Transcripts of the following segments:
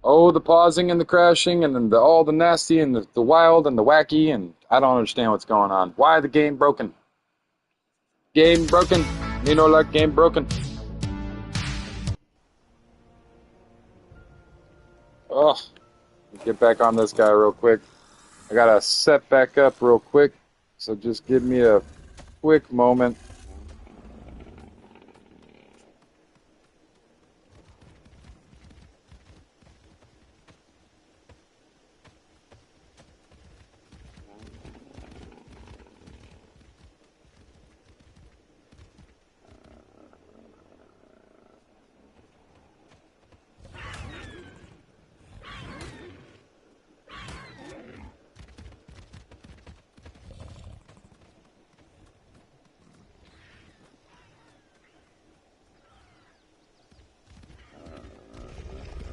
Oh, the pausing and the crashing and then all the nasty and the wild and the wacky and I don't understand what's going on. Why the game broken? Game broken. Me no luck. Game broken. Oh, get back on this guy real quick. I gotta set back up real quick. So just give me a quick moment.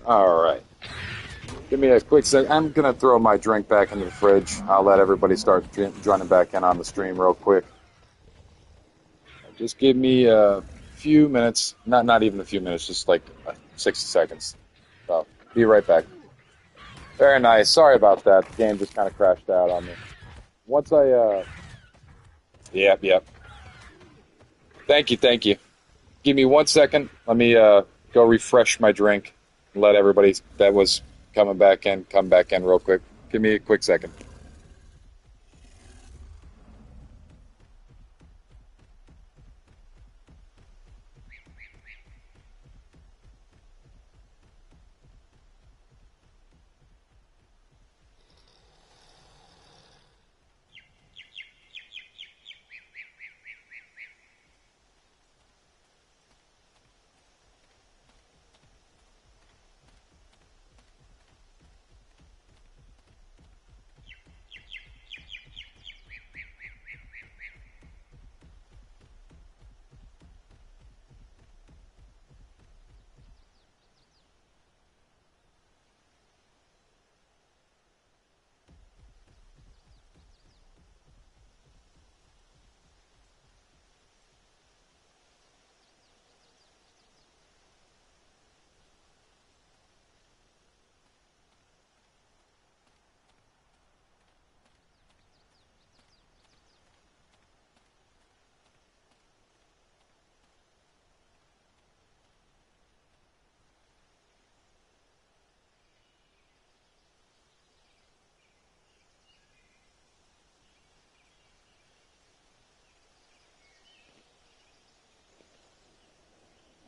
All right. Give me a quick sec. I'm gonna throw my drink back into the fridge. I'll let everybody start joining back in on the stream real quick. Just give me a few minutes. Not even a few minutes. Just like 60 seconds. So be right back. Very nice. Sorry about that. The game just kind of crashed out on me. Once I Yep. Thank you. Thank you. Give me 1 second. Let me go refresh my drink. And let everybody that was coming back in come back in real quick. Give me a quick second.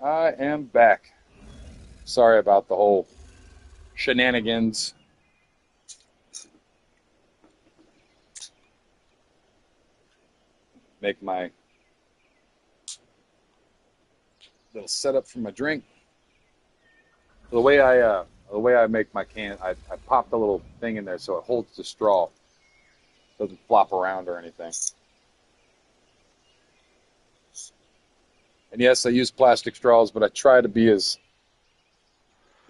I am back. Sorry about the whole shenanigans. Make my little setup for my drink. The way I make my can, I pop the little thing in there so it holds the straw, doesn't flop around or anything. And yes, I use plastic straws, but I try to be as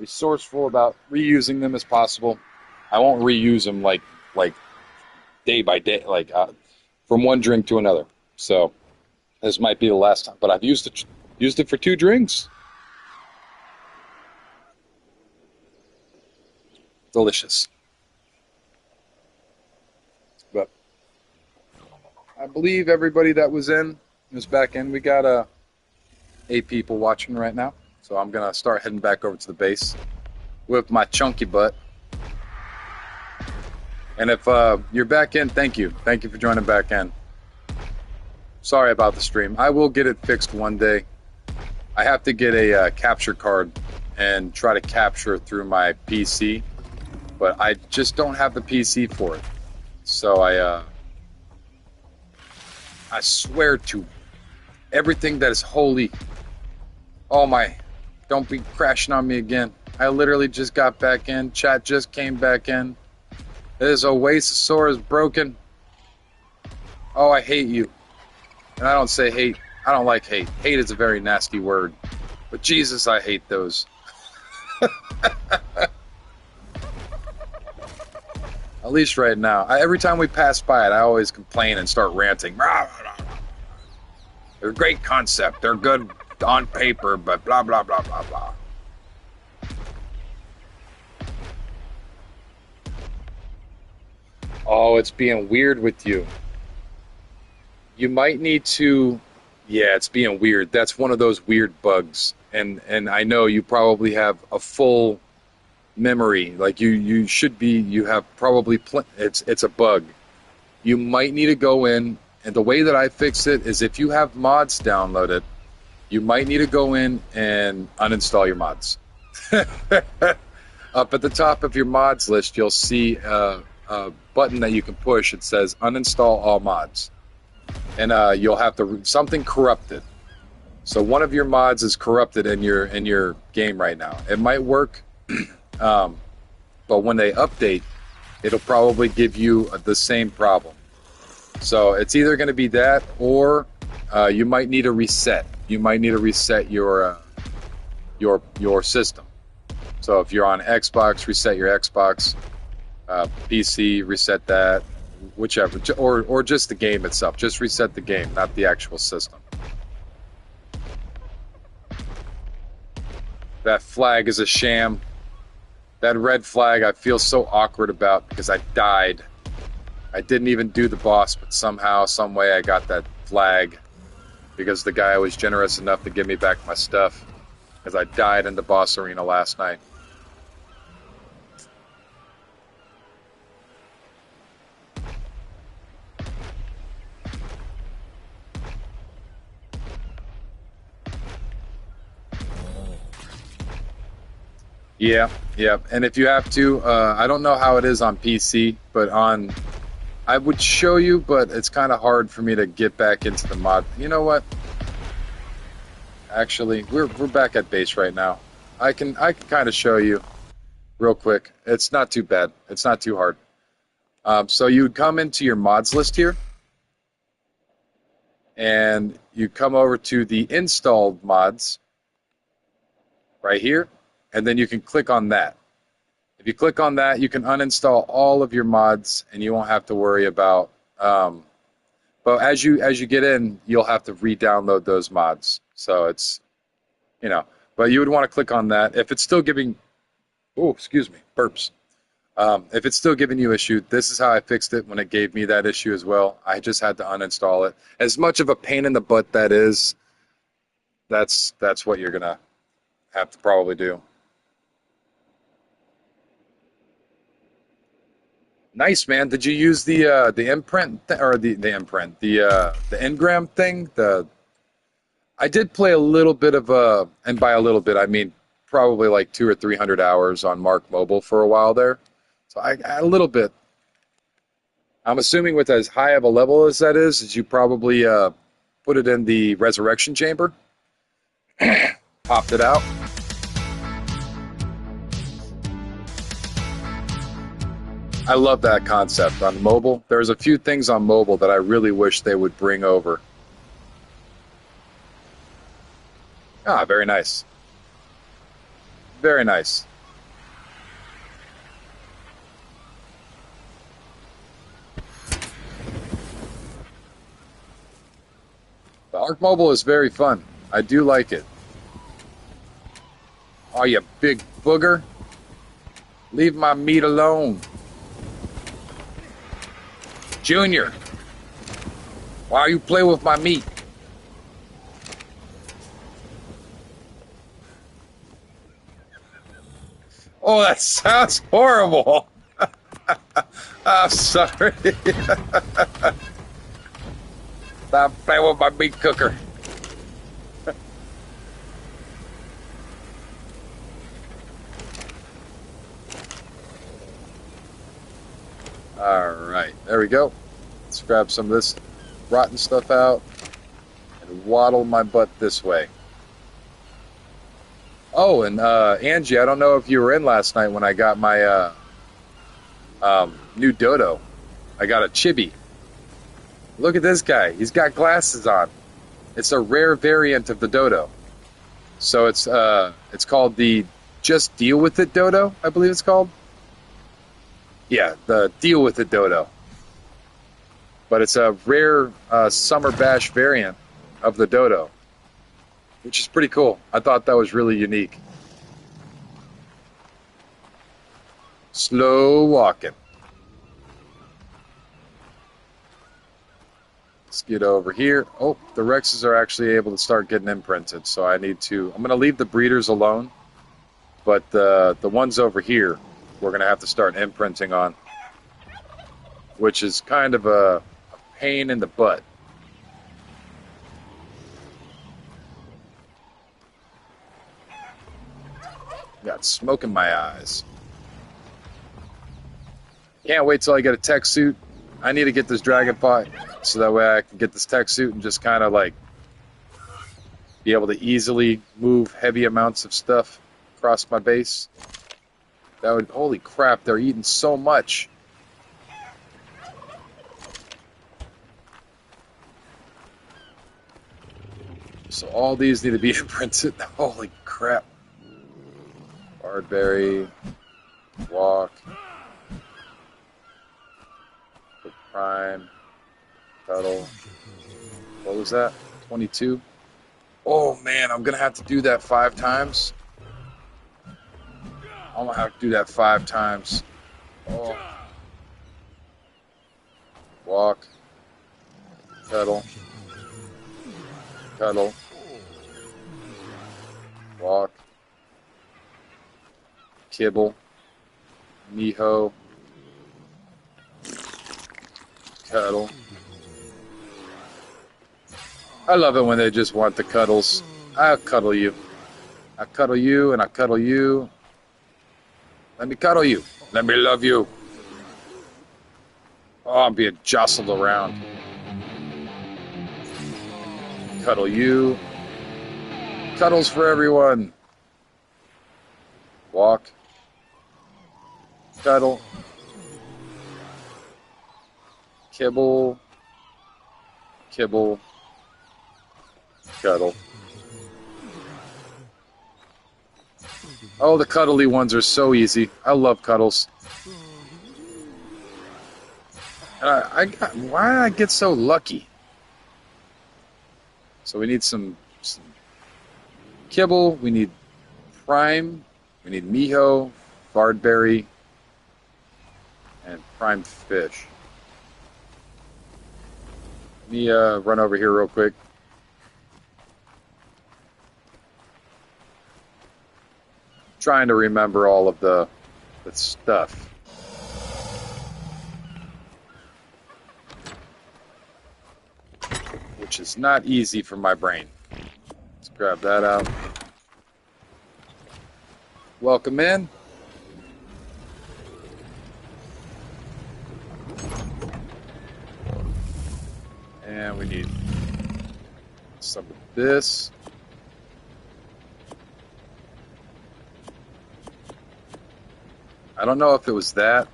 resourceful about reusing them as possible. I won't reuse them like day by day, from one drink to another. So this might be the last time, but I've used it for two drinks. Delicious. But I believe everybody that was in is back in. We got 8 people watching right now, so I'm gonna start heading back over to the base with my chunky butt. And if you're back in, thank you for joining back in. Sorry about the stream. I will get it fixed one day. I have to get a capture card and try to capture through my PC, but I just don't have the PC for it. So I swear to everything that is holy. Oh my, don't be crashing on me again. I literally just got back in. Chat just came back in. This Oasis is broken. Oh, I hate you. And I don't say hate. I don't like hate. Hate is a very nasty word. But Jesus, I hate those. At least right now. Every time we pass by it, I always complain and start ranting. They're a great concept. They're good on paper, but blah, blah, blah, blah, blah. Oh, it's being weird with you. You might need to. Yeah, it's being weird. That's one of those weird bugs. And I know you probably have a full memory. Like you should be. You have probably. It's a bug. You might need to go in. And the way that I fix it is if you have mods downloaded, you might need to go in and uninstall your mods. Up at the top of your mods list, you'll see a button that you can push. It says uninstall all mods. And you'll have to something corrupted. So one of your mods is corrupted in your game right now. It might work, but when they update, it'll probably give you the same problem. So it's either going to be that, or you might need a reset. You might need to reset your system. So if you're on Xbox, reset your Xbox. PC, reset that. Whichever, or just the game itself. Just reset the game, not the actual system. That flag is a sham. That red flag I feel so awkward about because I died. I didn't even do the boss, but somehow, some way I got that flag because the guy was generous enough to give me back my stuff because I died in the boss arena last night. Yeah, yeah. And if you have to, I don't know how it is on PC, but I would show you, but it's kind of hard for me to get back into the mod. You know what? Actually, we're back at base right now. I can kind of show you real quick. It's not too bad. It's not too hard. So you would come into your mods list here, and you come over to the installed mods right here, and then you can click on that. If you click on that, you can uninstall all of your mods, and you won't have to worry about. But as you get in, you'll have to re-download those mods. So it's But you would want to click on that if it's still giving. Oh, excuse me, burps. If it's still giving you issue, this is how I fixed it when it gave me that issue as well. I just had to uninstall it. As much of a pain in the butt that is, that's what you're gonna have to probably do. Nice, man. Did you use the imprint or the imprint the engram thing? The I did play a little bit of and by a little bit I mean probably like 200 or 300 hours on Mark Mobile for a while there. So I a little bit. I'm assuming with as high of a level as that is you probably put it in the resurrection chamber, popped it out. I love that concept on mobile. There's a few things on mobile that I really wish they would bring over. Ah, very nice. Very nice. The Arc Mobile is very fun. I do like it. Oh, you big booger. Leave my meat alone. Junior, why you play with my meat? Oh, that sounds horrible. I'm sorry. Stop playing with my meat cooker. All right, there we go. Let's grab some of this rotten stuff out and waddle my butt this way. Oh, and Angie, I don't know if you were in last night when I got my new dodo. I got a chibi. Look at this guy. He's got glasses on. It's a rare variant of the dodo. So it's called the Just Deal With It dodo, I believe it's called. Yeah, the Deal With It dodo. But it's a rare summer bash variant of the dodo, which is pretty cool. I thought that was really unique. Slow walking. Let's get over here. Oh, the Rexes are actually able to start getting imprinted, so I need to... I'm going to leave the breeders alone, but the ones over here we're going to have to start imprinting on, which is kind of a pain in the butt. Got smoke in my eyes. Can't wait till I get a tech suit. I need to get this Dragon Pot so that way I can get this tech suit and just kind of like be able to easily move heavy amounts of stuff across my base. That would... Holy crap, they're eating so much. So all these need to be imprinted. Holy crap. Bardberry, walk, put prime, cuddle. What was that? 22? Oh man, I'm gonna have to do that 5 times. I'm gonna have to do that 5 times. Oh. Walk, cuddle, cuddle, walk, kibble, Miho, cuddle. I love it when they just want the cuddles. I'll cuddle you. I cuddle you and I cuddle you. Let me cuddle you. Let me love you. Oh, I'm being jostled around. Cuddle you. Cuddles for everyone. Walk. Cuddle. Kibble. Kibble. Cuddle. Oh, the cuddly ones are so easy. I love cuddles. And why did I get so lucky? So we need some kibble. We need prime. We need Miho, Bardberry, and prime fish. Let me run over here real quick. Trying to remember all of the stuff. Which is not easy for my brain. Let's grab that out. Welcome in. And we need some of this. I don't know if it was that,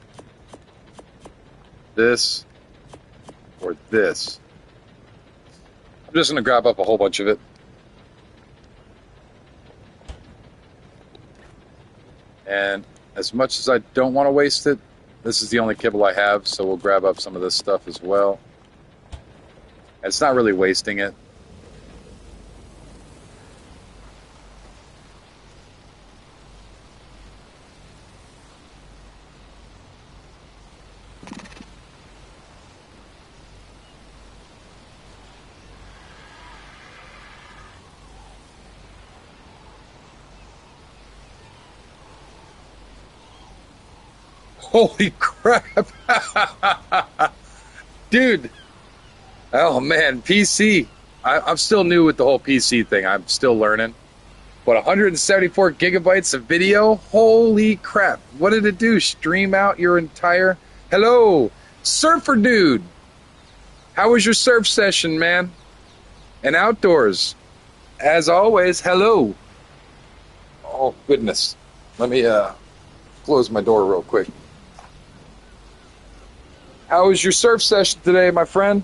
this, or this. I'm just going to grab up a whole bunch of it. And as much as I don't want to waste it, this is the only kibble I have, so we'll grab up some of this stuff as well. And it's not really wasting it. Holy crap. Dude. Oh, man. PC. I'm still new with the whole PC thing. I'm still learning. But 174 gigabytes of video? Holy crap. What did it do? Stream out your entire... Hello, Surfer Dude. How was your surf session, man? And outdoors. As always, hello. Oh, goodness. Let me close my door real quick. How was your surf session today, my friend?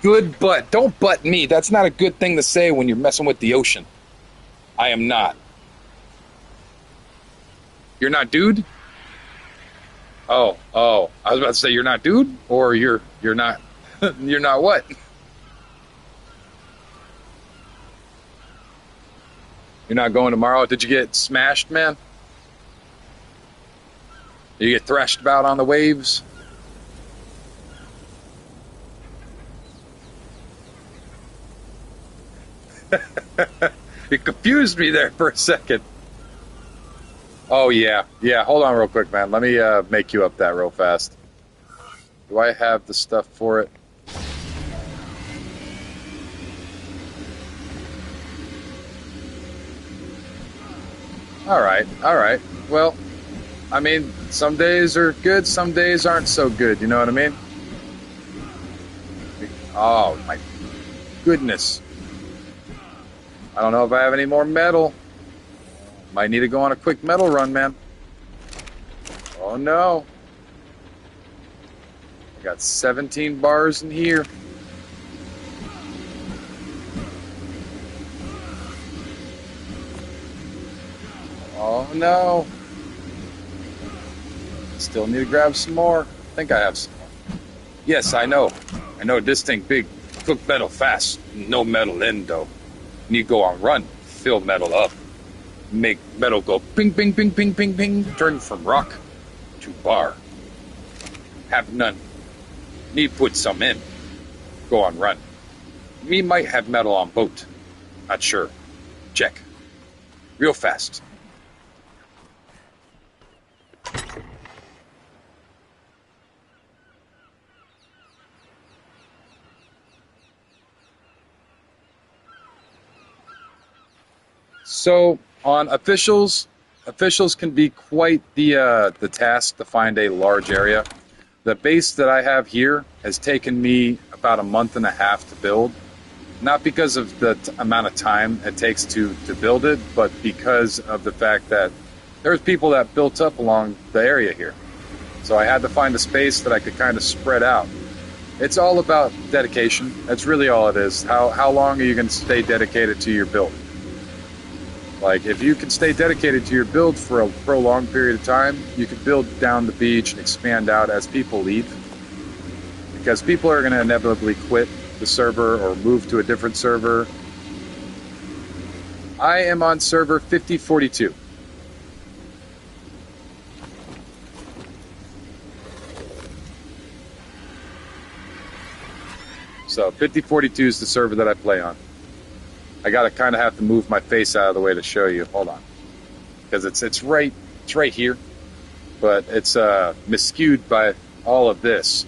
Good butt. Don't butt me. That's not a good thing to say when you're messing with the ocean. I am not. You're not dude? Oh. I was about to say you're not dude, or you're not you're not what? You're not going tomorrow? Did you get smashed, man? You get thrashed about on the waves? You confused me there for a second. Oh yeah, yeah. Hold on, real quick, man. Let me make you up that real fast. Do I have the stuff for it? All right, all right. Well, I mean, some days are good, some days aren't so good. You know what I mean? Oh my goodness! I don't know if I have any more metal. Might need to go on a quick metal run, man. Oh no! I got 17 bars in here. Oh no! Still need to grab some more. I think I have some more. Yes, I know. I know this thing big. Cook metal fast. No metal in though. Need to go on run. Fill metal up. Make metal go ping, ping, ping, ping, ping, ping. Turn from rock to bar. Have none. Need put some in. Go on run. Me might have metal on boat. Not sure. Check. Real fast. So on officials, officials can be quite the task to find a large area. The base that I have here has taken me about a month and a half to build, not because of the amount of time it takes to build it, but because of the fact that there's people that built up along the area here. So I had to find a space that I could kind of spread out. It's all about dedication. That's really all it is. How long are you going to stay dedicated to your build? Like, if you can stay dedicated to your build for a prolonged period of time, you can build down the beach and expand out as people leave. Because people are going to inevitably quit the server or move to a different server. I am on server 5042. So 5042 is the server that I play on. I gotta kind of have to move my face out of the way to show you. Hold on, because it's right here, but it's miscued by all of this.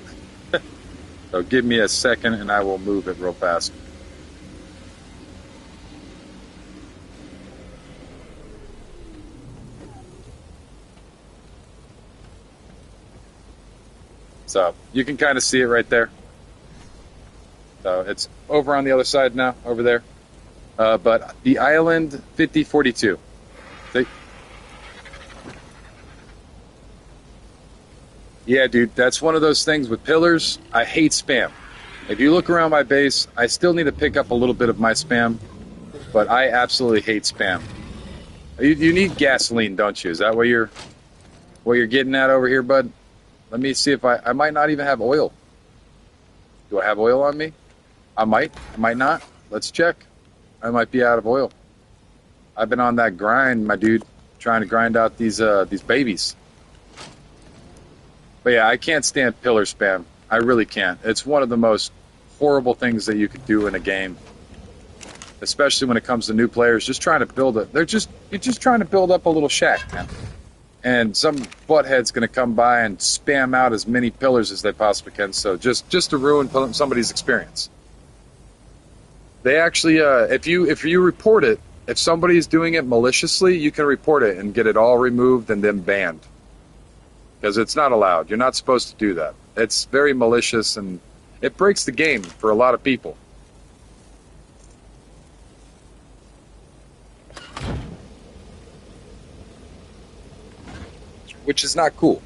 So give me a second, and I will move it real fast. So you can kind of see it right there. So it's over on the other side now, over there. But the island 5042. Yeah, dude, that's one of those things with pillars. I hate spam. If you look around my base, I still need to pick up a little bit of my spam, but I absolutely hate spam. You need gasoline, don't you? Is that what you're getting at over here, bud? Let me see if I might not even have oil. Do I have oil on me? I might not. Let's check. I might be out of oil. I've been on that grind, my dude, trying to grind out these babies. But yeah, I can't stand pillar spam. I really can't. It's one of the most horrible things that you could do in a game, especially when it comes to new players. Just trying to build it. You're just trying to build up a little shack, man. And some butthead's going to come by and spam out as many pillars as they possibly can. So just to ruin somebody's experience. They actually, if you report it, if somebody's doing it maliciously, you can report it and get it all removed and then banned. Because it's not allowed. You're not supposed to do that. It's very malicious and it breaks the game for a lot of people. Which is not cool.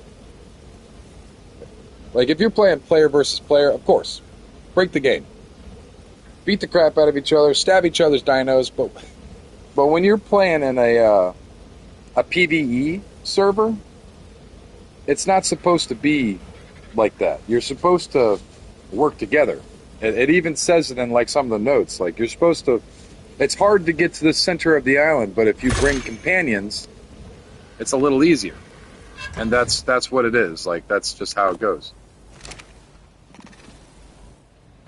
Like, if you're playing player versus player, of course, break the game. Beat the crap out of each other, stab each other's dinos, but when you're playing in a PvE server, it's not supposed to be like that. You're supposed to work together. It even says it in like some of the notes. Like, you're supposed to. It's hard to get to the center of the island, but if you bring companions, it's a little easier. And that's what it is. Like, that's just how it goes.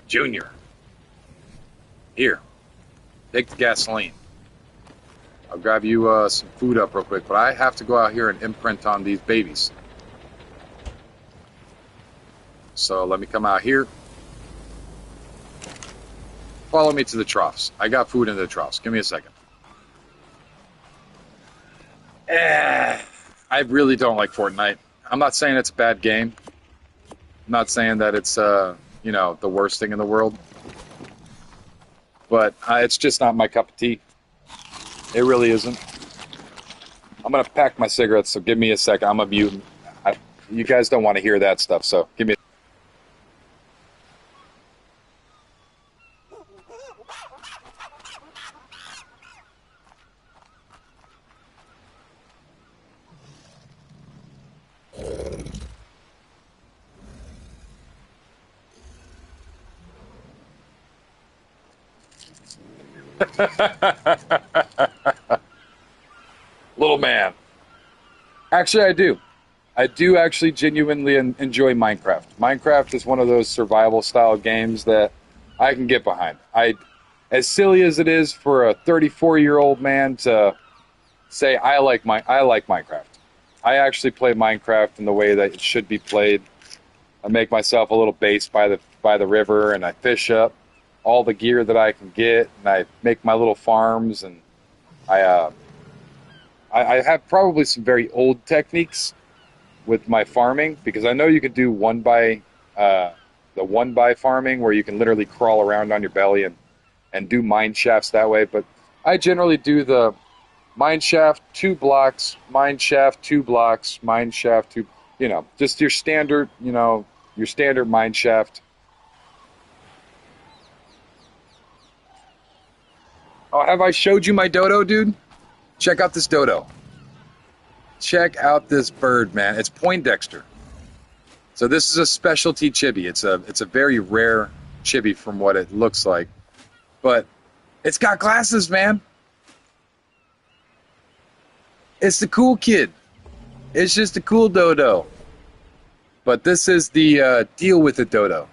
Junior. Here. Take the gasoline. I'll grab you some food up real quick, but I have to go out here and imprint on these babies. So let me come out here. Follow me to the troughs. I got food in the troughs. Give me a second. I really don't like Fortnite. I'm not saying it's a bad game. I'm not saying that it's you know, the worst thing in the world. But it's just not my cup of tea. It really isn't. I'm gonna pack my cigarettes, so give me a second. I'm a mutant. You guys don't want to hear that stuff, so give me. Little man. Actually, I do. I do actually genuinely enjoy Minecraft. Minecraft is one of those survival style games that I can get behind. As silly as it is for a 34-year-old man to say I like Minecraft. I actually play Minecraft in the way that it should be played. I make myself a little base by the river, and I fish up all the gear that I can get, and I make my little farms, and I I have probably some very old techniques with my farming, because I know you can do the one by farming where you can literally crawl around on your belly and do mine shafts that way. But I generally do the mine shaft 2 blocks, mine shaft 2 blocks, mine shaft 2, just your standard, your standard mine shaft. Oh, have I showed you my dodo, dude? Check out this dodo. Check out this bird, man. It's Poindexter. So this is a specialty chibi. It's a very rare chibi from what it looks like. But it's got glasses, man. It's the cool kid. It's just a cool dodo. But this is the deal with the dodo.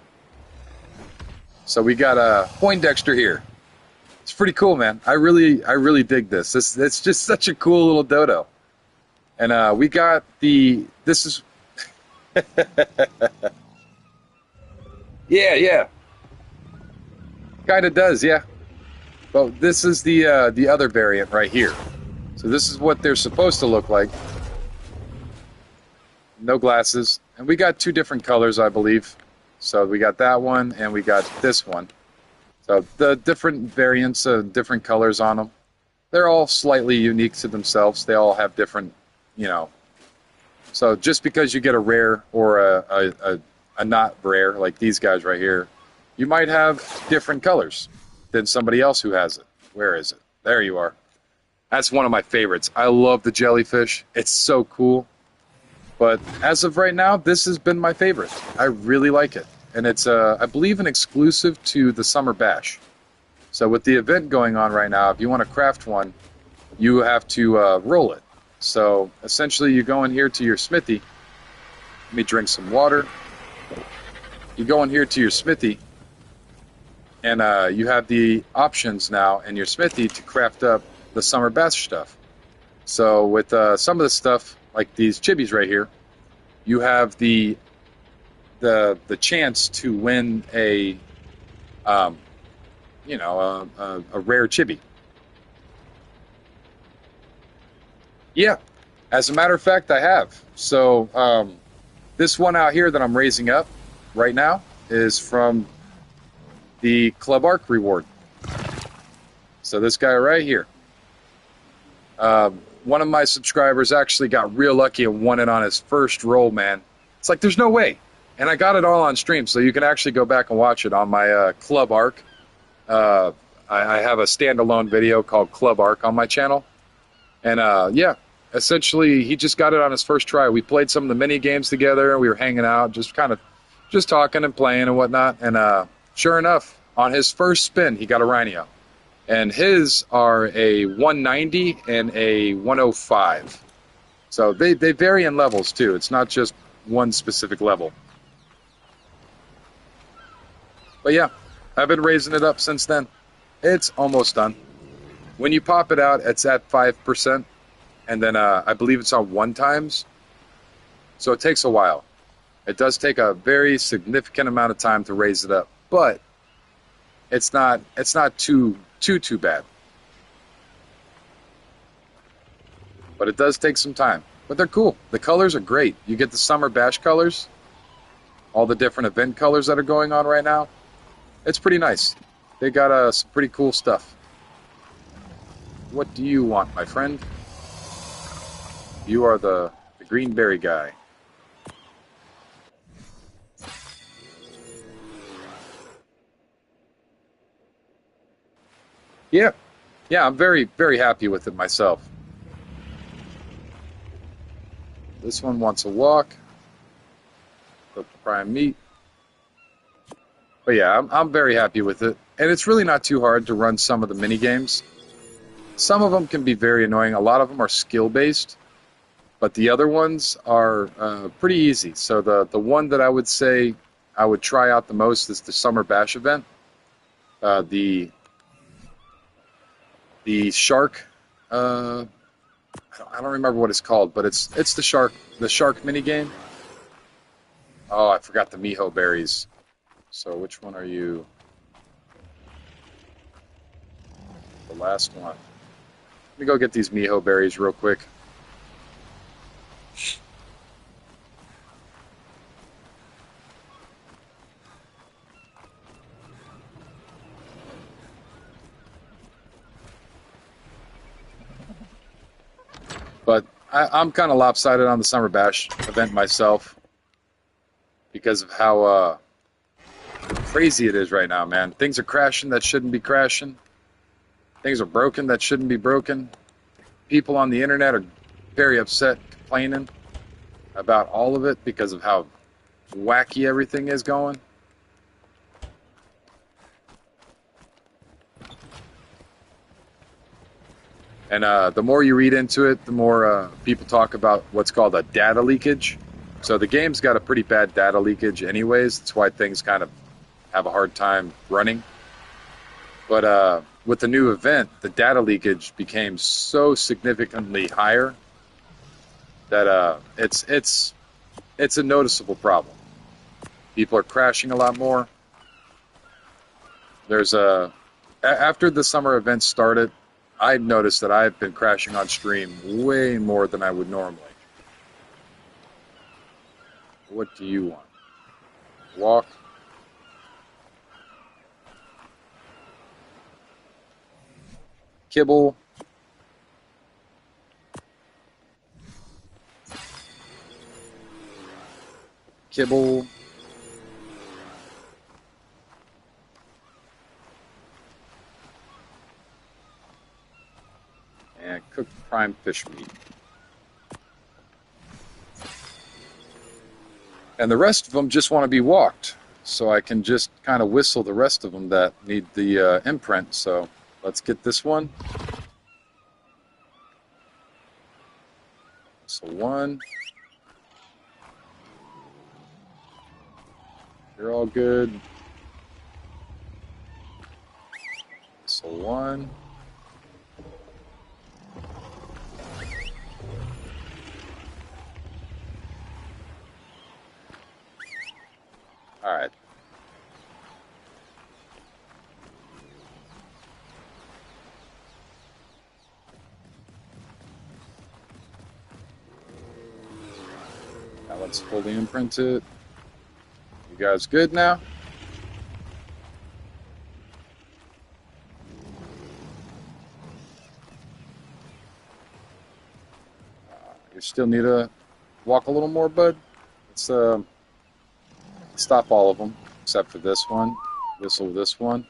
So we got a Poindexter here. It's pretty cool, man. I really dig this. It's just such a cool little dodo. And we got this is yeah. Kind of does, yeah. But this is the other variant right here. So this is what they're supposed to look like. No glasses. And we got 2 different colors, I believe. So we got that one and we got this one. So the different variants, different colors on them. They're all slightly unique to themselves. They all have different, So just because you get a rare or a not rare, like these guys right here, you might have different colors than somebody else who has it. Where is it? There you are. That's one of my favorites. I love the jellyfish. It's so cool. But as of right now, this has been my favorite. I really like it. And it's, I believe, an exclusive to the Summer Bash. So with the event going on right now, if you want to craft one, you have to roll it. So essentially, you go in here to your smithy. Let me drink some water. You go in here to your smithy, and you have the options now in your smithy to craft up the Summer Bash stuff. So with some of the stuff, like these chibis right here, you have the chance to win a rare chibi. Yeah, as a matter of fact, I have. So this one out here that I'm raising up right now is from the Club Arc reward. So this guy right here. One of my subscribers actually got real lucky and won it on his first roll, man. It's like, there's no way. And I got it all on stream, so you can actually go back and watch it on my Club Arc. I have a standalone video called Club Arc on my channel. And yeah, essentially, he just got it on his first try. We played some of the mini games together. We were hanging out, just talking and playing and whatnot. And sure enough, on his first spin, he got a Rhino. And his are a 190 and a 105. So they vary in levels, too. It's not just one specific level. But yeah, I've been raising it up since then. It's almost done. When you pop it out, it's at 5%, and then I believe it's on 1 times, so it takes a while. It does take a very significant amount of time to raise it up, but it's not too bad. But it does take some time. But they're cool. The colors are great. You get the summer bash colors, all the different event colors that are going on right now. It's pretty nice. They got some pretty cool stuff. What do you want, my friend? You are the green berry guy. Yeah. Yeah, I'm very, very happy with it myself. This one wants a walk. Cook prime meat. But yeah, I'm very happy with it. And it's really not too hard to run some of the mini games. Some of them can be very annoying. A lot of them are skill based, but the other ones are pretty easy. So the one that I would say I would try out the most is the Summer Bash event. The shark. I don't remember what it's called, but it's the shark mini game. Oh, I forgot the miho berries. So which one are you? The last one. Let me go get these miho berries real quick. But I'm kind of lopsided on the Summer Bash event myself because of how crazy it is right now, man. Things are crashing that shouldn't be crashing. Things are broken that shouldn't be broken. People on the internet are very upset, complaining about all of it because of how wacky everything is going. And the more you read into it, the more people talk about what's called a data leakage. So the game's got a pretty bad data leakage, anyways. That's why things kind of have a hard time running. But with the new event, the data leakage became so significantly higher that it's a noticeable problem. People are crashing a lot more. There's after the summer event started, I noticed that I've been crashing on stream way more than I would normally. What do you want? Walk? Kibble? Kibble? And cooked prime fish meat. And the rest of them just want to be walked. So I can just kind of whistle the rest of them that need the imprint. So let's get this one. So one. You're all good. So one. All right. Now let's fully imprint it. You guys good now? You still need to walk a little more, bud? Let's stop all of them except for this one. Whistle this one.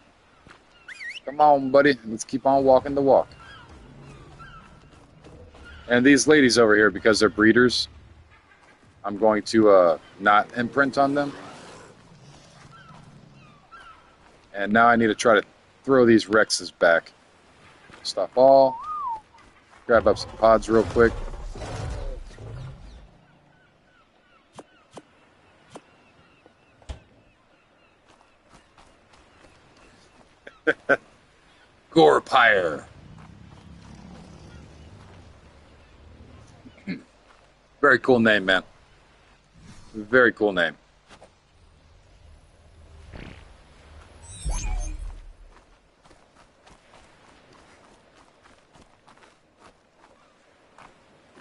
Come on, buddy. Let's keep on walking the walk. And these ladies over here, because they're breeders, I'm going to not imprint on them. And now I need to try to throw these Rexes back. Stop all. Grab up some pods real quick. Gorepire. Very cool name, man. Very cool name.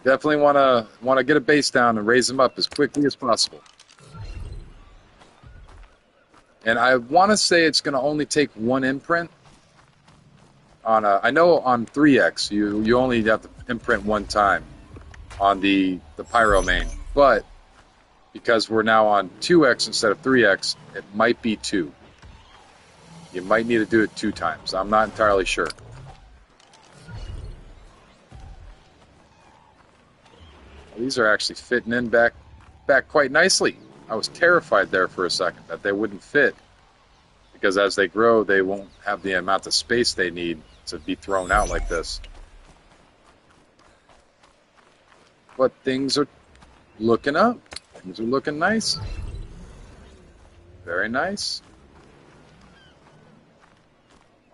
Definitely want to get a base down and raise them up as quickly as possible. And I want to say it's going to only take one imprint. I know on 3X you only have to imprint one time on the Pyro main, but because we're now on 2X instead of 3X, it might be two. You might need to do it 2 times. I'm not entirely sure. These are actually fitting in back quite nicely. I was terrified there for a second that they wouldn't fit, because as they grow, they won't have the amount of space they need to be thrown out like this. But things are looking up. Things are looking nice. Very nice.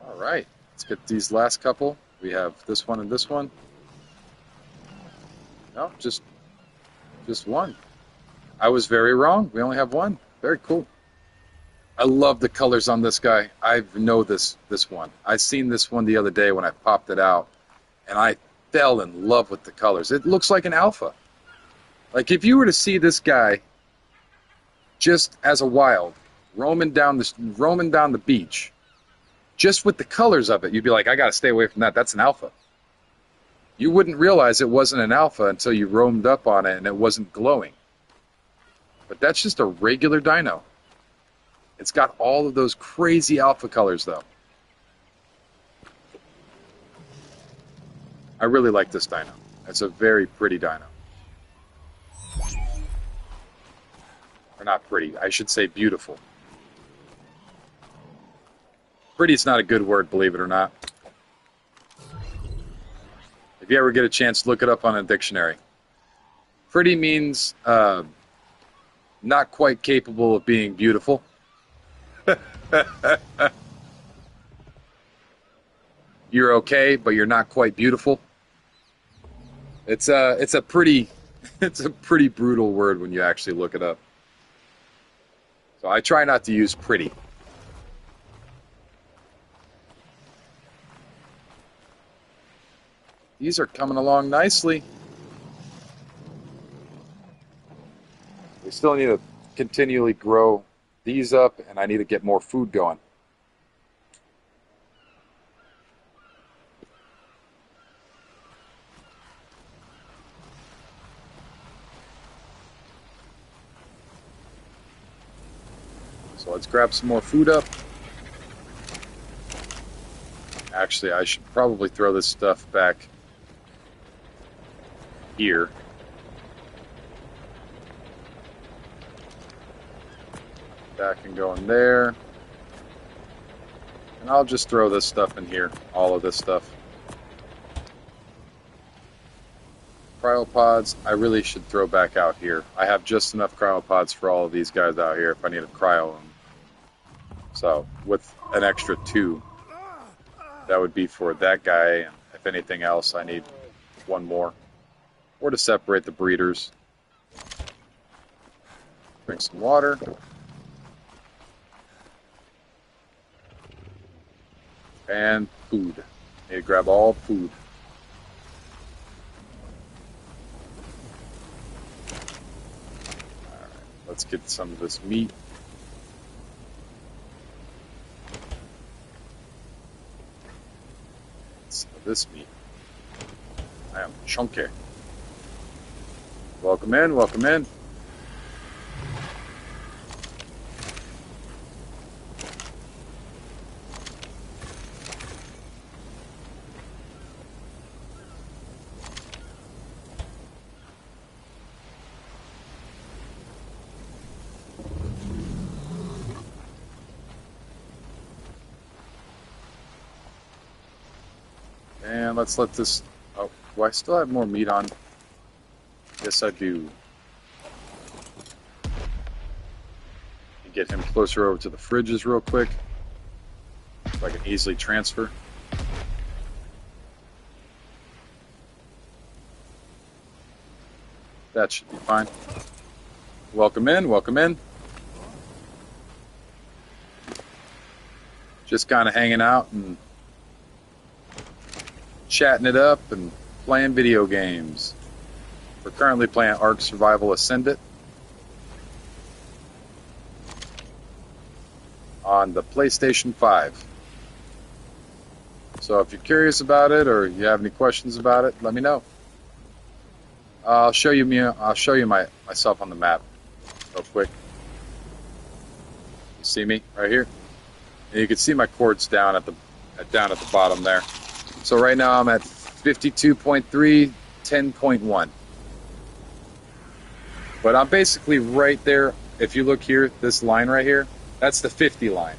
All right, let's get these last couple. We have this one and this one. No, just one. I was very wrong. We only have one. Very cool. I love the colors on this guy. I know this one. I seen this one the other day when I popped it out, and I fell in love with the colors. It looks like an alpha. Like if you were to see this guy just as a wild roaming down the beach, just with the colors of it, you'd be like, I got to stay away from that. That's an alpha. You wouldn't realize it wasn't an alpha until you roamed up on it and it wasn't glowing. But that's just a regular dino. It's got all of those crazy alpha colors, though. I really like this dino. It's a very pretty dino. Or not pretty, I should say beautiful. Pretty is not a good word, believe it or not. If you ever get a chance, look it up on a dictionary. Pretty means not quite capable of being beautiful. You're okay, but you're not quite beautiful. It's a pretty brutal word when you actually look it up. So I try not to use pretty. These are coming along nicely. We still need to continually grow these up, and I need to get more food going. So let's grab some more food up. Actually, I should probably throw this stuff back here. That can go in there. And I'll just throw this stuff in here, all of this stuff. Cryopods, I really should throw back out here. I have just enough cryopods for all of these guys out here if I need to cryo them. So, with an extra 2, that would be for that guy, and if anything else, I need 1 more. Or to separate the breeders. Drink some water. And food. Need to grab all food. Alright, let's get some of this meat. Some of this meat. I am chunky. Welcome in, welcome in. And let's let this... Oh, do I still have more meat on? Yes, I do. Get him closer over to the fridges real quick, so I can easily transfer. That should be fine. Welcome in, welcome in. Just kind of hanging out and chatting it up and playing video games. We're currently playing Ark Survival Ascendant on the PlayStation 5. So if you're curious about it or you have any questions about it, let me know. I'll show you myself on the map real quick. You see me right here? And you can see my chords down at the bottom there. So right now I'm at 52.3, 10.1. But I'm basically right there. If you look here, this line right here, that's the 50 line.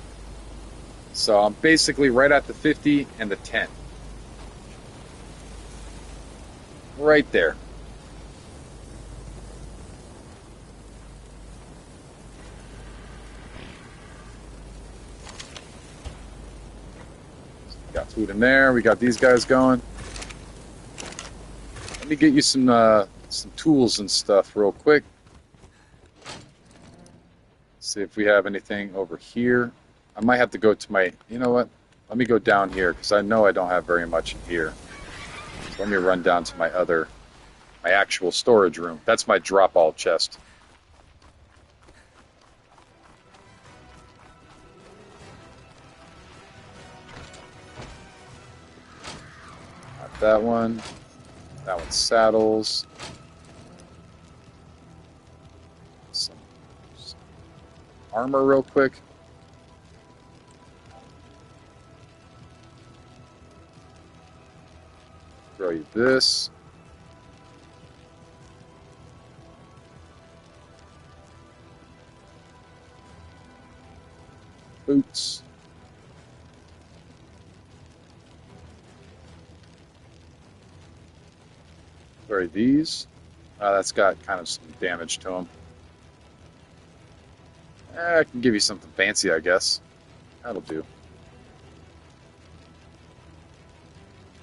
So I'm basically right at the 50 and the 10. Right there. Got food in there. We got these guys going. Let me get you some tools and stuff real quick. See if we have anything over here. I might have to go to my, you know what? Let me go down here because I know I don't have very much in here. So let me run down to my actual storage room. That's my drop-all chest. Got that one. That one's saddles. Some armor real quick. Throw you this. Boots. Throw these. That's got kind of some damage to them. I can give you something fancy, I guess. That'll do.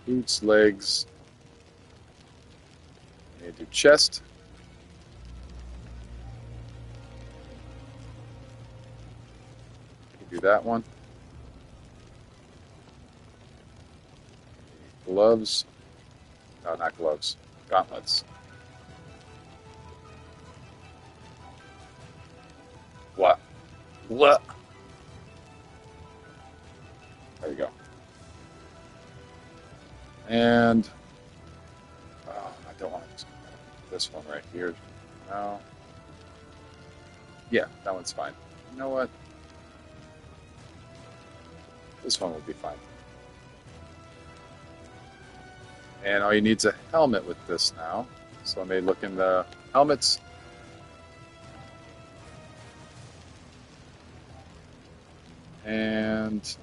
Boots, legs. Need to do chest. Do that one. Gloves. No, not gloves. Gauntlets. What? What? There you go. And I don't want this one right here. No. Yeah, that one's fine. You know what? This one will be fine. And all you need is a helmet with this now. So I may look in the helmets. And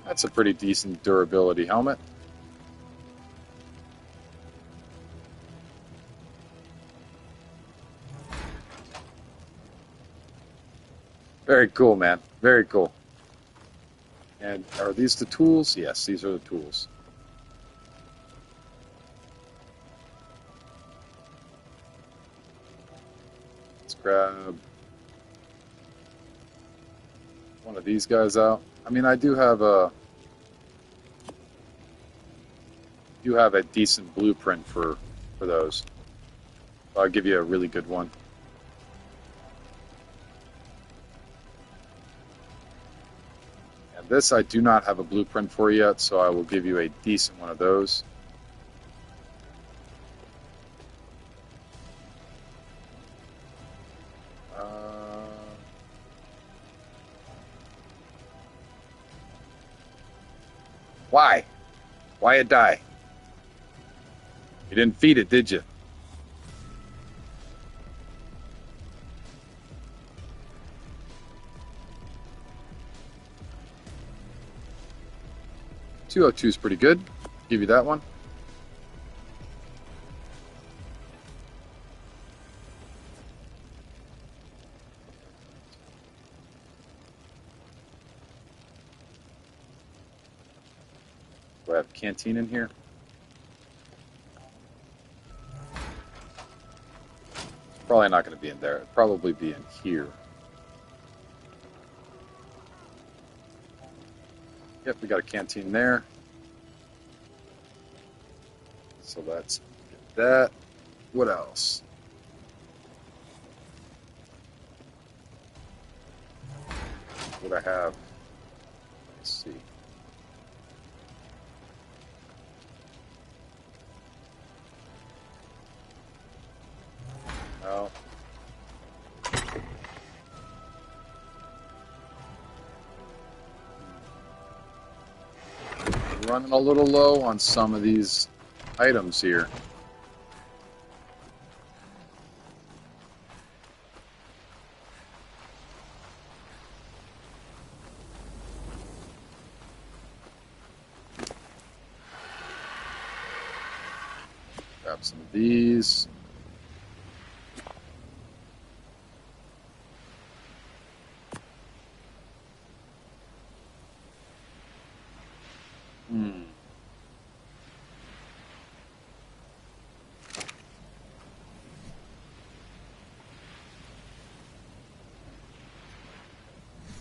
that's a pretty decent durability helmet. Very cool, man. Very cool. And are these the tools? Yes, these are the tools. Let's grab one of these guys out. I mean, I do have a decent blueprint for those. I'll give you a really good one. This I do not have a blueprint for yet, so I will give you a decent one of those. Why? Why it die? You didn't feed it, did you? $202 is pretty good. Give you that one. Do I have a canteen in here? It's probably not going to be in there. It'll probably be in here. Yep, we got a canteen there. So let's get that. What else? What I have? Let's see. No. Running a little low on some of these items here. Grab some of these.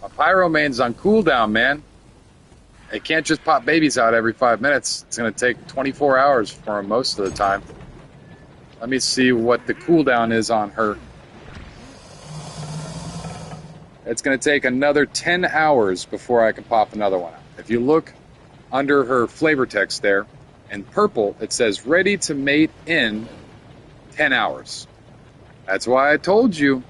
A Pyromane's on cooldown, man. It can't just pop babies out every 5 minutes. It's going to take 24 hours for him most of the time. Let me see what the cooldown is on her. It's going to take another 10 hours before I can pop another one out. If you look under her flavor text there, in purple, it says ready to mate in 10 hours. That's why I told you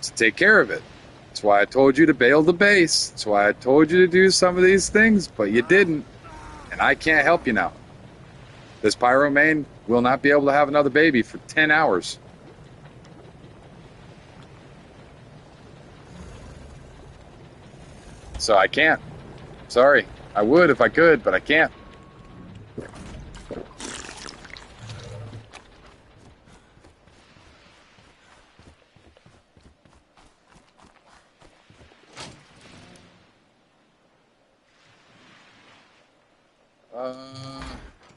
to take care of it. That's why I told you to bail the base. That's why I told you to do some of these things, but you didn't. And I can't help you now. This Pyromane will not be able to have another baby for 10 hours. So I can't. Sorry. I would if I could, but I can't.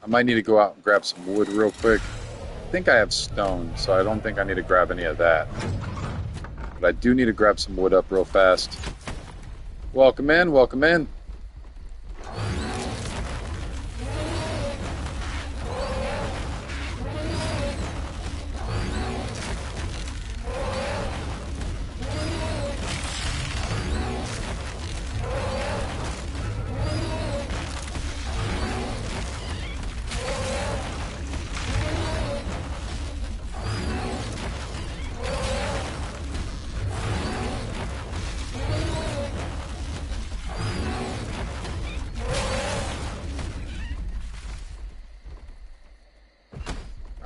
I might need to go out and grab some wood real quick. I think I have stone, so I don't think I need to grab any of that. But I do need to grab some wood up real fast. Welcome in, welcome in.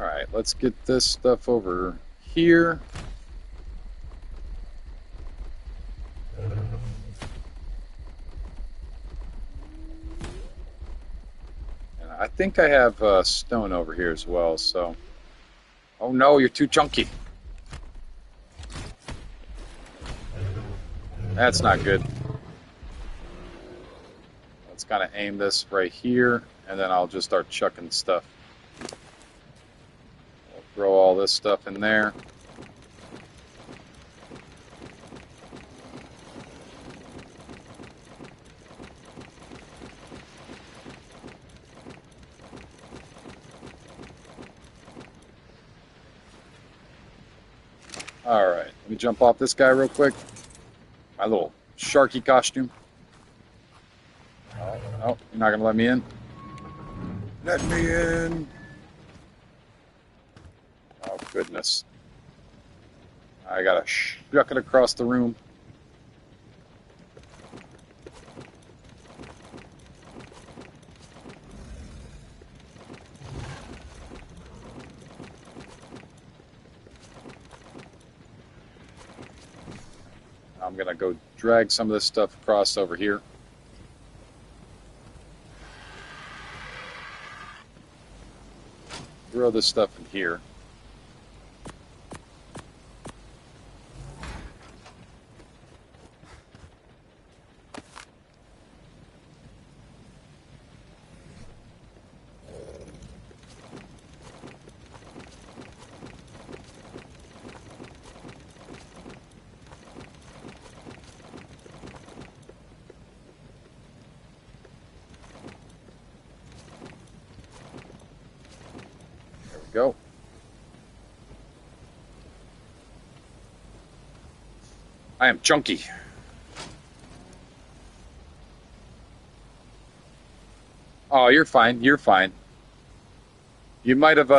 Alright, let's get this stuff over here. And I think I have stone over here as well, so... Oh no, you're too chunky. That's not good. Let's kind of aim this right here, and then I'll just start chucking stuff. We'll throw all this stuff in there. Alright, let me jump off this guy real quick. My little Sharky costume. Oh, no, you're not going to let me in? Let me in! Oh, goodness. I got to shuck it across the room. I'm going to go drag some of this stuff across over here. Throw this stuff in here. go. I am chunky. Oh, you're fine. You're fine. You might have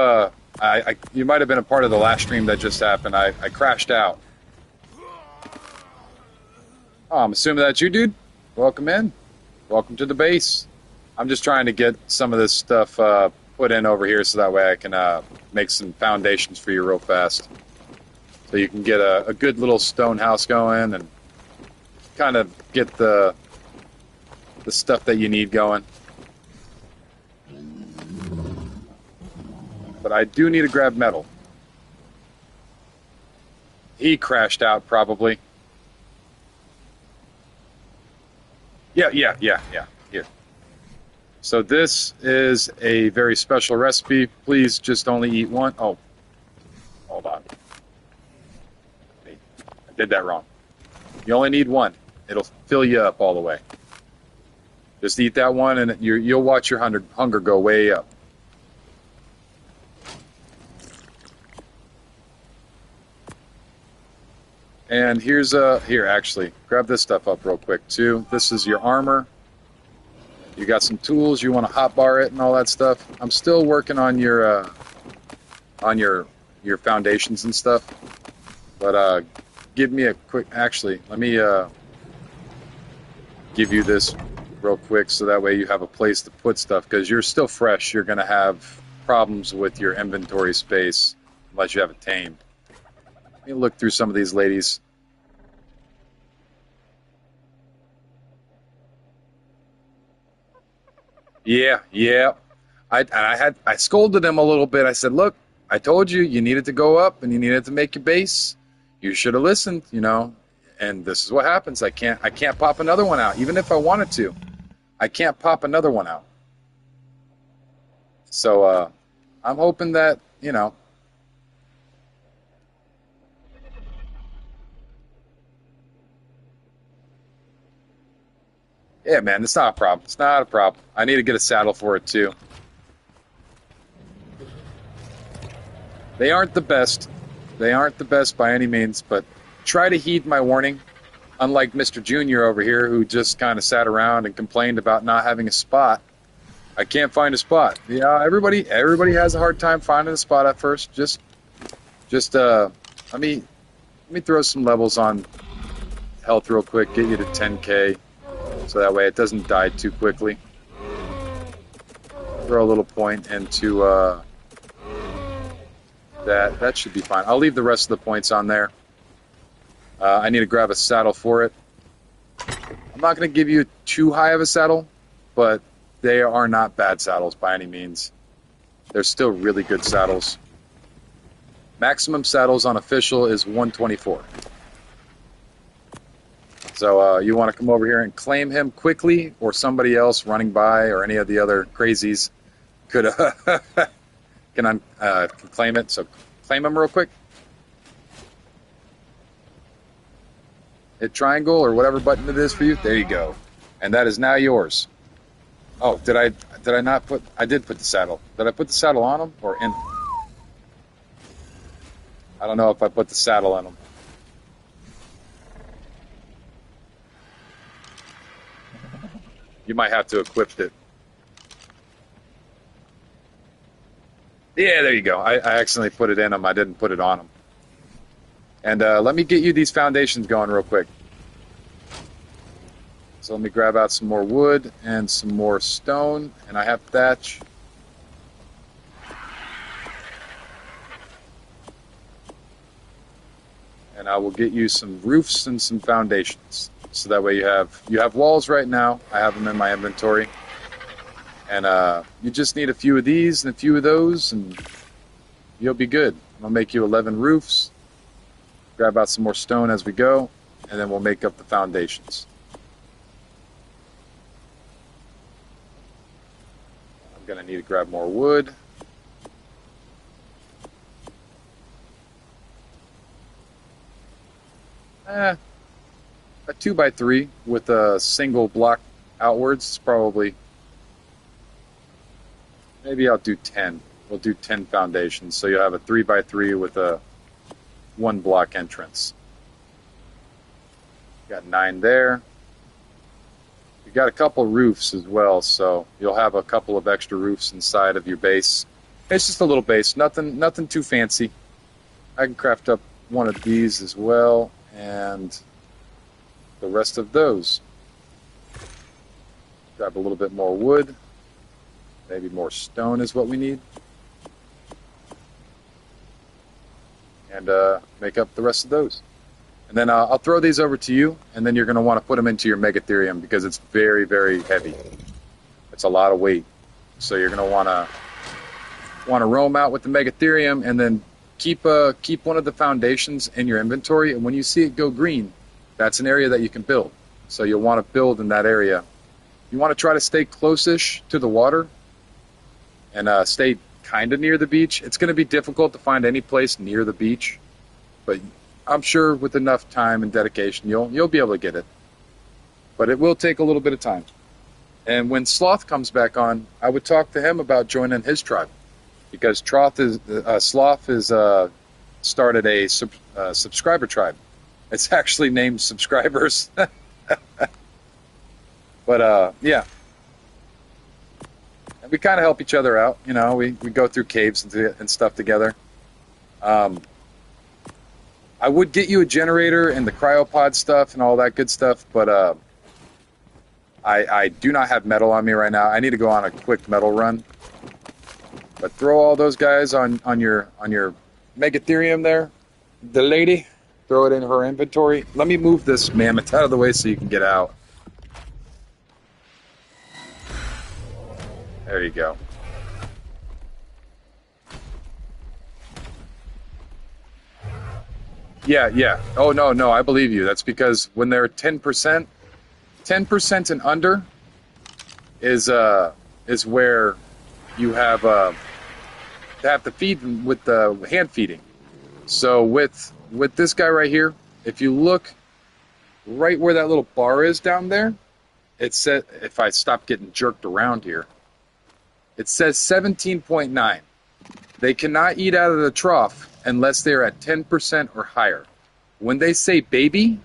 you might have been a part of the last stream that just happened. I crashed out. Oh, I'm assuming that's you, dude. Welcome in. Welcome to the base. I'm just trying to get some of this stuff put in over here so that way I can make some foundations for you real fast. So you can get a good little stone house going and kind of get the stuff that you need going. But I do need to grab metal. He crashed out probably. Yeah. Here. So this is a very special recipe. Please just only eat one. Oh, hold on. I did that wrong. You only need one. It'll fill you up all the way. Just eat that one, and you'll watch your hunger go way up. And here actually, grab this stuff up real quick too. This is your armor. You got some tools. You want to hotbar it and all that stuff. I'm still working on your foundations and stuff. But give me a quick. Actually, let me give you this real quick so that way you have a place to put stuff. Because you're still fresh. You're gonna have problems with your inventory space unless you have it tamed. Let me look through some of these ladies. Yeah. I scolded him a little bit. I said, "Look, I told you you needed to go up and you needed to make your base. You should have listened, you know." And this is what happens. I can't pop another one out, even if I wanted to. I can't pop another one out. So I'm hoping that, you know. Yeah, man, it's not a problem. It's not a problem. I need to get a saddle for it too. They aren't the best. They aren't the best by any means, but try to heed my warning. Unlike Mr. Junior over here, who just kind of sat around and complained about not having a spot. I can't find a spot. Yeah, everybody has a hard time finding a spot at first. Just let me throw some levels on health real quick. Get you to 10K, so that way it doesn't die too quickly. Throw a little point into that should be fine. I'll leave the rest of the points on there. I need to grab a saddle for it. I'm not going to give you too high of a saddle, but they are not bad saddles by any means. They're still really good saddles. Maximum saddles on official is 124. So you want to come over here and claim him quickly, or somebody else running by, or any of the other crazies could can claim it. So claim him real quick. Hit triangle or whatever button it is for you. There you go. And that is now yours. Oh, did I not put... I did put the saddle. Did I put the saddle on him or in? I don't know if I put the saddle on him. You might have to equip it. Yeah, there you go. I accidentally put it in him. I didn't put it on him. And let me get you these foundations going real quick. So let me grab out some more wood and some more stone. And I have thatch. And I will get you some roofs and some foundations. So that way you have walls right now. I have them in my inventory. And you just need a few of these and a few of those, and you'll be good. I'll make you 11 roofs. Grab out some more stone as we go, and then we'll make up the foundations. I'm going to need to grab more wood. A 2x3 with a single block outwards is probably... Maybe I'll do 10. we'll do 10 foundations. So you'll have a 3x3 with a 1 block entrance. Got 9 there. You got a couple roofs as well, so you'll have a couple of extra roofs inside of your base. It's just a little base, nothing too fancy. I can craft up one of these as well, and the rest of those. Grab a little bit more wood. Maybe more stone is what we need. And make up the rest of those. And then I'll throw these over to you, and then you're going to want to put them into your Megatherium because it's very, very heavy. It's a lot of weight. So you're going to want to roam out with the Megatherium, and then keep one of the foundations in your inventory. And when you see it go green, that's an area that you can build. So you'll want to build in that area. You want to try to stay close-ish to the water and stay kind of near the beach. It's going to be difficult to find any place near the beach, but I'm sure with enough time and dedication, you'll be able to get it. But it will take a little bit of time. And when Sloth comes back on, I would talk to him about joining his tribe, because Sloth has started a subscriber tribe. It's actually named Subscribers. But yeah, and we kind of help each other out. You know, we go through caves and stuff together. I would get you a generator and the cryopod stuff and all that good stuff, but I do not have metal on me right now. I need to go on a quick metal run. But throw all those guys on your Megatherium there. The lady, throw it in her inventory. Let me move this mammoth out of the way so you can get out. There you go. Yeah. Oh, no, I believe you. That's because when they're 10%, 10% and under is where you have to feed them with the hand feeding. So with this guy right here, if you look right where that little bar is down there, it said, if I stop getting jerked around here, it says 17.9. They cannot eat out of the trough unless they're at 10% or higher. When they say baby,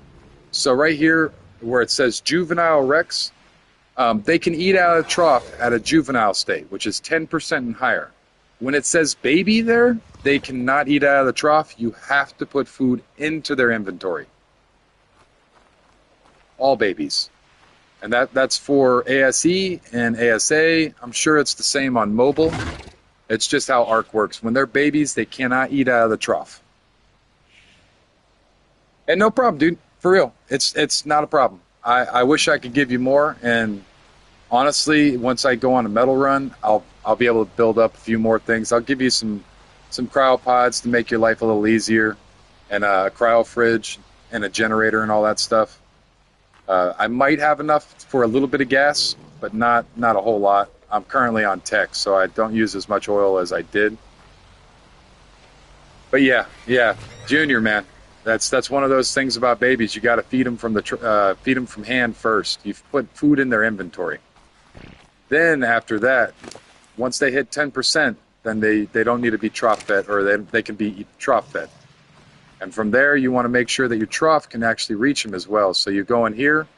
so right here where it says juvenile Rex, they can eat out of the trough at a juvenile state, which is 10% and higher. When it says baby there, they cannot eat out of the trough. You have to put food into their inventory. All babies. And that's for ASE and ASA. I'm sure it's the same on mobile. It's just how ARC works. When they're babies, they cannot eat out of the trough. And no problem, dude. For real. It's not a problem. I wish I could give you more. And honestly, once I go on a metal run, I'll be able to build up a few more things. I'll give you some cryopods to make your life a little easier, and a cryo fridge and a generator and all that stuff. I might have enough for a little bit of gas, but not a whole lot. I'm currently on tech, so I don't use as much oil as I did. But yeah, Junior, man, that's one of those things about babies. You got to feed them from hand first. You put food in their inventory. Then after that, once they hit 10%, then they don't need to be trough fed, or they can be trough fed. And from there, you want to make sure that your trough can actually reach them as well. So you go in here,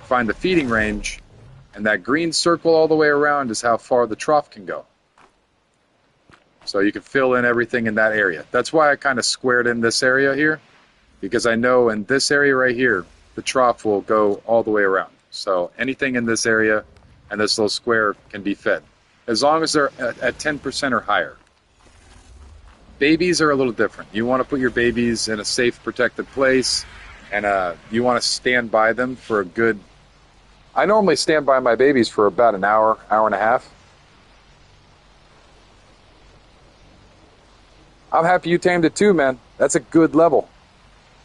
find the feeding range, and that green circle all the way around is how far the trough can go. So you can fill in everything in that area. That's why I kind of squared in this area here, because I know in this area right here, the trough will go all the way around. So anything in this area and this little square can be fed, as long as they're at 10% or higher. Babies are a little different. You want to put your babies in a safe, protected place, and you want to stand by them for a good... I normally stand by my babies for about an hour, hour and a half. I'm happy you tamed it too, man. That's a good level.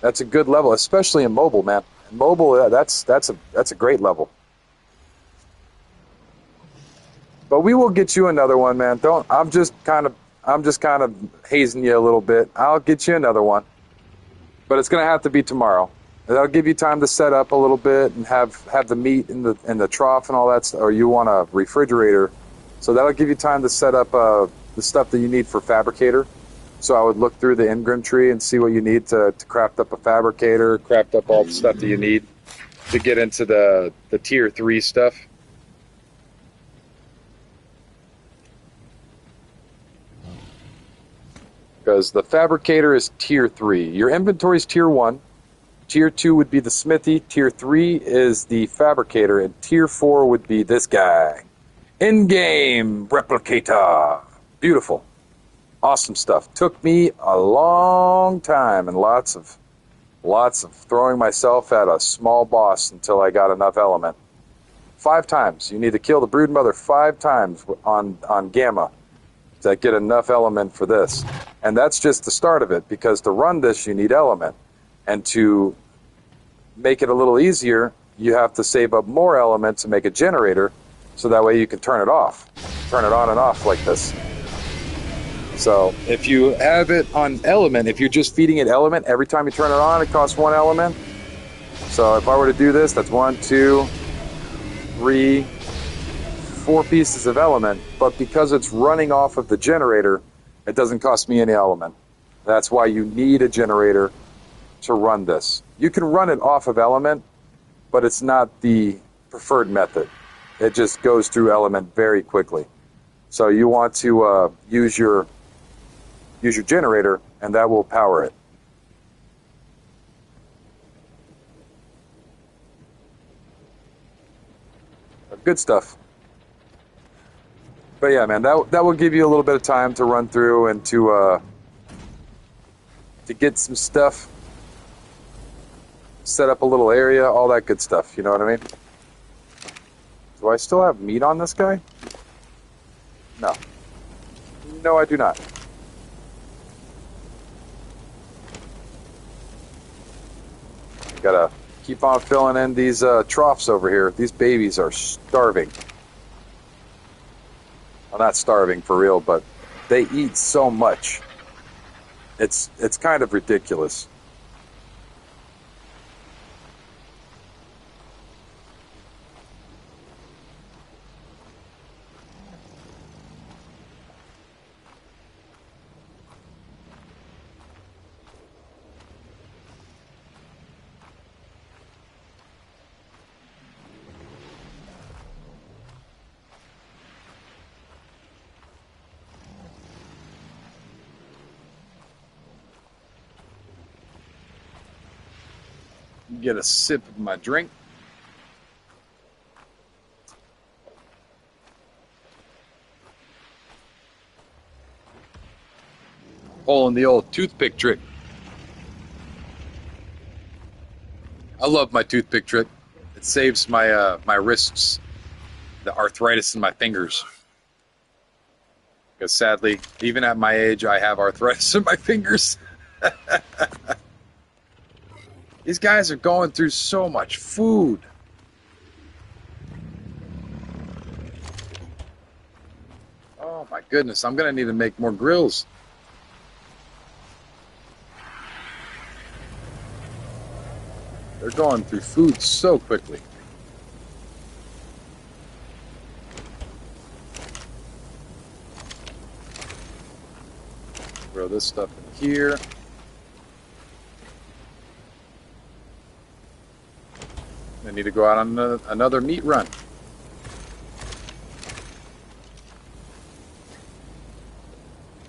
That's a good level, especially in mobile, man. In mobile, that's a great level. But we will get you another one, man. I'm just kind of hazing you a little bit. I'll get you another one. But it's going to have to be tomorrow. That'll give you time to set up a little bit and have the meat in the trough and all that stuff. Or you want a refrigerator. So that'll give you time to set up the stuff that you need for fabricator. So I would look through the Ingram tree and see what you need to craft up a fabricator, craft up all the stuff that you need to get into the tier 3 stuff. Because the fabricator is tier 3. Your inventory is tier 1. Tier 2 would be the smithy. Tier 3 is the fabricator. And tier 4 would be this guy. In-game replicator. Beautiful. Awesome stuff. Took me a long time and lots of throwing myself at a small boss until I got enough element. 5 times. You need to kill the broodmother 5 times on Gamma to get enough element for this. And that's just the start of it, because to run this you need element. And to make it a little easier, you have to save up more element to make a generator, so that way you can turn it off. Turn it on and off like this. So if you have it on element, if you're just feeding it element, every time you turn it on, it costs 1 element. So if I were to do this, that's 1, 2, 3, 4 pieces of element. But because it's running off of the generator, it doesn't cost me any element. That's why you need a generator to run this. You can run it off of element, but it's not the preferred method. It just goes through element very quickly. So you want to use your generator, and that will power it. Good stuff. But yeah, man, that will give you a little bit of time to run through and to get some stuff, set up a little area, all that good stuff. You know what I mean? Do I still have meat on this guy? No. No, I do not. Gotta keep on filling in these troughs over here. These babies are starving. Well, not starving for real, but they eat so much. It's kind of ridiculous. Get a sip of my drink. Pulling the old toothpick trick. I love my toothpick trick. It saves my my wrists, the arthritis in my fingers. Because sadly, even at my age, I have arthritis in my fingers. These guys are going through so much food. Oh my goodness, I'm going to need to make more grills. They're going through food so quickly. Throw this stuff in here. I need to go out on another meat run.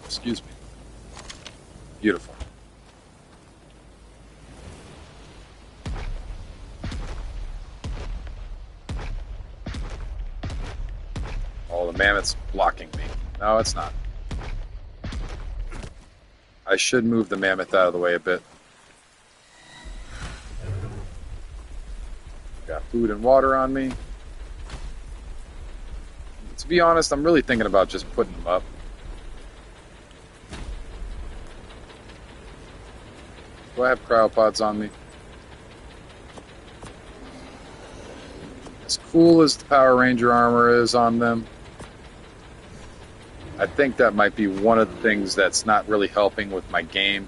Excuse me. Beautiful. Oh, the mammoth's blocking me. No, it's not. I should move the mammoth out of the way a bit. Got food and water on me. To be honest, I'm really thinking about just putting them up. Do I have cryopods on me? As cool as the Power Ranger armor is on them, I think that might be one of the things that's not really helping with my game,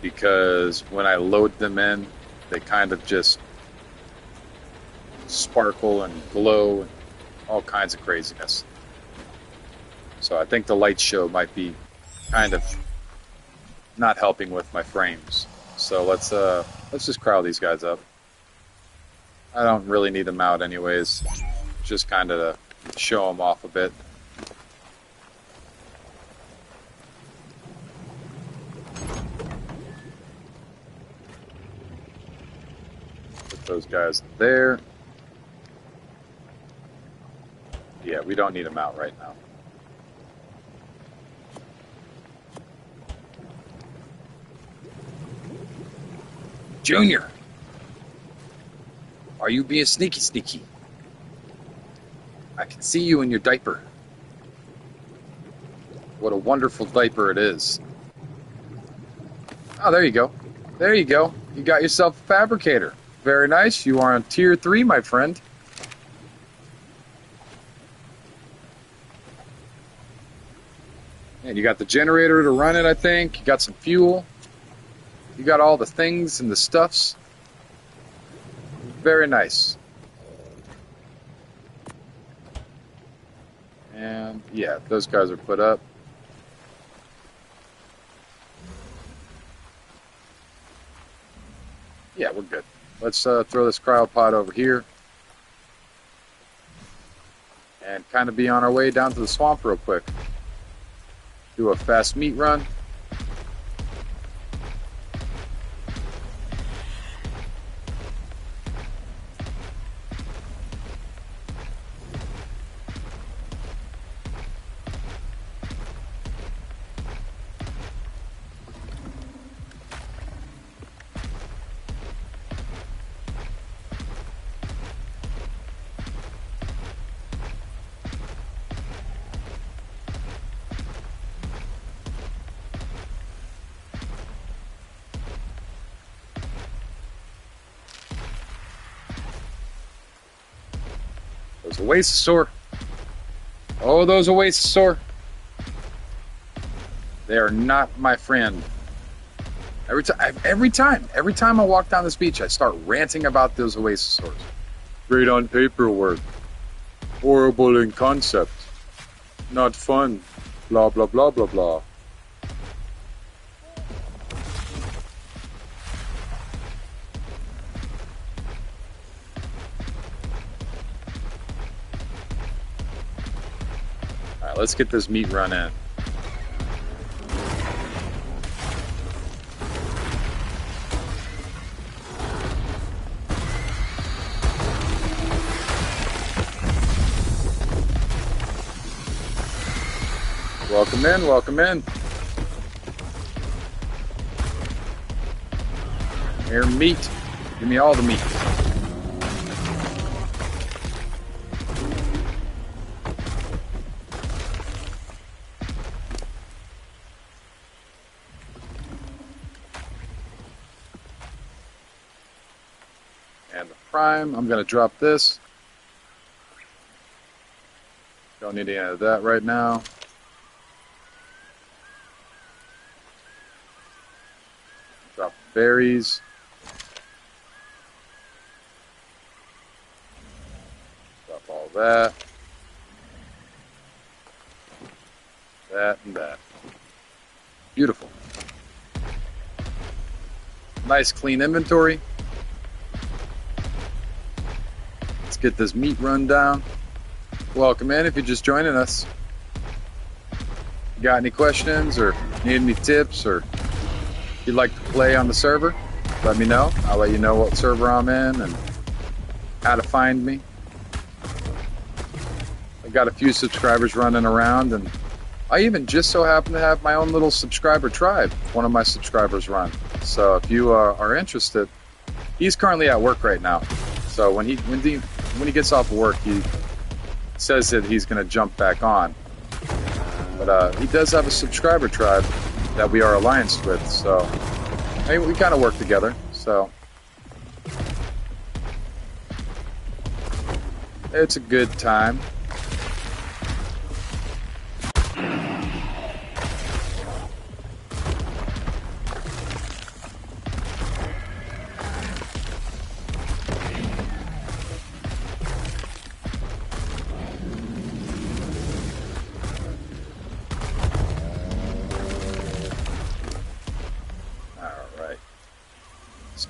because when I load them in, they kind of just sparkle and glow and all kinds of craziness. So I think the light show might be kind of not helping with my frames. So let's just crowd these guys up. I don't really need them out anyways. Just kind of to show them off a bit. Put those guys there. Yeah, we don't need them out right now. Junior, are you being sneaky? I can see you in your diaper. What a wonderful diaper it is. Oh, there you go. There you go. You got yourself a fabricator. Very nice. You are on tier 3, my friend. And you got the generator to run it, I think. You got some fuel. You got all the things and the stuffs. Very nice. And yeah, those guys are put up. Yeah, we're good. Let's throw this cryopod over here. And kind of be on our way down to the swamp real quick. Do a fast meat run. Those Oasosaur. Oh, those Oasosaur. They are not my friend. Every time I walk down this beach, I start ranting about those Oasosaurs. Great on paperwork. Horrible in concept. Not fun. Blah, blah, blah, blah, blah. Alright, let's get this meat run in. Welcome in, welcome in. Here, meat. Give me all the meat. And the prime, I'm going to drop this. Don't need any of that right now. Drop the berries. Drop all that. That and that. Beautiful. Nice clean inventory. Let's get this meat run down. Welcome in if you're just joining us. Got any questions or need any tips or you'd like to play on the server, let me know. I'll let you know what server I'm in and how to find me. I got a few subscribers running around, and I even just so happen to have my own little subscriber tribe. One of my subscribers run. So if you are interested, he's currently at work right now. So when he gets off of work, he says that he's going to jump back on. But he does have a subscriber tribe that we are allianced with, so I mean, we kind of work together, so it's a good time.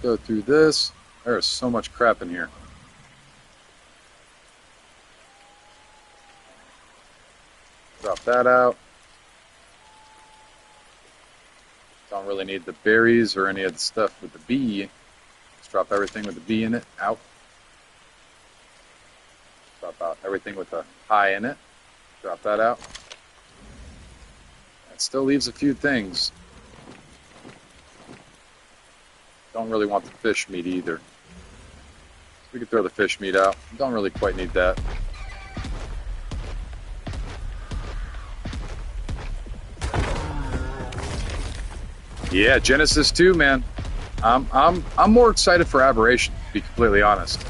go through this. There is so much crap in here. Drop that out. Don't really need the berries or any of the stuff with the bee. Let's drop everything with the bee in it out. Drop out everything with the high in it. Drop that out. It still leaves a few things. Don't really want the fish meat either. We could throw the fish meat out. Don't really quite need that. Yeah, Genesis 2, man. I'm more excited for Aberration, to be completely honest.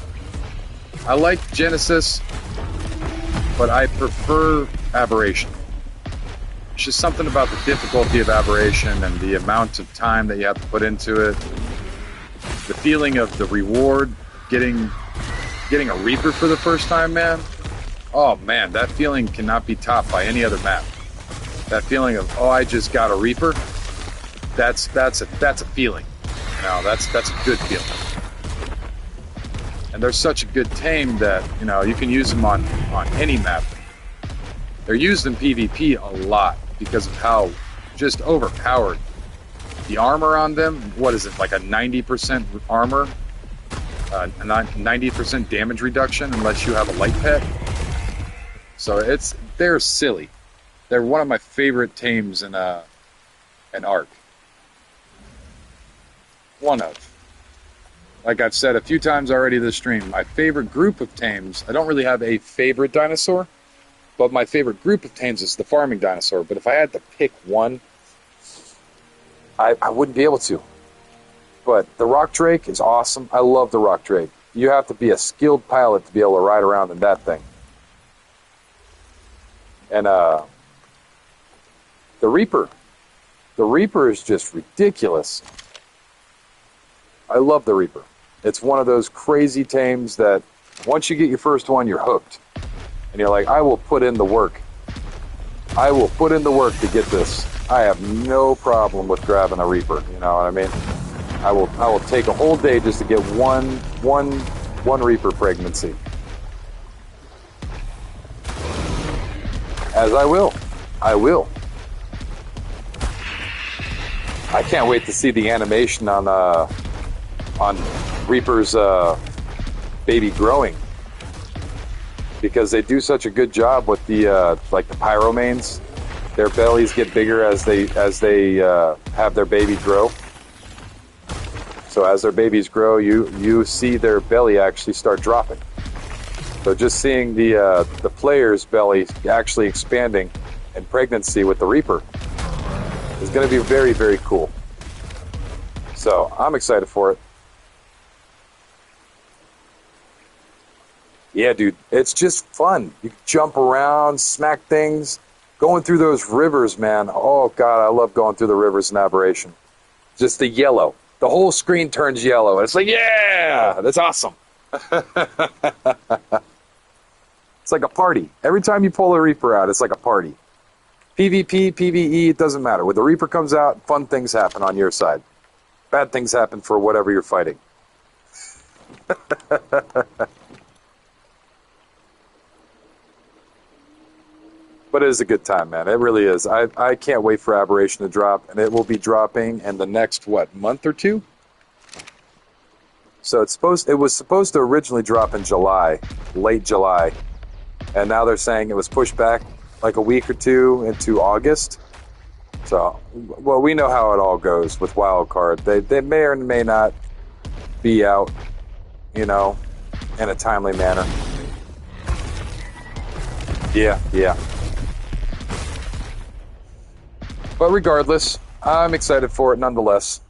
I like Genesis, but I prefer Aberration. It's just something about the difficulty of Aberration and the amount of time that you have to put into it. The feeling of the reward, getting a Reaper for the first time, man. Oh man, that feeling cannot be topped by any other map. That feeling of, oh, I just got a Reaper. That's a feeling. No, that's a good feeling. And they're such a good tame that, you know, you can use them on any map. They're used in PvP a lot because of how just overpowered the armor on them. What is it, like a 90% armor? A 90% damage reduction unless you have a light pet. So they're silly. They're one of my favorite tames in Ark. One of. Like I've said a few times already this stream, my favorite group of tames, I don't really have a favorite dinosaur, but my favorite group of tames is the farming dinosaur. But if I had to pick one, I wouldn't be able to. But the Rock Drake is awesome. I love the Rock Drake. You have to be a skilled pilot to be able to ride around in that thing. And the Reaper. The Reaper is just ridiculous. I love the Reaper. It's one of those crazy tames that once you get your first one, you're hooked. And you're like, I will put in the work. I will put in the work to get this. I have no problem with grabbing a Reaper, you know what I mean? I will take a whole day just to get one Reaper pregnancy. As I will. I will. I can't wait to see the animation on Reaper's baby growing, because they do such a good job with the like the pyromanes. Their bellies get bigger as they have their baby grow. So as their babies grow, you see their belly actually start dropping. So just seeing the player's belly actually expanding in pregnancy with the Reaper is going to be very, very cool. So I'm excited for it. Yeah, dude, it's just fun. You can jump around, smack things, going through those rivers, man. Oh, God, I love going through the rivers in Aberration. Just the yellow. The whole screen turns yellow. It's like, yeah, that's awesome. It's like a party. Every time you pull a Reaper out, it's like a party. PvP, PvE, it doesn't matter. When the Reaper comes out, fun things happen on your side. Bad things happen for whatever you're fighting. But it is a good time, man. It really is. I can't wait for Aberration to drop, and it will be dropping in the next, month or two? So it was supposed to originally drop in July, late July, and now they're saying it was pushed back like a week or two into August. So, well, we know how it all goes with Wildcard. They may or may not be out, in a timely manner. Yeah. But regardless, I'm excited for it nonetheless.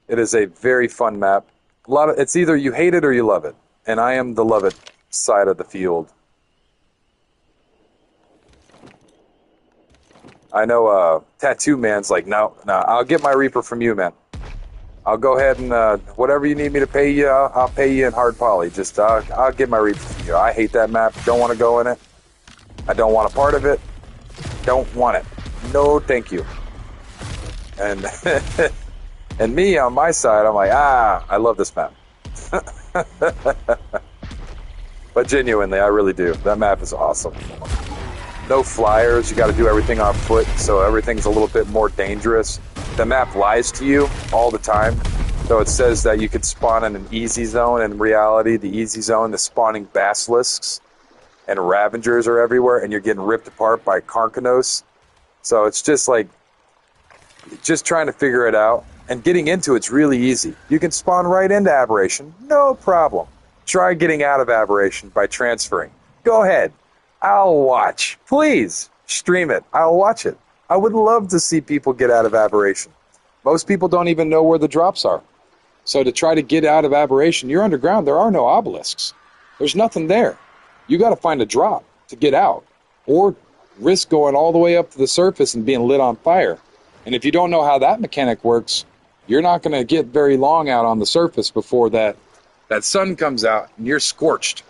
It is a very fun map. It's either you hate it or you love it. And I am the love it side of the field. I know Tattoo Man's like, no, I'll get my Reaper from you, man. I'll go ahead and whatever you need me to pay you, I'll pay you in hard poly. Just I'll get my Reaper from you. I hate that map. Don't want to go in it. I don't want a part of it. Don't want it. No, thank you. And And me on my side, I'm like, I love this map. But genuinely, I really do. That map is awesome. No flyers. You got to do everything on foot, so everything's a little bit more dangerous. The map lies to you all the time. So it says that you could spawn in an easy zone. In reality, the easy zone, the spawning basilisks and Ravengers are everywhere, and you're getting ripped apart by Karkanos. So it's just like, just trying to figure it out. And getting into it's really easy. You can spawn right into Aberration, no problem. Try getting out of Aberration by transferring. Go ahead. I'll watch. Please, stream it. I'll watch it. I would love to see people get out of Aberration. Most people don't even know where the drops are. So to try to get out of Aberration, you're underground. There are no obelisks. There's nothing there. You got to find a drop to get out, or risk going all the way up to the surface and being lit on fire. And if you don't know how that mechanic works, you're not going to get very long out on the surface before that sun comes out and you're scorched.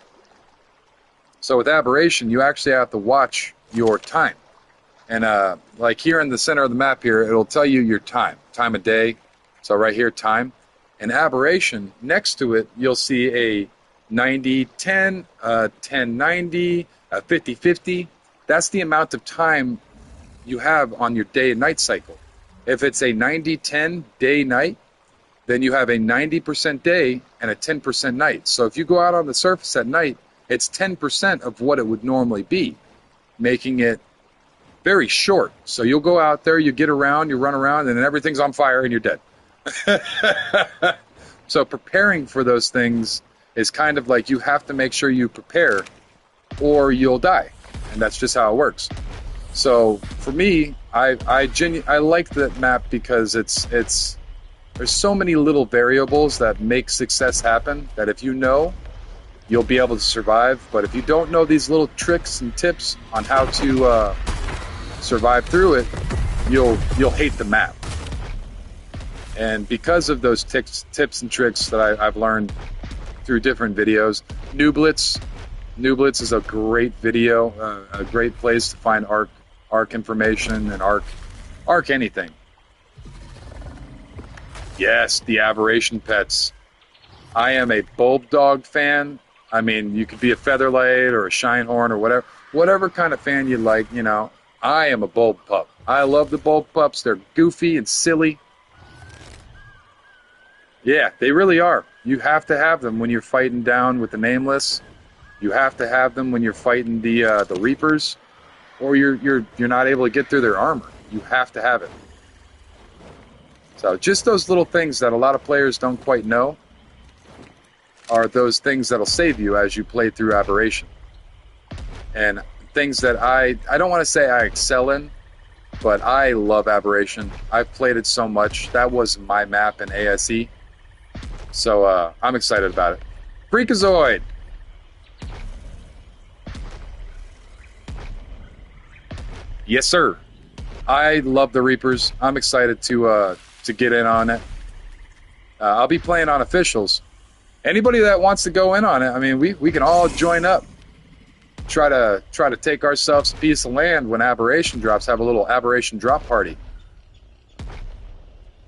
So with Aberration, you actually have to watch your time. And like here in the center of the map here, it'll tell you your time of day. So right here, time. And Aberration, next to it, you'll see a 90-10, 10-90, 50-50. That's the amount of time you have on your day and night cycle. If it's a 90-10 day-night, then you have a 90% day and a 10% night. So if you go out on the surface at night, it's 10% of what it would normally be, making it very short. So you'll go out there, you get around, you run around, and then everything's on fire and you're dead. So preparing for those things is kind of like you have to make sure you prepare or you'll die. And that's just how it works. So for me, I like that map because there's so many little variables that make success happen that if you know, you'll be able to survive. But if you don't know these little tricks and tips on how to survive through it, you'll hate the map. And because of those tips and tricks that I've learned through different videos, Nooblitz is a great video, a great place to find arc information and arc anything. Yes, the Aberration pets. I am a Bulbdog fan. I mean, you could be a Featherlight or a Shinehorn or whatever kind of fan you like, you know. I am a Bulb Pup. I love the Bulb Pups. They're goofy and silly. Yeah, they really are. You have to have them when you're fighting down with the Nameless. You have to have them when you're fighting the Reapers, or you're not able to get through their armor. You have to have it. So just those little things that a lot of players don't quite know are those things that'll save you as you play through Aberration. And things that I don't want to say I excel in, but I love Aberration. I've played it so much. That was my map in ASE. So I'm excited about it. Freakazoid! Yes, sir. I love the Reapers. I'm excited to get in on it. I'll be playing on officials. Anybody that wants to go in on it, I mean, we can all join up. Try to take ourselves a piece of land when Aberration drops. Have a little Aberration drop party.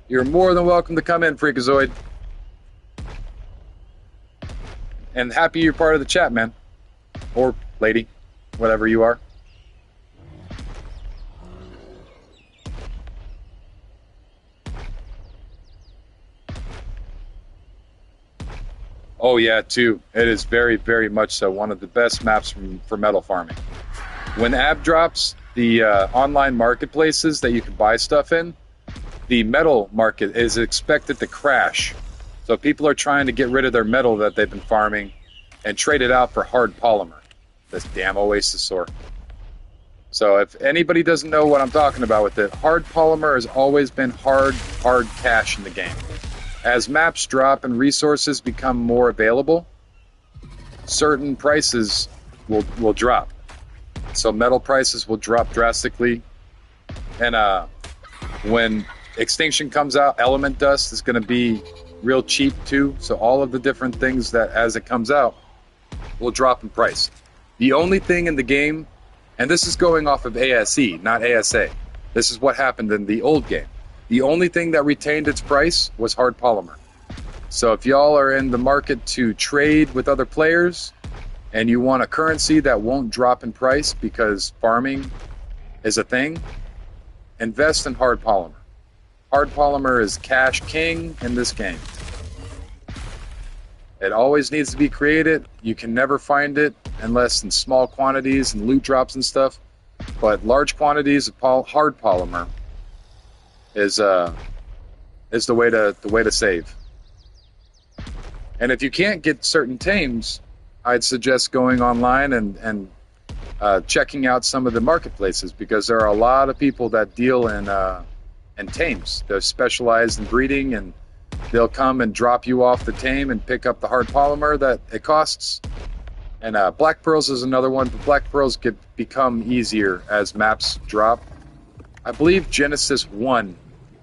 You're more than welcome to come in, Freakazoid. And happy you're part of the chat, man. Or lady, whatever you are. Oh yeah, too. It is very, very much so one of the best maps for metal farming. When AB drops, the online marketplaces that you can buy stuff in, the metal market is expected to crash. So people are trying to get rid of their metal that they've been farming and trade it out for hard polymer. This damn Oasisaur. So if anybody doesn't know what I'm talking about with it, hard polymer has always been hard cash in the game. As maps drop and resources become more available, certain prices will drop. So metal prices will drop drastically. And when Extinction comes out, Element Dust is going to be real cheap too. So all of the different things that as it comes out will drop in price. The only thing in the game, and this is going off of ASE, not ASA. This is what happened in the old game. The only thing that retained its price was hard polymer. So if y'all are in the market to trade with other players and you want a currency that won't drop in price because farming is a thing, invest in hard polymer. Hard polymer is cash king in this game. It always needs to be created. You can never find it unless in small quantities and loot drops and stuff. But large quantities of hard polymer is the way to save. And if you can't get certain tames, I'd suggest going online and checking out some of the marketplaces, because there are a lot of people that deal in tames. They're specialized in breeding, and they'll come and drop you off the tame and pick up the hard polymer that it costs. And Black Pearls is another one, but Black Pearls could become easier as maps drop. I believe Genesis 1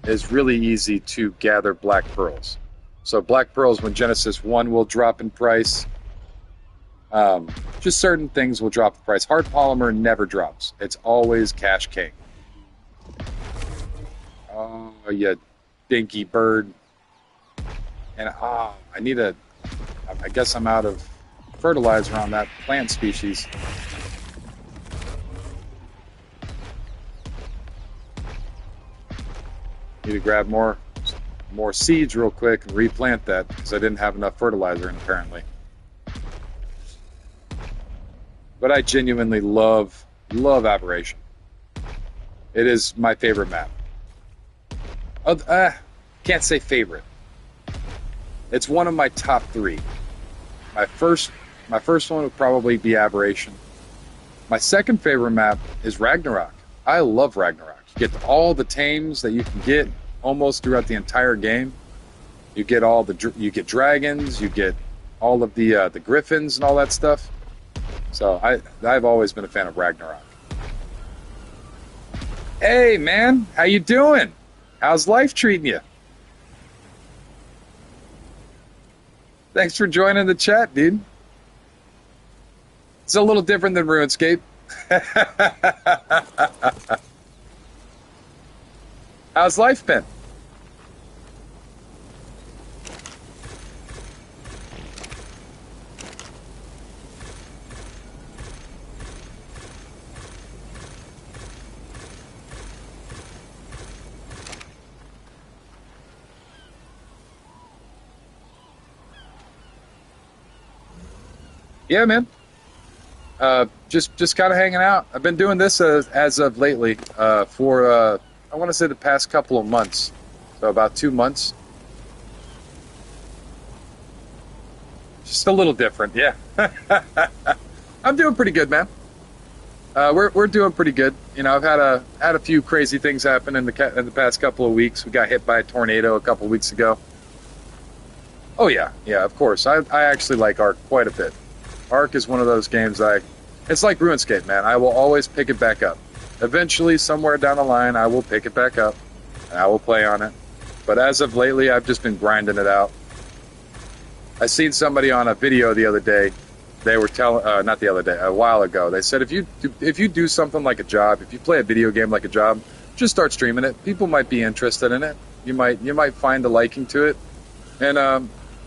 is really easy to gather Black Pearls. So Black Pearls, when Genesis 1 will drop in price. Just certain things will drop the price. Hard polymer never drops. It's always cash king. Oh, you dinky bird. And I guess I'm out of fertilizer on that plant species. Need to grab more seeds real quick and replant that, because I didn't have enough fertilizer in, apparently. But I genuinely love Aberration. It is my favorite map. Can't say favorite. It's one of my top 3. My first one would probably be Aberration. My second favorite map is Ragnarok. I love Ragnarok. You get all the tames that you can get almost throughout the entire game. You get dragons. You get all of the griffins and all that stuff. So I've always been a fan of Ragnarok. Hey man, how you doing? How's life treating you? Thanks for joining the chat, dude. It's a little different than RuneScape. How's life been? Yeah, man. Just kind of hanging out. I've been doing this as of lately for I want to say the past couple of months, so about 2 months. Just a little different, yeah. I'm doing pretty good, man. We're doing pretty good. You know, I've had a few crazy things happen in the past couple of weeks. We got hit by a tornado a couple of weeks ago. Oh yeah, of course. I actually like Ark quite a bit. Ark is one of those games it's like RuneScape, man. I will always pick it back up. Eventually, somewhere down the line, I will pick it back up, and I will play on it. But as of lately, I've just been grinding it out. I seen somebody on a video the other day. They were telling, not the other day, a while ago. They said if you do something like a job, if you play a video game like a job, just start streaming it. People might be interested in it. You might find a liking to it, and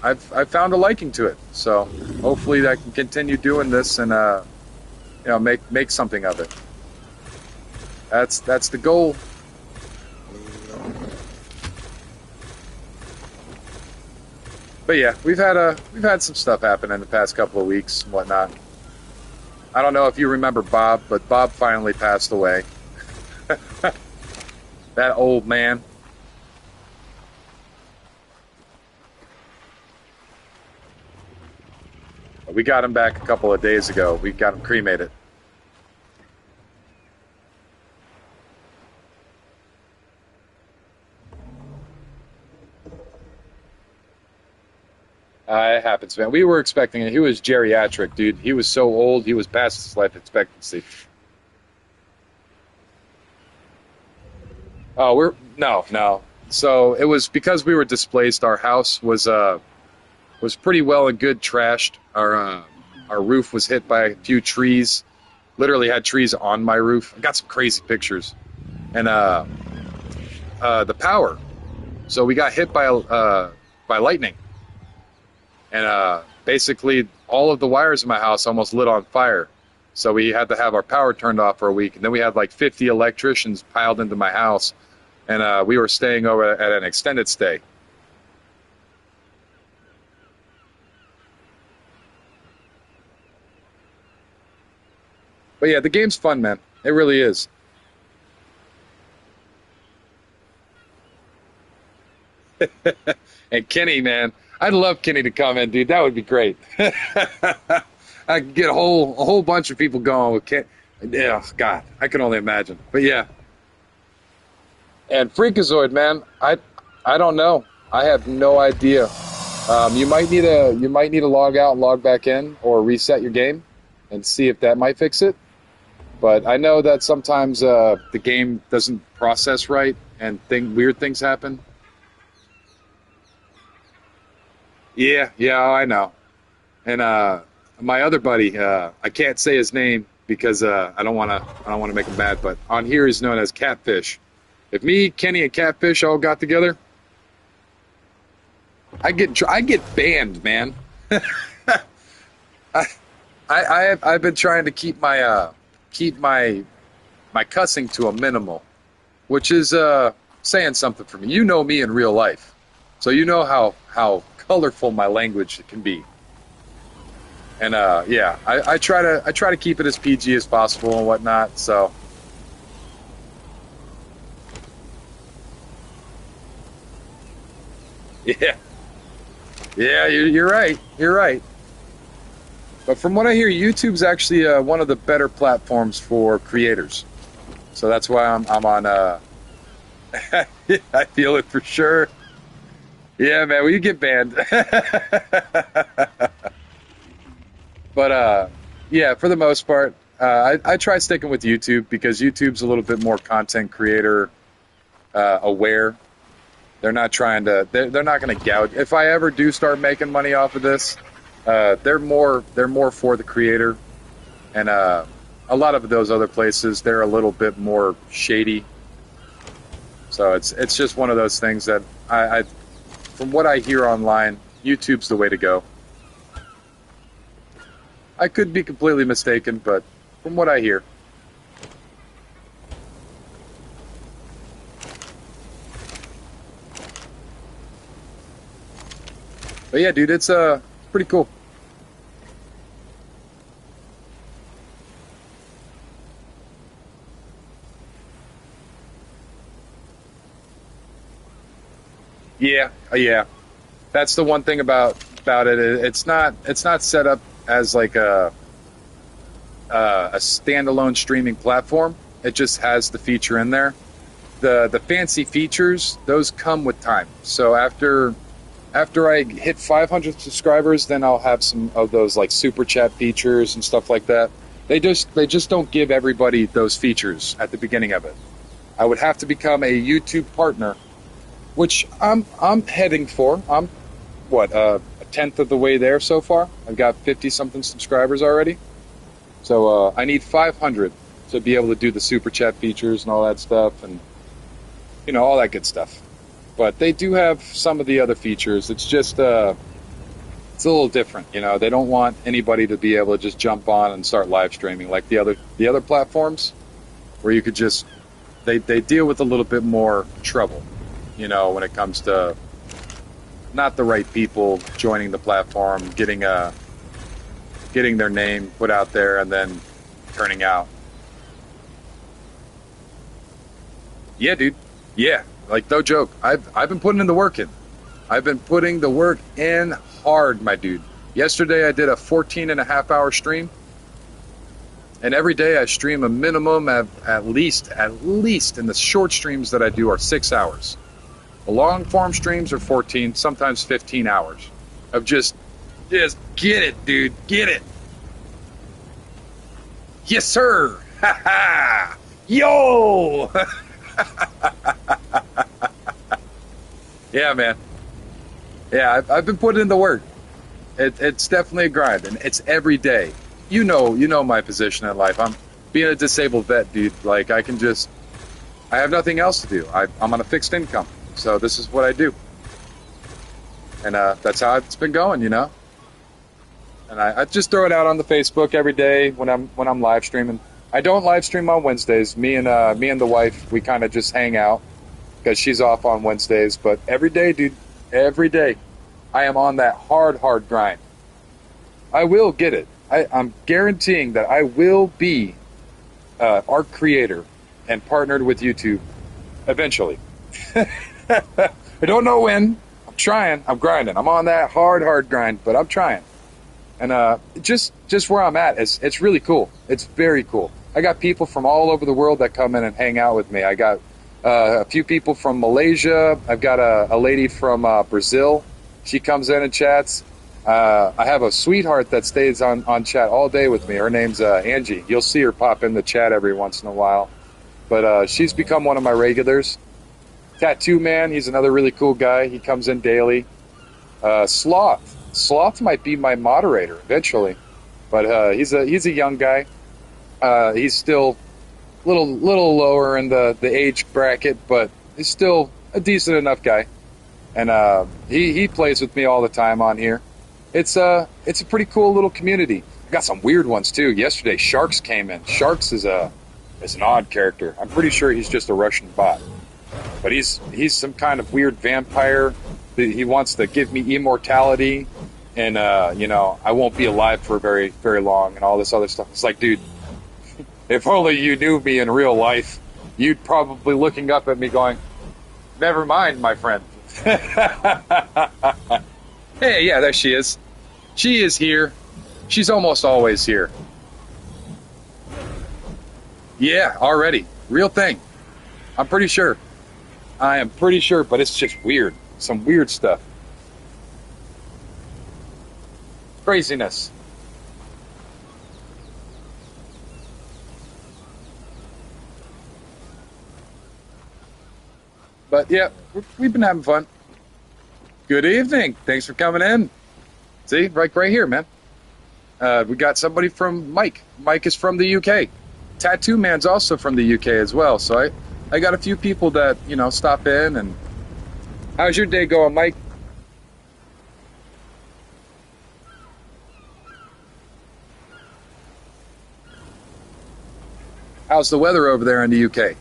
I've found a liking to it. So hopefully I can continue doing this and make something of it. That's the goal. But yeah, we've had some stuff happen in the past couple of weeks and whatnot. I don't know if you remember Bob, but Bob finally passed away. That old man. We got him back a couple of days ago. We got him cremated. It happens, man. We were expecting it. He was geriatric, dude. He was so old. He was past his life expectancy. Oh, no. So it was because we were displaced. Our house was pretty well and good trashed. Our roof was hit by a few trees. Literally had trees on my roof. I got some crazy pictures. And the power. So we got hit by lightning, and basically all of the wires in my house almost lit on fire. So we had to have our power turned off for a week, and then we had like 50 electricians piled into my house, and we were staying over at an extended stay. But yeah, the game's fun, man. It really is. And Kenny, man, I'd love Kenny to come in, dude. That would be great. I could get a whole bunch of people going with Kenny. Yeah, God, I can only imagine. But yeah, and Freakazoid, man, I don't know. I have no idea. You might need to log out, and log back in, or reset your game, and see if that might fix it. But I know that sometimes the game doesn't process right, and weird things happen. Yeah, yeah, I know. And my other buddy, I can't say his name because I don't want to make him mad. But on here he's known as Catfish. If me, Kenny, and Catfish all got together, I get banned, man. I I've been trying to keep my cussing to a minimal, which is saying something for me. You know me in real life, so you know how colorful my language can be. And yeah, I try to keep it as PG as possible and whatnot. So yeah, yeah, you're right. You're right. But from what I hear, YouTube's actually one of the better platforms for creators. So that's why I'm on. I feel it for sure. Yeah, man, well, you get banned. But yeah, for the most part, I try sticking with YouTube because YouTube's a little bit more content creator aware. They're not trying to. They're not going to gouge. If I ever do start making money off of this, they're more for the creator, and a lot of those other places they're a little bit more shady. So it's just one of those things that from what I hear online, YouTube's the way to go. I could be completely mistaken, but from what I hear. But yeah, dude, it's pretty cool. Yeah, yeah. That's the one thing about it. It's not set up as like a standalone streaming platform. It just has the feature in there. The fancy features, those come with time. So after I hit 500 subscribers, then I'll have some of those like super chat features and stuff like that. They just don't give everybody those features at the beginning of it. I would have to become a YouTube partner, which I'm heading for. I'm what a tenth of the way there so far. I've got 50 something subscribers already. So I need 500 to be able to do the super chat features and all that stuff, and all that good stuff. But they do have some of the other features. It's just it's a little different. They don't want anybody to be able to just jump on and start live streaming like the other platforms where you could just they deal with a little bit more trouble. When it comes to not the right people joining the platform, getting their name put out there, and then turning out. Yeah, dude. Yeah, like no joke. I've been putting in the work in. I've been putting the work in hard, my dude. Yesterday I did a 14 and a half hour stream, and every day I stream a minimum of at least in the short streams that I do are 6 hours. The long form streams are 14, sometimes 15 hours of just get it, dude, get it. Yes, sir. Ha ha. Yo. Yeah, man. Yeah, I've been putting in the work. It's definitely a grind, and it's every day. You know my position in life. I'm being a disabled vet, dude. Like I can just I have nothing else to do. I'm on a fixed income, so this is what I do, and that's how it's been going, you know. And I just throw it out on the Facebook every day when I'm live streaming. I don't live stream on Wednesdays. Me and the wife, we kind of just hang out because she's off on Wednesdays. But every day, dude, every day, I am on that hard grind. I will get it. I'm guaranteeing that I will be art creator and partnered with YouTube eventually. I don't know when. I'm trying. I'm grinding. I'm on that hard grind, but I'm trying. And just where I'm at, it's really cool. It's very cool. I got people from all over the world that come in and hang out with me. I got a few people from Malaysia. I've got a lady from Brazil. She comes in and chats. I have a sweetheart that stays on chat all day with me. Her name's Angie. You'll see her pop in the chat every once in a while. But she's become one of my regulars. Tattoo Man, he's another really cool guy. He comes in daily. Sloth might be my moderator eventually, but he's a young guy. He's still a little lower in the age bracket, but he's still a decent enough guy. And he plays with me all the time on here. It's a pretty cool little community. I got some weird ones too. Yesterday, Sharks came in. Sharks is an odd character. I'm pretty sure he's just a Russian bot, but he's some kind of weird vampire. He wants to give me immortality, and I won't be alive for very long, and all this other stuff. It's like, dude, if only you knew me in real life, you'd probably looking up at me going, "Never mind, my friend." Hey, yeah, there she is. She is here. She's almost always here. Yeah, already. Real thing. I'm pretty sure. I am pretty sure, but it's just weird. Some weird stuff. Craziness. But yeah, we've been having fun. Good evening. Thanks for coming in. See, right here, man. We got somebody from Mike. Mike is from the UK. Tattoo Man's also from the UK as well. So I got a few people that, stop in. And how's your day going, Mike? How's the weather over there in the UK?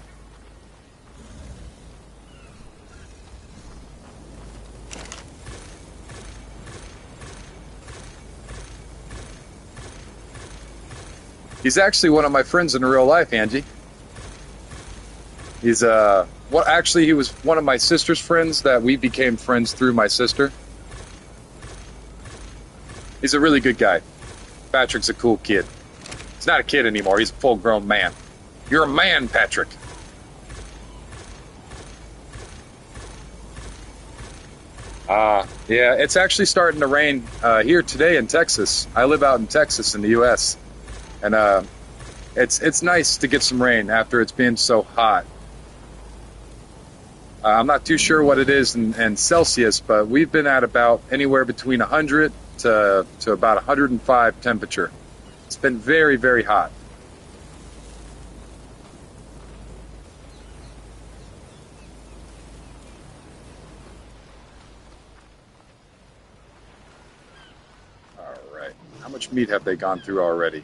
He's actually one of my friends in real life, Angie. He's he was one of my sister's friends that we became friends through my sister. He's a really good guy. Patrick's a cool kid. He's not a kid anymore. He's a full-grown man. You're a man, Patrick. Yeah, it's actually starting to rain here today in Texas. I live out in Texas in the U.S. And it's nice to get some rain after it's been so hot. I'm not too sure what it is in Celsius, but we've been at about anywhere between 100 to about 105 temperature. It's been very, very hot. All right. How much meat have they gone through already?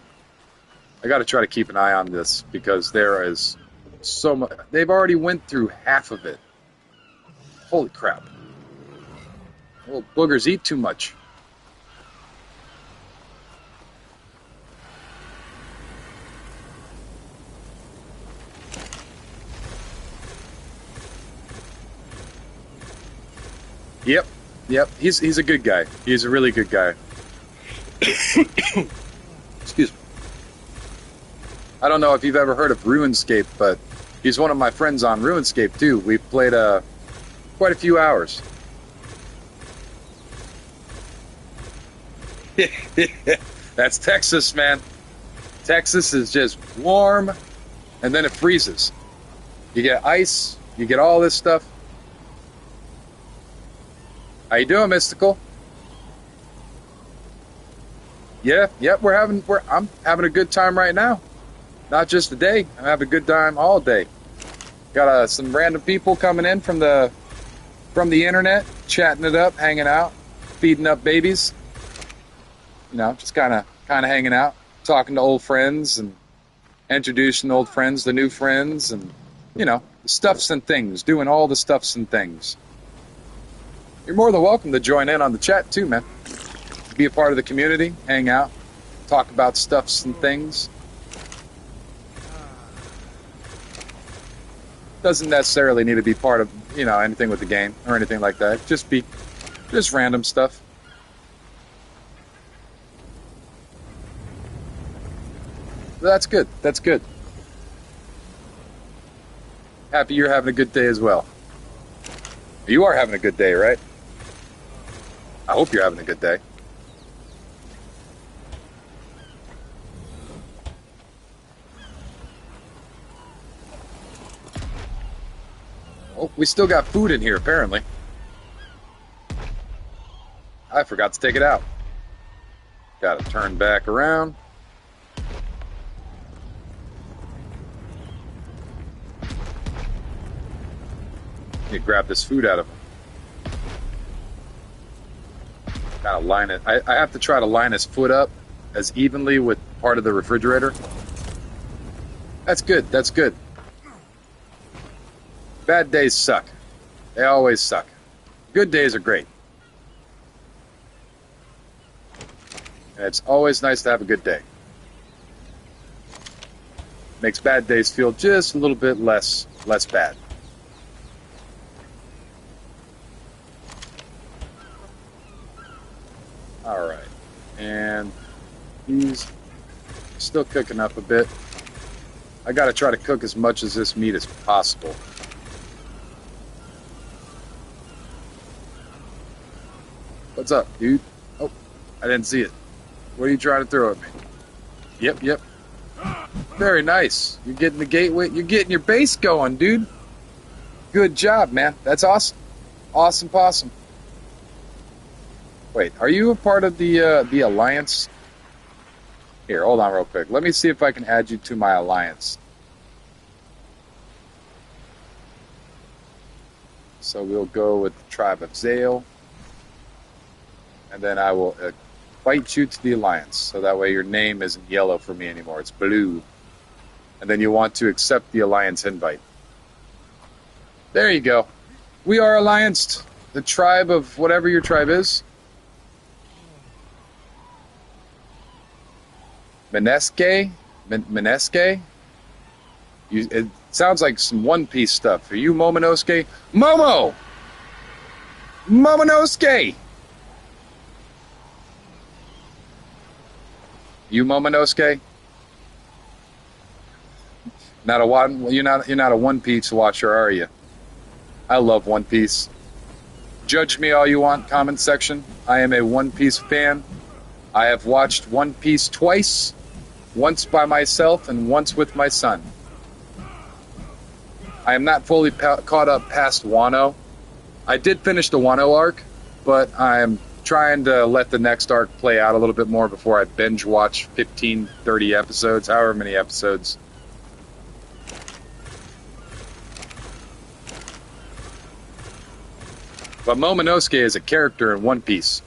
I got to try to keep an eye on this because there is so much. They've already went through half of it. Holy crap. Little boogers eat too much. Yep. He's a good guy. He's a really good guy. Excuse me. I don't know if you've ever heard of RuneScape, but he's one of my friends on RuneScape too. We've played quite a few hours. That's Texas, man. Texas is just warm, and then it freezes. You get ice, you get all this stuff. How you doing, Mystical? Yeah, I'm having a good time right now. Not just today. I'm having a good time all day. Got some random people coming in from the internet, chatting it up, hanging out, feeding up babies. You know, just kind of hanging out, talking to old friends and introducing old friends to new friends, and you know, stuffs and things, doing all the stuffs and things. You're more than welcome to join in on the chat too, man. Be a part of the community, hang out, talk about stuffs and things. Doesn't necessarily need to be part of, you know, anything with the game or anything like that. Just random stuff. That's good. That's good. Happy you're having a good day as well. You are having a good day, right? I hope you're having a good day. Oh, we still got food in here, apparently. I forgot to take it out. Gotta turn back around. You grab this food out of him. Kind of line it. I have to try to line his foot up as evenly with part of the refrigerator. That's good. That's good. Bad days suck. They always suck. Good days are great. And it's always nice to have a good day. Makes bad days feel just a little bit less bad. All right, and he's still cooking up a bit. I got to try to cook as much as this meat as possible. What's up, dude? Oh, I didn't see it. What are you trying to throw at me? Yep. Very nice. You're getting the gateway. You're getting your base going, dude. Good job, man. That's awesome. Awesome possum. Wait, are you a part of the alliance? Here, hold on real quick. Let me see if I can add you to my alliance. So we'll go with the tribe of Zale. And then I will invite you to the alliance. So that way your name isn't yellow for me anymore. It's blue. And then you want to accept the alliance invite. There you go. We are allianced. The tribe of whatever your tribe is. Mineske? Mineske? It sounds like some One Piece stuff. Are you Momonosuke? Momo! Momonosuke! You Momonosuke? Not a one. You're not a One Piece watcher, are you? I love One Piece. Judge me all you want, comment section. I am a One Piece fan. I have watched One Piece twice. Once by myself and once with my son. I am not fully caught up past Wano. I did finish the Wano arc, but I'm trying to let the next arc play out a little bit more before I binge watch 15, 30 episodes, however many episodes. But Momonosuke is a character in One Piece.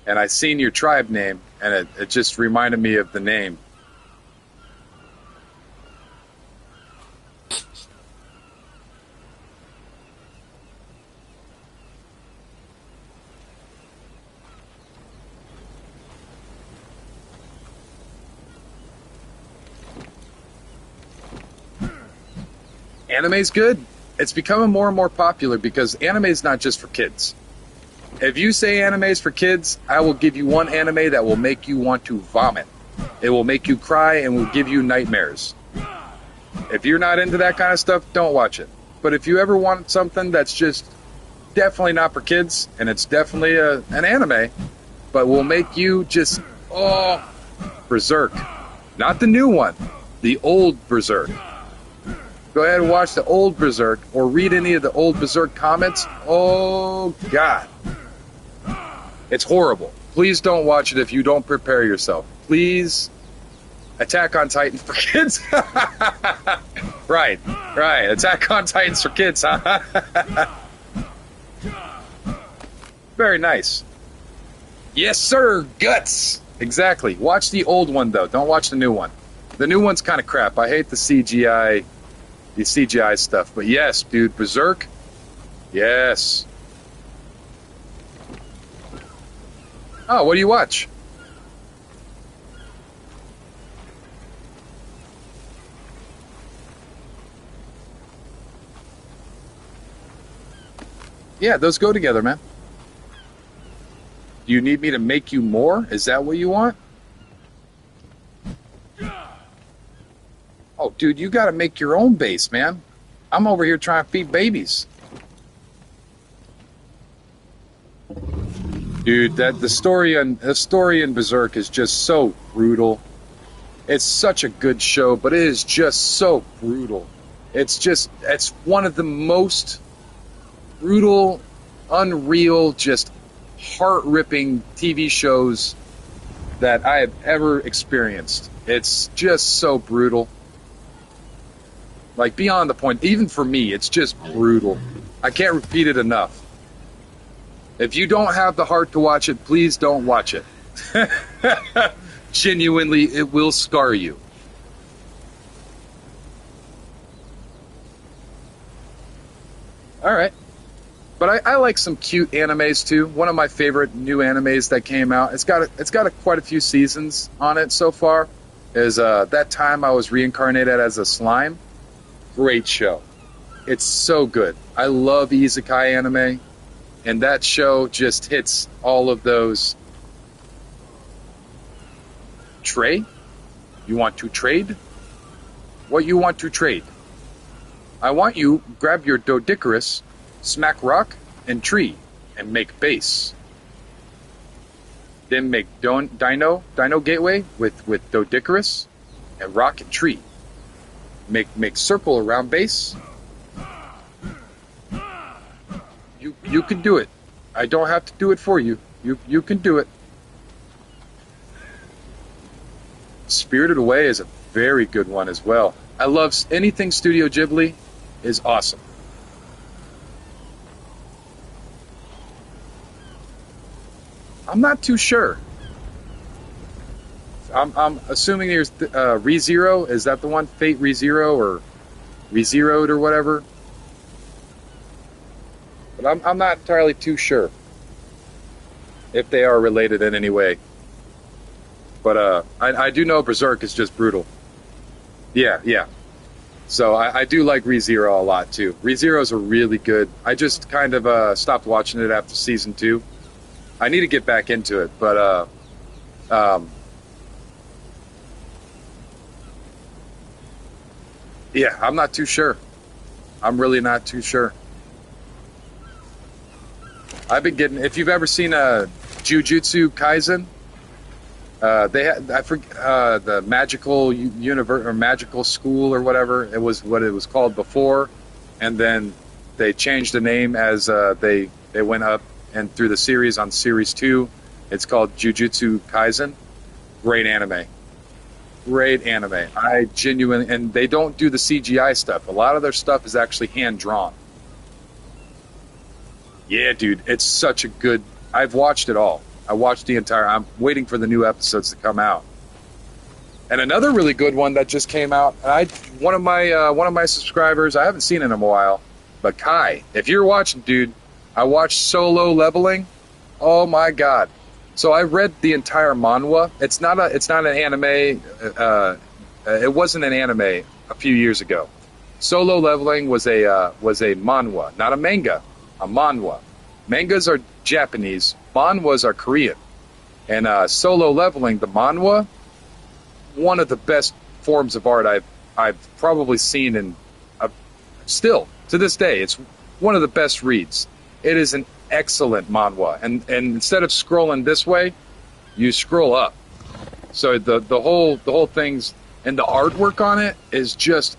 And I seen your tribe name, and it just reminded me of the name. Anime's good. It's becoming more and more popular because anime is not just for kids. If you say anime is for kids, I will give you one anime that will make you want to vomit. It will make you cry and will give you nightmares. If you're not into that kind of stuff, don't watch it. But if you ever want something that's just definitely not for kids, and it's definitely an anime, but will make you just, Berserk. Not the new one, the old Berserk. Go ahead and watch the old Berserk, or read any of the old Berserk comments. Oh, God. It's horrible. Please don't watch it if you don't prepare yourself. Please Attack on Titan for kids. Right, right. Attack on Titans for kids, huh? Very nice. Yes, sir. Guts. Exactly. Watch the old one though. Don't watch the new one. The new one's kind of crap. I hate the CGI stuff. But yes, dude, Berserk. Yes. Oh, what do you watch? Yeah, those go together, man. Do you need me to make you more? Is that what you want? Oh, dude, you got to make your own base, man. I'm over here trying to feed babies. Dude, the story in Berserk is just so brutal. It's such a good show, but it is just so brutal. It's one of the most brutal, unreal, just heart-ripping TV shows that I have ever experienced. It's just so brutal. Like, beyond the point. Even for me, it's just brutal. I can't repeat it enough. If you don't have the heart to watch it, please don't watch it. Genuinely, it will scar you. All right. But I like some cute animes too. One of my favorite new animes that came out. It's got quite a few seasons on it so far. Is That Time I Was Reincarnated as a Slime. Great show. It's so good. I love isekai anime, and that show just hits all of those. Trade? You want to trade? What you want to trade? I want you grab your Doedicurus, smack rock and tree, and make base. Then make Dino Gateway with Doedicurus and rock and tree. Make circle around base. You can do it. I don't have to do it for you. You can do it. Spirited Away is a very good one as well. I love anything Studio Ghibli is awesome. I'm not too sure. I'm assuming there's ReZero. Is that the one? Fate ReZero or ReZeroed or whatever? But I'm not entirely too sure if they are related in any way. But I do know Berserk is just brutal. Yeah, yeah. So I do like ReZero a lot too. ReZero's are really good. I just kind of stopped watching it after season 2. I need to get back into it, but yeah, I'm not too sure. I'm really not too sure. I've been getting. If you've ever seen a Jujutsu Kaisen, they had I forget the magical universe or magical school or whatever. It was what it was called before, and then they changed the name as they went up and through the series on series 2. It's called Jujutsu Kaisen. Great anime. Great anime. I genuinely, and they don't do the CGI stuff. A lot of their stuff is actually hand drawn. Yeah, dude, it's such a good. I've watched it all. I watched the entire. I'm waiting for the new episodes to come out. And another really good one that just came out. One of my subscribers. I haven't seen it in a while, but Kai, if you're watching, dude, I watched Solo Leveling. Oh my god! So I read the entire manhwa. It's not an anime. It wasn't an anime a few years ago. Solo Leveling was a manhwa, not a manga, a manhwa. Mangas are Japanese, manhwas are Korean. And Solo Leveling, the manhwa, one of the best forms of art I've probably seen, and still to this day, it's one of the best reads. It is an excellent manhwa, and instead of scrolling this way, you scroll up. So the whole thing's, and the artwork on it is just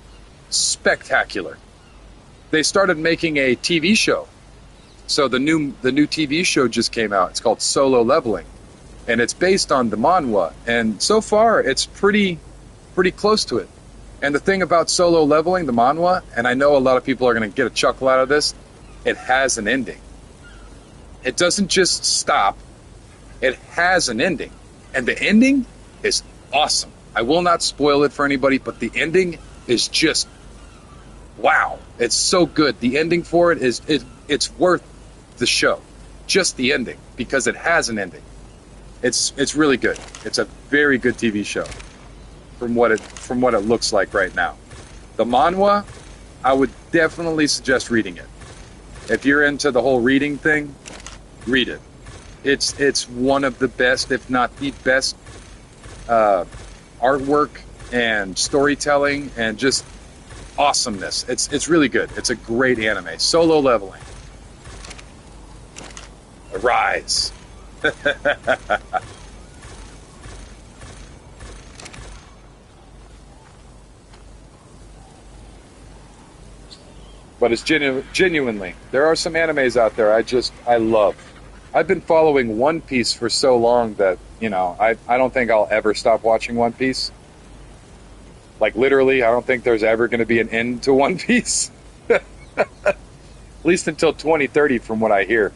spectacular. They started making a TV show. So the new TV show just came out. It's called Solo Leveling, and it's based on the manhwa. And so far, it's pretty pretty close to it. And the thing about Solo Leveling, the manhwa, and I know a lot of people are going to get a chuckle out of this, it has an ending. It doesn't just stop. It has an ending. And the ending is awesome. I will not spoil it for anybody, but the ending is just wow. It's so good. The ending for it is it's worth the show. Just the ending, because it has an ending. It's really good. It's a very good TV show from what it looks like right now. The manhwa, I would definitely suggest reading it. If you're into the whole reading thing, read it. It's one of the best, if not the best, artwork and storytelling and just awesomeness. It's really good. It's a great anime. Solo Leveling. Arise. But it's genuinely, there are some animes out there I love. I've been following One Piece for so long that, I don't think I'll ever stop watching One Piece. Like, literally, I don't think there's ever going to be an end to One Piece. At least until 2030, from what I hear.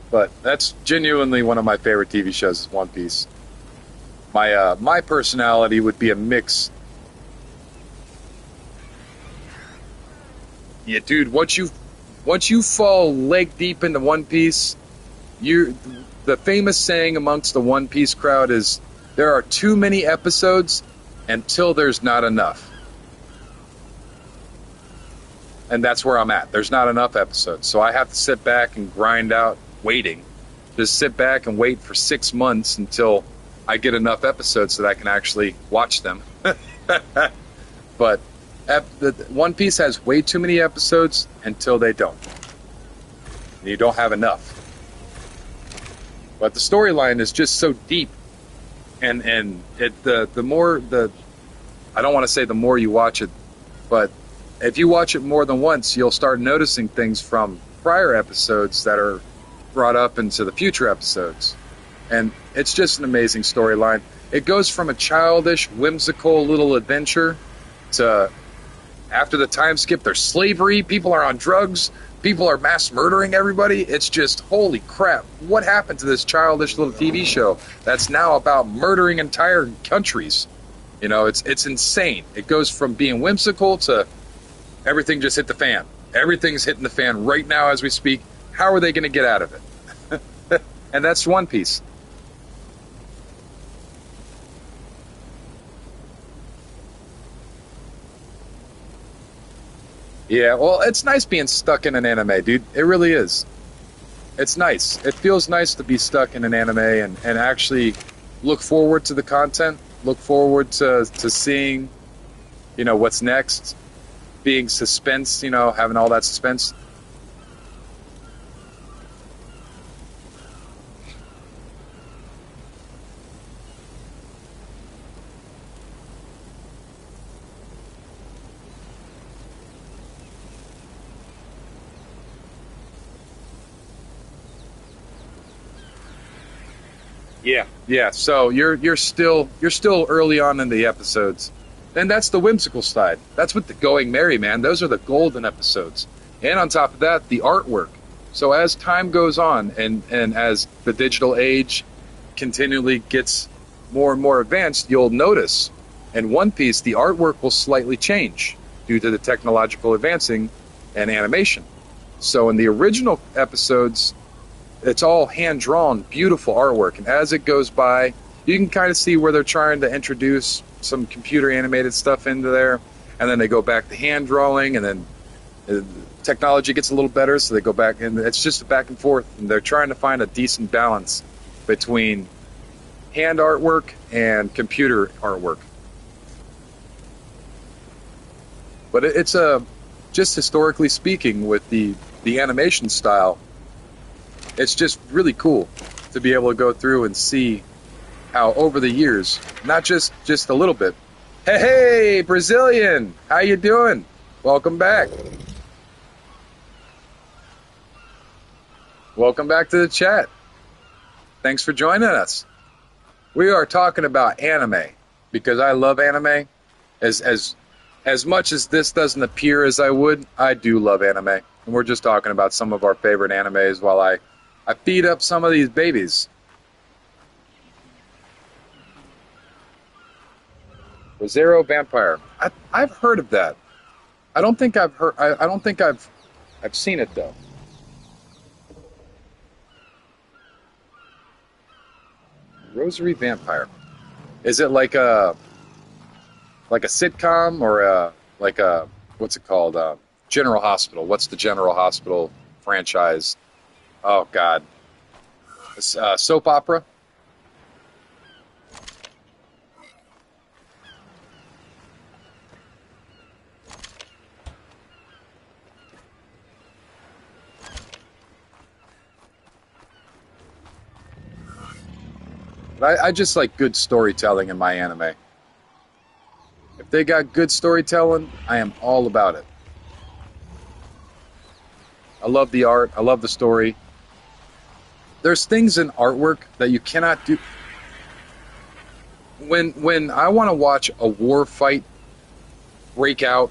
But that's genuinely one of my favorite TV shows is One Piece. My personality would be a mix. Yeah, dude, once you fall leg deep into One Piece, the famous saying amongst the One Piece crowd is there are too many episodes until there's not enough. And that's where I'm at. There's not enough episodes. So I have to sit back and grind out waiting. Just sit back and wait for 6 months until I get enough episodes that I can actually watch them. But One Piece has way too many episodes until they don't. And you don't have enough. But the storyline is just so deep. And the more I don't want to say the more you watch it, but if you watch it more than once, you'll start noticing things from prior episodes that are brought up into the future episodes. And it's just an amazing storyline. It goes from a childish, whimsical little adventure to, after the time skip, there's slavery, people are on drugs, people are mass murdering everybody. It's just, holy crap, what happened to this childish little TV show that's now about murdering entire countries? It's insane. It goes from being whimsical to everything just hit the fan. Everything's hitting the fan right now as we speak. How are they going to get out of it? And that's One Piece. Yeah, well, it's nice being stuck in an anime, dude. It really is. It's nice. It feels nice to be stuck in an anime and actually look forward to the content, look forward to seeing, what's next, being suspense, having all that suspense. Yeah, yeah. So you're still early on in the episodes, and that's the whimsical side. That's with the going merry, man. Those are the golden episodes, and on top of that, the artwork. So as time goes on, and as the digital age continually gets more and more advanced, you'll notice in One Piece the artwork will slightly change due to the technological advancing and animation. So in the original episodes, it's all hand-drawn, beautiful artwork. And as it goes by, you can kind of see where they're trying to introduce some computer-animated stuff into there. And then they go back to hand-drawing, and then technology gets a little better, so they go back. And it's just a back and forth. And they're trying to find a decent balance between hand artwork and computer artwork. But it's just historically speaking, with the animation style, it's just really cool to be able to go through and see how over the years, not just a little bit. Hey, Brazilian, how you doing? Welcome back. Welcome back to the chat. Thanks for joining us. We are talking about anime because I love anime. As much as this doesn't appear as I would, I do love anime. And we're just talking about some of our favorite animes while I feed up some of these babies. Zero Vampire. I've heard of that. I don't think I've heard. I don't think I've seen it though. Rosary Vampire. Is it like a sitcom or like a what's it called? General Hospital. What's the General Hospital franchise? Oh God, soap opera. I just like good storytelling in my anime. If they got good storytelling, I am all about it. I love the art. I love the story. There's things in artwork that you cannot do. When I want to watch a war fight break out,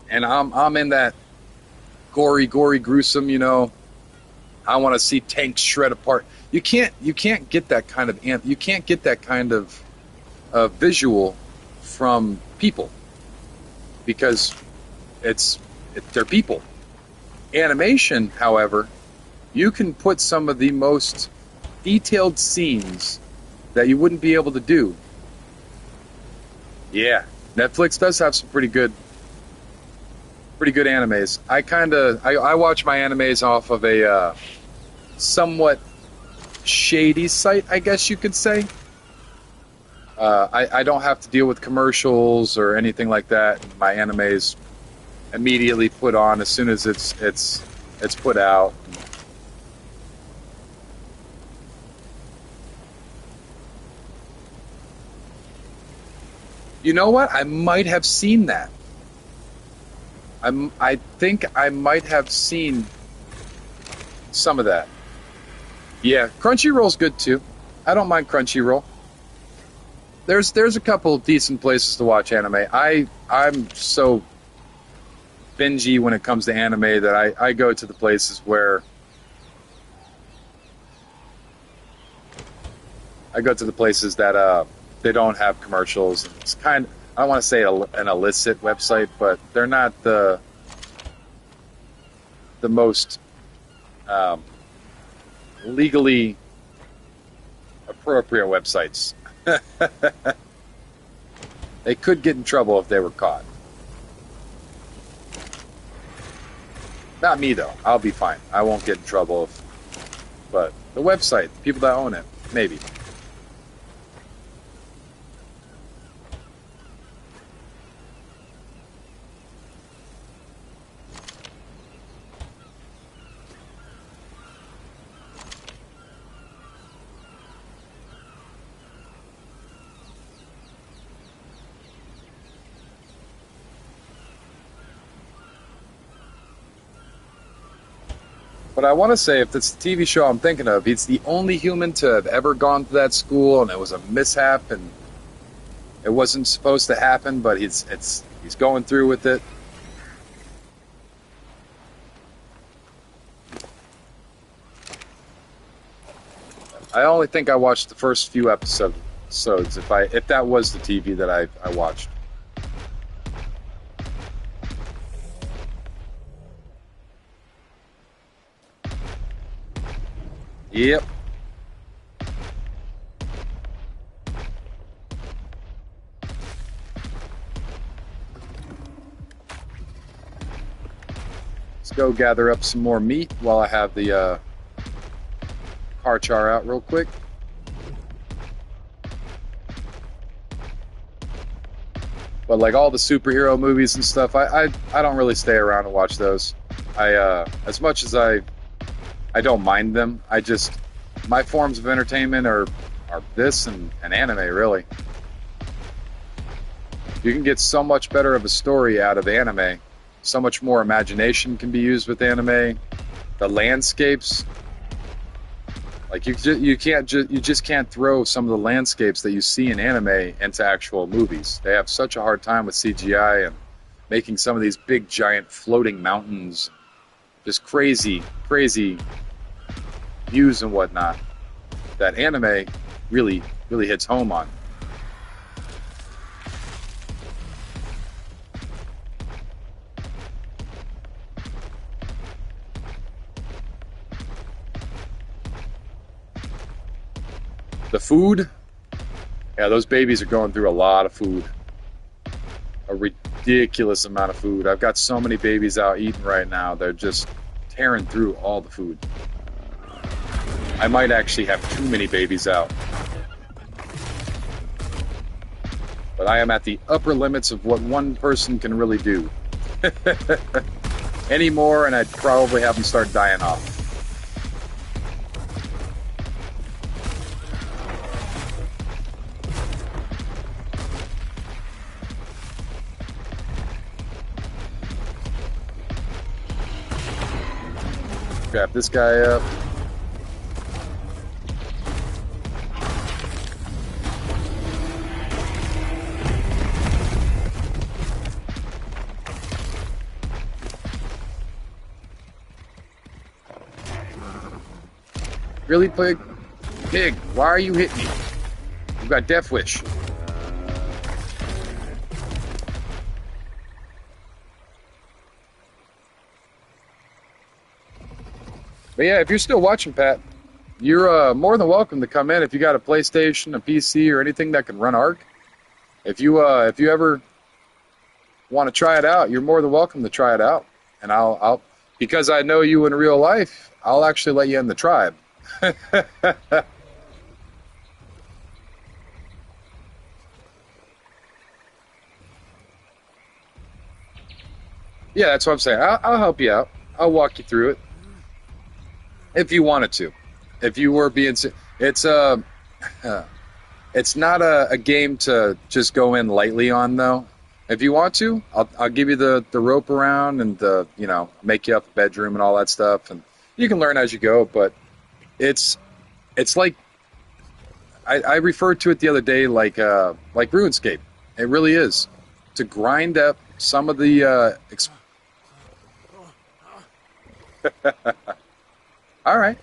and I'm in that gory, gruesome, I want to see tanks shred apart. You can't get that kind of visual from people because they're people. Animation, however, you can put some of the most detailed scenes that you wouldn't be able to do. Yeah, Netflix does have some pretty good animes. I watch my animes off of a somewhat shady site, I guess you could say. I don't have to deal with commercials or anything like that. My animes immediately put on as soon as it's put out. You know what? I might have seen that. I think I might have seen some of that. Yeah, Crunchyroll's good too. I don't mind Crunchyroll. There's a couple decent places to watch anime. I'm so bingy when it comes to anime that I go to the places where I go to the places that they don't have commercials. It's I don't want to say an illicit website, but they're not the most legally appropriate websites. They could get in trouble if they were caught. Not me though. I'll be fine. I won't get in trouble but the website, people that own it, maybe. But I want to say, if it's the TV show I'm thinking of, he's the only human to have ever gone to that school, and it was a mishap, and it wasn't supposed to happen, but he's going through with it. I only think I watched the first few episodes, if that was the TV that I watched. Yep. Let's go gather up some more meat while I have the car char out real quick. But like all the superhero movies and stuff, I don't really stay around to watch those. As much as I don't mind them, my forms of entertainment are this and anime, really. You can get so much better of a story out of anime. So much more imagination can be used with anime. the landscapes. Like you just can't throw some of the landscapes that you see in anime into actual movies. They have such a hard time with CGI and making some of these big giant floating mountains, just crazy views and whatnot, that anime really hits home on. The food, yeah, those babies are going through a lot of food. A ridiculous amount of food. I've got so many babies out eating right now. They're just tearing through all the food. I might actually have too many babies out. But I am at the upper limits of what one person can really do. Any more, and I'd probably have them start dying off. Grab this guy up. Really, Pig? Pig, why are you hitting me? You've got Death Wish. But yeah, if you're still watching, Pat, you're more than welcome to come in if you got a PlayStation, a PC, or anything that can run Ark. If you ever want to try it out, you're more than welcome to try it out. And I'll because I know you in real life, I'll actually let you in the tribe. Yeah, that's what I'm saying. I'll help you out. I'll walk you through it. If you wanted to, if you were being, it's it's not a game to just go in lightly on though. If you want to, I'll give you the rope around and make you up a bedroom and all that stuff, and you can learn as you go. But it's like I referred to it the other day like RuneScape. It really is to grind up some of the. All right.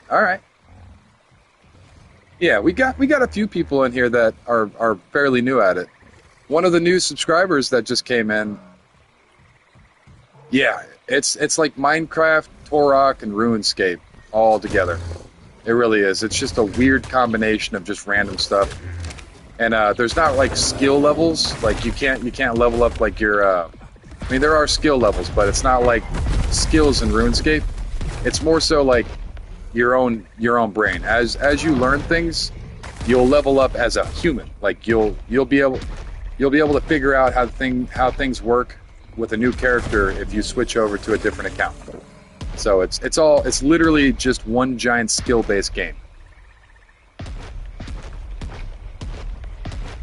Yeah, we got a few people in here that are fairly new at it. One of the new subscribers that just came in. Yeah, it's like Minecraft, Torok, and RuneScape all together. It really is. It's just a weird combination of just random stuff. And there's not like skill levels. Like you can't level up like your. I mean, there are skill levels, but it's not like skills in RuneScape. It's more so like your own brain. As you learn things, you'll level up as a human. Like you'll be able to figure out how things work with a new character if you switch over to a different account. So it's literally just one giant skill-based game.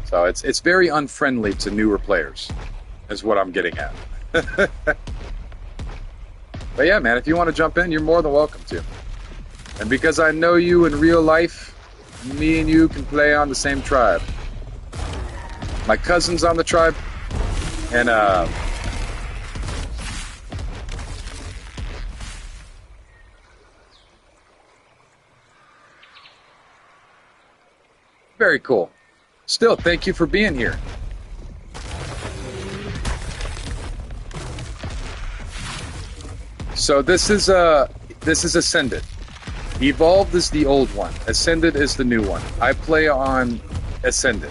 So it's very unfriendly to newer players, is what I'm getting at. But yeah, man, if you want to jump in, you're more than welcome to. And because I know you in real life, me and you can play on the same tribe. My cousin's on the tribe, and very cool. Still, thank you for being here. So this is Ascended. Evolved is the old one. Ascended is the new one. I play on Ascended.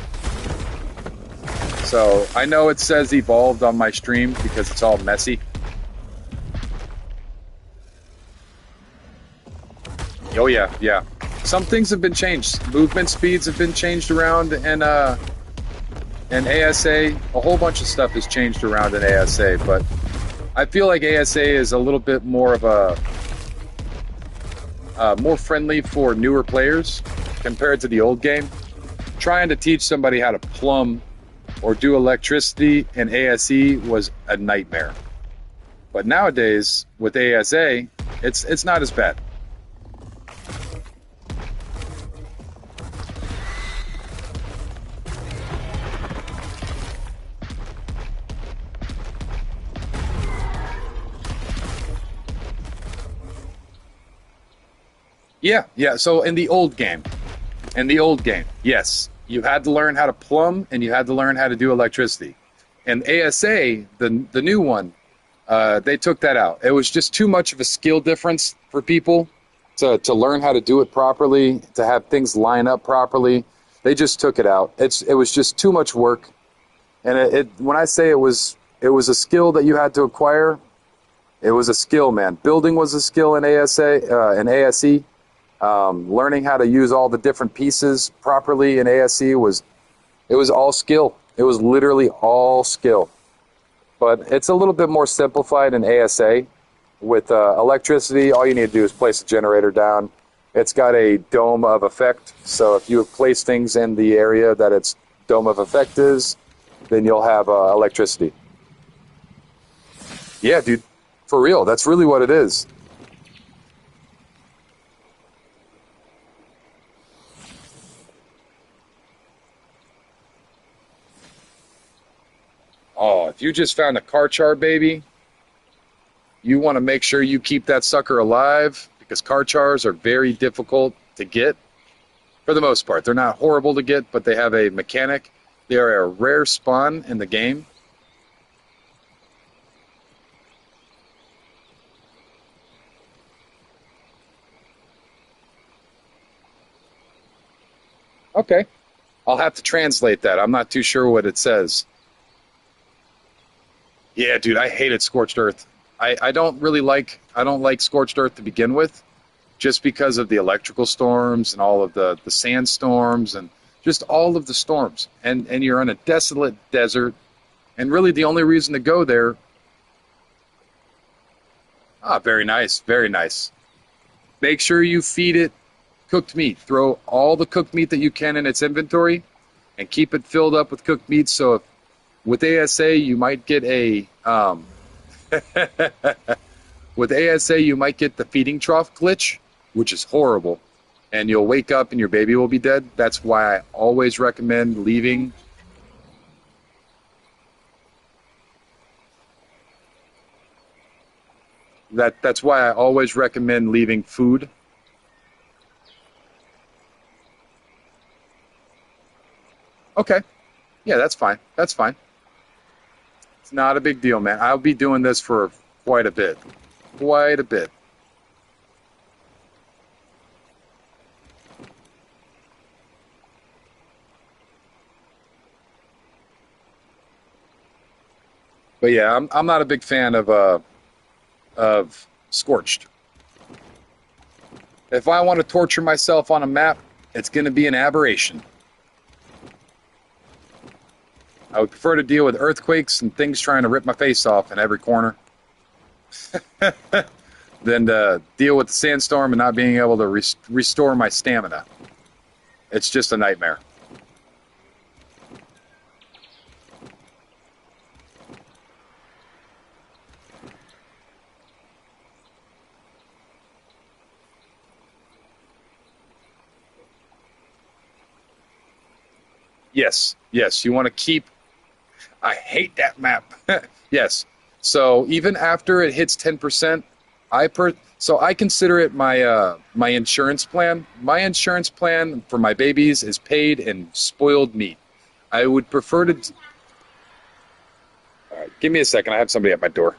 So I know it says Evolved on my stream because it's all messy. Oh yeah. Some things have been changed. Movement speeds have been changed around, and ASA. A whole bunch of stuff has changed around in ASA, but I feel like ASA is a little bit more of a more friendly for newer players compared to the old game. Trying to teach somebody how to plumb or do electricity in ASE was a nightmare. But nowadays, with ASA, It's not as bad. Yeah, yeah. So in the old game, yes, you had to learn how to plumb and you had to learn how to do electricity. And ASA, the new one, they took that out. It was just too much of a skill difference for people to learn how to do it properly, to have things line up properly. They just took it out. It was just too much work. And when I say it was a skill that you had to acquire, it was a skill, man. Building was a skill in ASE. Learning how to use all the different pieces properly in ASE was all skill. It was literally all skill. But it's a little bit more simplified in ASA. With electricity, all you need to do is place a generator down. It's got a dome of effect, so if you place things in the area that its dome of effect is, then you'll have electricity. Yeah, dude, for real, that's really what it is. Oh, if you just found a Karchar baby, you want to make sure you keep that sucker alive because Karchars are very difficult to get for the most part. They're not horrible to get, but they have a mechanic. They are a rare spawn in the game. Okay. I'll have to translate that. I'm not too sure what it says. Yeah, dude, I hated Scorched Earth. I don't like Scorched Earth to begin with, just because of the electrical storms and all of the sandstorms and just all of the storms. And you're on a desolate desert, and really the only reason to go there. Ah, very nice, very nice. Make sure you feed it cooked meat. Throw all the cooked meat that you can in its inventory, and keep it filled up with cooked meat. So if, with ASA, you might get a with ASA you might get the feeding trough glitch, which is horrible, and you'll wake up and your baby will be dead. That's why I always recommend leaving. That's why I always recommend leaving food. Okay, yeah, that's fine. That's fine. It's not a big deal, man. I'll be doing this for quite a bit, quite a bit. But yeah, I'm not a big fan of scorched. If I want to torture myself on a map, it's going to be an aberration. I would prefer to deal with earthquakes and things trying to rip my face off in every corner than to deal with the sandstorm and not being able to restore my stamina. It's just a nightmare. Yes, yes, you want to keep. I hate that map. Yes. So even after it hits 10%, so I consider it my insurance plan. My insurance plan for my babies is paid in spoiled meat. I would prefer to. All right, give me a second. I have somebody at my door.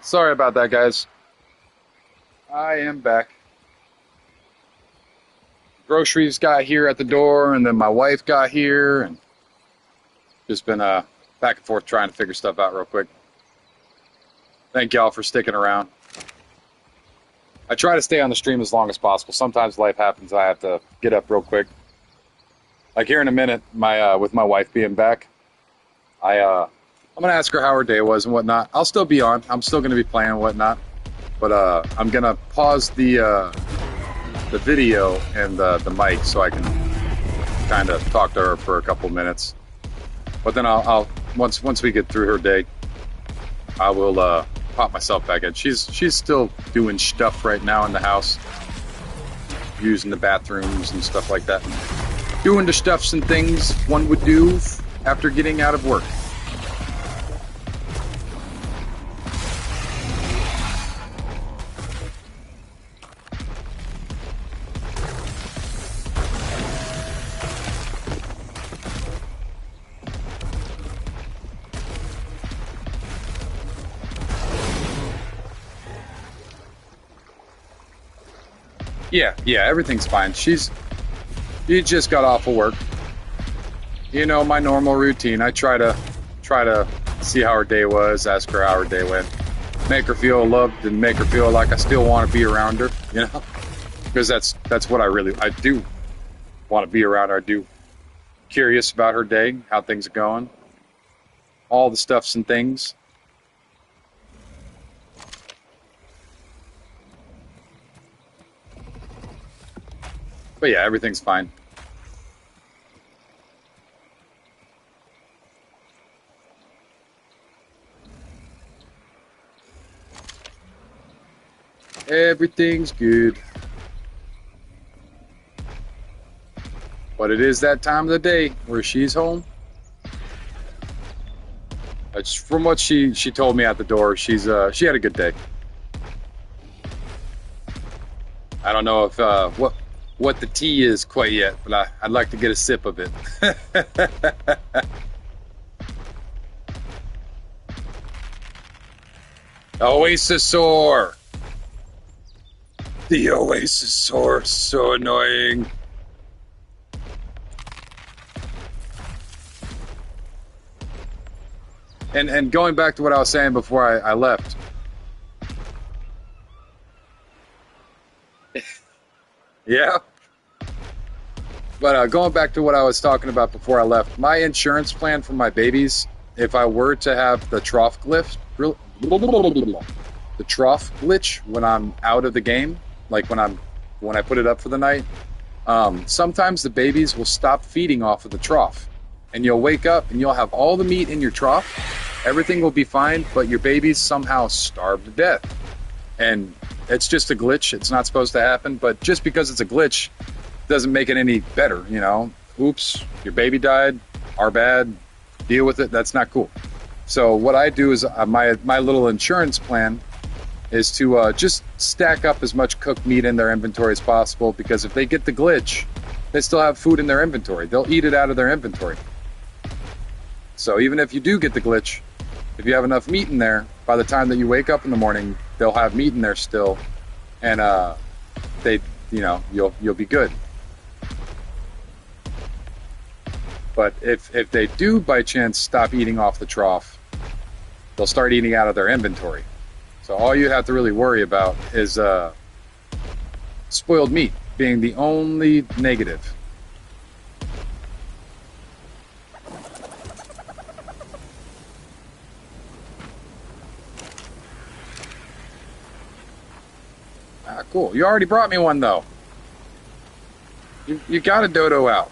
Sorry about that, guys. I am back. Groceries got here at the door, and then my wife got here, and just been back and forth trying to figure stuff out real quick. Thank y'all for sticking around. I try to stay on the stream as long as possible. Sometimes life happens. I have to get up real quick. Like here in a minute, with my wife being back, I'm gonna ask her how her day was and whatnot. I'll still be on. I'm still gonna be playing and whatnot, but I'm gonna pause the video and the mic so I can kind of talk to her for a couple minutes. But then I'll once we get through her day, I will pop myself back in. She's still doing stuff right now in the house, using the bathrooms and stuff like that, doing the stuffs and things one would do after getting out of work. Yeah, everything's fine. She just got off of work. You know, my normal routine. I try to see how her day was, ask her how her day went, make her feel loved and make her feel like I still want to be around her, you know? Because that's what I do want to be around her. I do curious about her day, how things are going, all the stuffs and things. But yeah, everything's fine. Everything's good. But it is that time of the day where she's home. From what she told me at the door, she had a good day. I don't know if what the tea is quite yet, but I'd like to get a sip of it. Oasisaur! The Oasisaur, so annoying. And going back to what I was saying before I left. Yeah. But going back to what I was talking about before I left, my insurance plan for my babies, if I were to have the trough glitch when I'm out of the game, like when I put it up for the night, sometimes the babies will stop feeding off of the trough, and you'll wake up and you'll have all the meat in your trough, everything will be fine, but your babies somehow starve to death. And it's just a glitch. It's not supposed to happen, but just because it's a glitch doesn't make it any better, you know? Oops, your baby died, our bad, deal with it, that's not cool. So what I do is my little insurance plan is to just stack up as much cooked meat in their inventory as possible, because if they get the glitch, they still have food in their inventory. They'll eat it out of their inventory. So even if you do get the glitch, if you have enough meat in there, by the time that you wake up in the morning, they'll have meat in there still, and you'll be good. But if they do by chance stop eating off the trough, they'll start eating out of their inventory. So all you have to really worry about is spoiled meat being the only negative. Ah, cool. You already brought me one, though. You got a dodo out.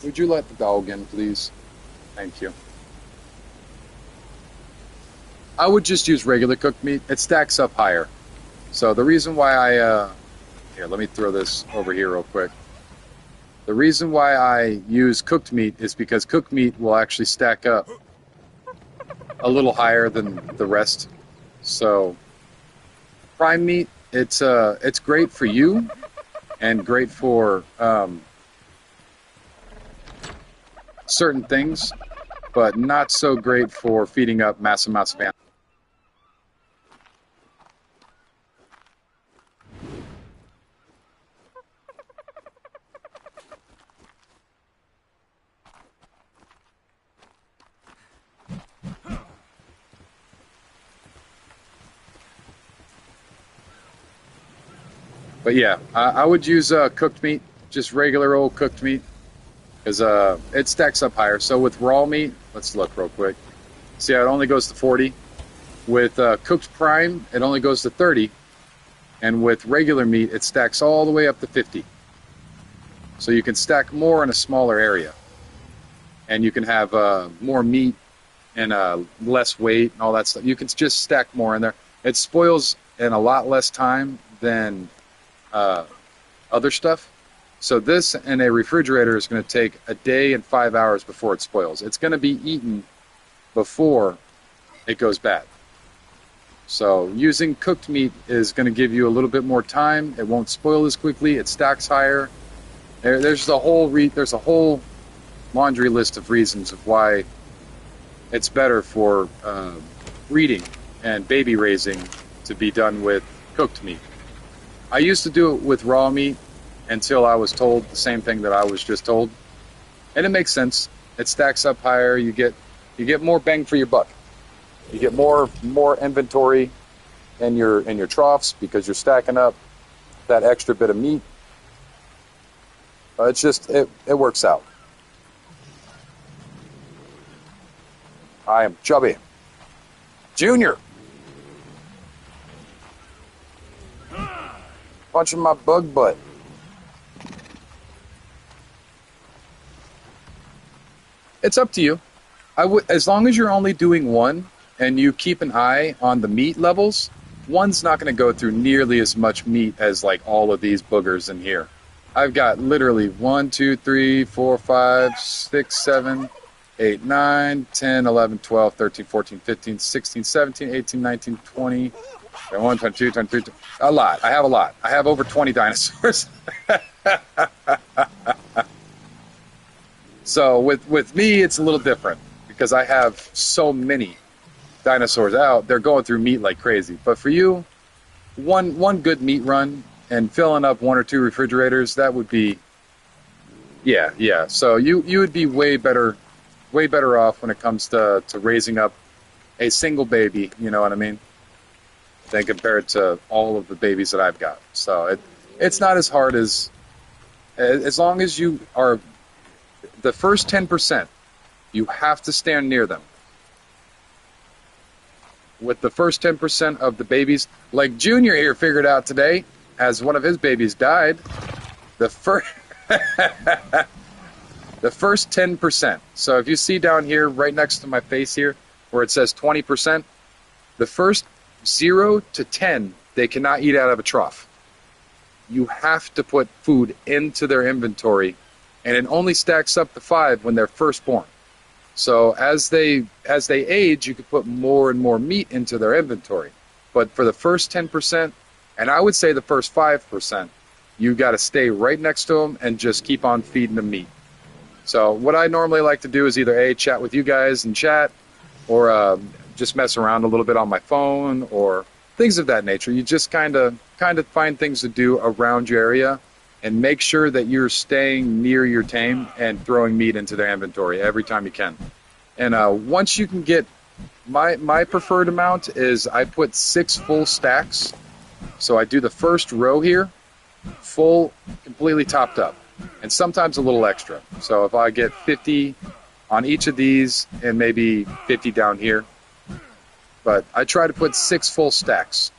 Would you let the dog in, please? Thank you. I would just use regular cooked meat. It stacks up higher. So the reason why here, let me throw this over here real quick. The reason why I use cooked meat is because cooked meat will actually stack up a little higher than the rest. So prime meat, it's great for you and great for certain things, but not so great for feeding up massive amounts of animals. But yeah, I would use cooked meat, just regular old cooked meat, because it stacks up higher. So with raw meat, let's look real quick. See how it only goes to 40. With cooked prime, it only goes to 30. And with regular meat, it stacks all the way up to 50. So you can stack more in a smaller area. And you can have more meat and less weight and all that stuff. You can just stack more in there. It spoils in a lot less time than other stuff. So this in a refrigerator is going to take a day and 5 hours before it spoils. It's going to be eaten before it goes bad. So using cooked meat is going to give you a little bit more time. It won't spoil as quickly. It stacks higher. There's a whole laundry list of reasons of why it's better for breeding and baby raising to be done with cooked meat. I used to do it with raw meat until I was told the same thing that I was just told, and it makes sense. It stacks up higher. You get more bang for your buck. You get more inventory in your troughs because you're stacking up that extra bit of meat. It works out. I am chubby. Junior. Punching my bug butt. It's up to you. As long as you're only doing one and you keep an eye on the meat levels, one's not going to go through nearly as much meat as like all of these boogers in here. I've got literally 1, 2, 3, 4, 5, 6, 7, 8, 9, 10, 11, 12, 13, 14, 15, 16, 17, 18, 19, 20, 21, 22, 23, a lot. I have a lot. I have over 20 dinosaurs. So with me, it's a little different because I have so many dinosaurs out. They're going through meat like crazy. But for you, one good meat run and filling up 1 or 2 refrigerators, that would be, yeah. So you would be way better off when it comes to raising up a single baby, you know what I mean, than compared to all of the babies that I've got. So it's not as hard as long as you are the first 10%, you have to stand near them. With the first 10% of the babies, like Junior here figured out today, as one of his babies died, the first the first 10%. So if you see down here, right next to my face here, where it says 20%, the first 0 to 10, they cannot eat out of a trough. You have to put food into their inventory, and it only stacks up to 5 when they're first born. So as they age, you can put more and more meat into their inventory. But for the first 10%, and I would say the first 5%, you got to stay right next to them and just keep on feeding them meat. So what I normally like to do is either chat with you guys in chat, or just mess around a little bit on my phone, or things of that nature. You just kind of find things to do around your area, and make sure that you're staying near your tame and throwing meat into their inventory every time you can. And once you can get, my preferred amount is I put 6 full stacks. So I do the first row here, full, completely topped up, and sometimes a little extra. So if I get 50 on each of these and maybe 50 down here, but I try to put 6 full stacks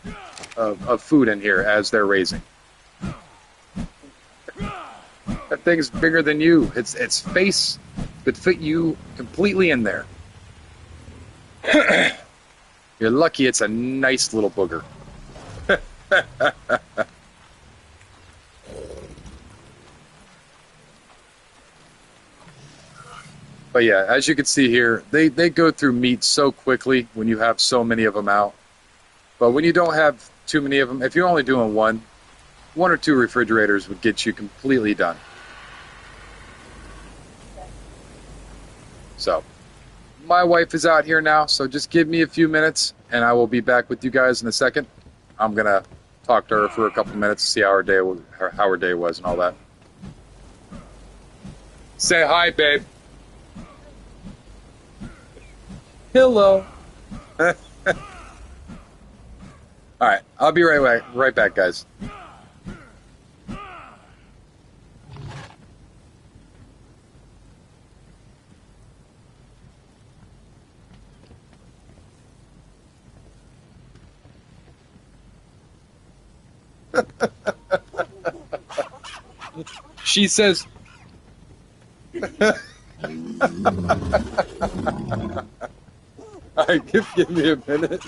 of food in here as they're raising. That thing's bigger than you. Its face could fit you completely in there. You're lucky it's a nice little booger. But yeah, as you can see here, they go through meat so quickly when you have so many of them out. But when you don't have too many of them, if you're only doing one or 2 refrigerators would get you completely done. So my wife is out here now, so just give me a few minutes, and I will be back with you guys in a second. I'm gonna talk to her for a couple minutes, see how how her day was, and all that. Say hi, babe. Hello. All right, I'll be right back, guys. She says, "All right, give me a minute."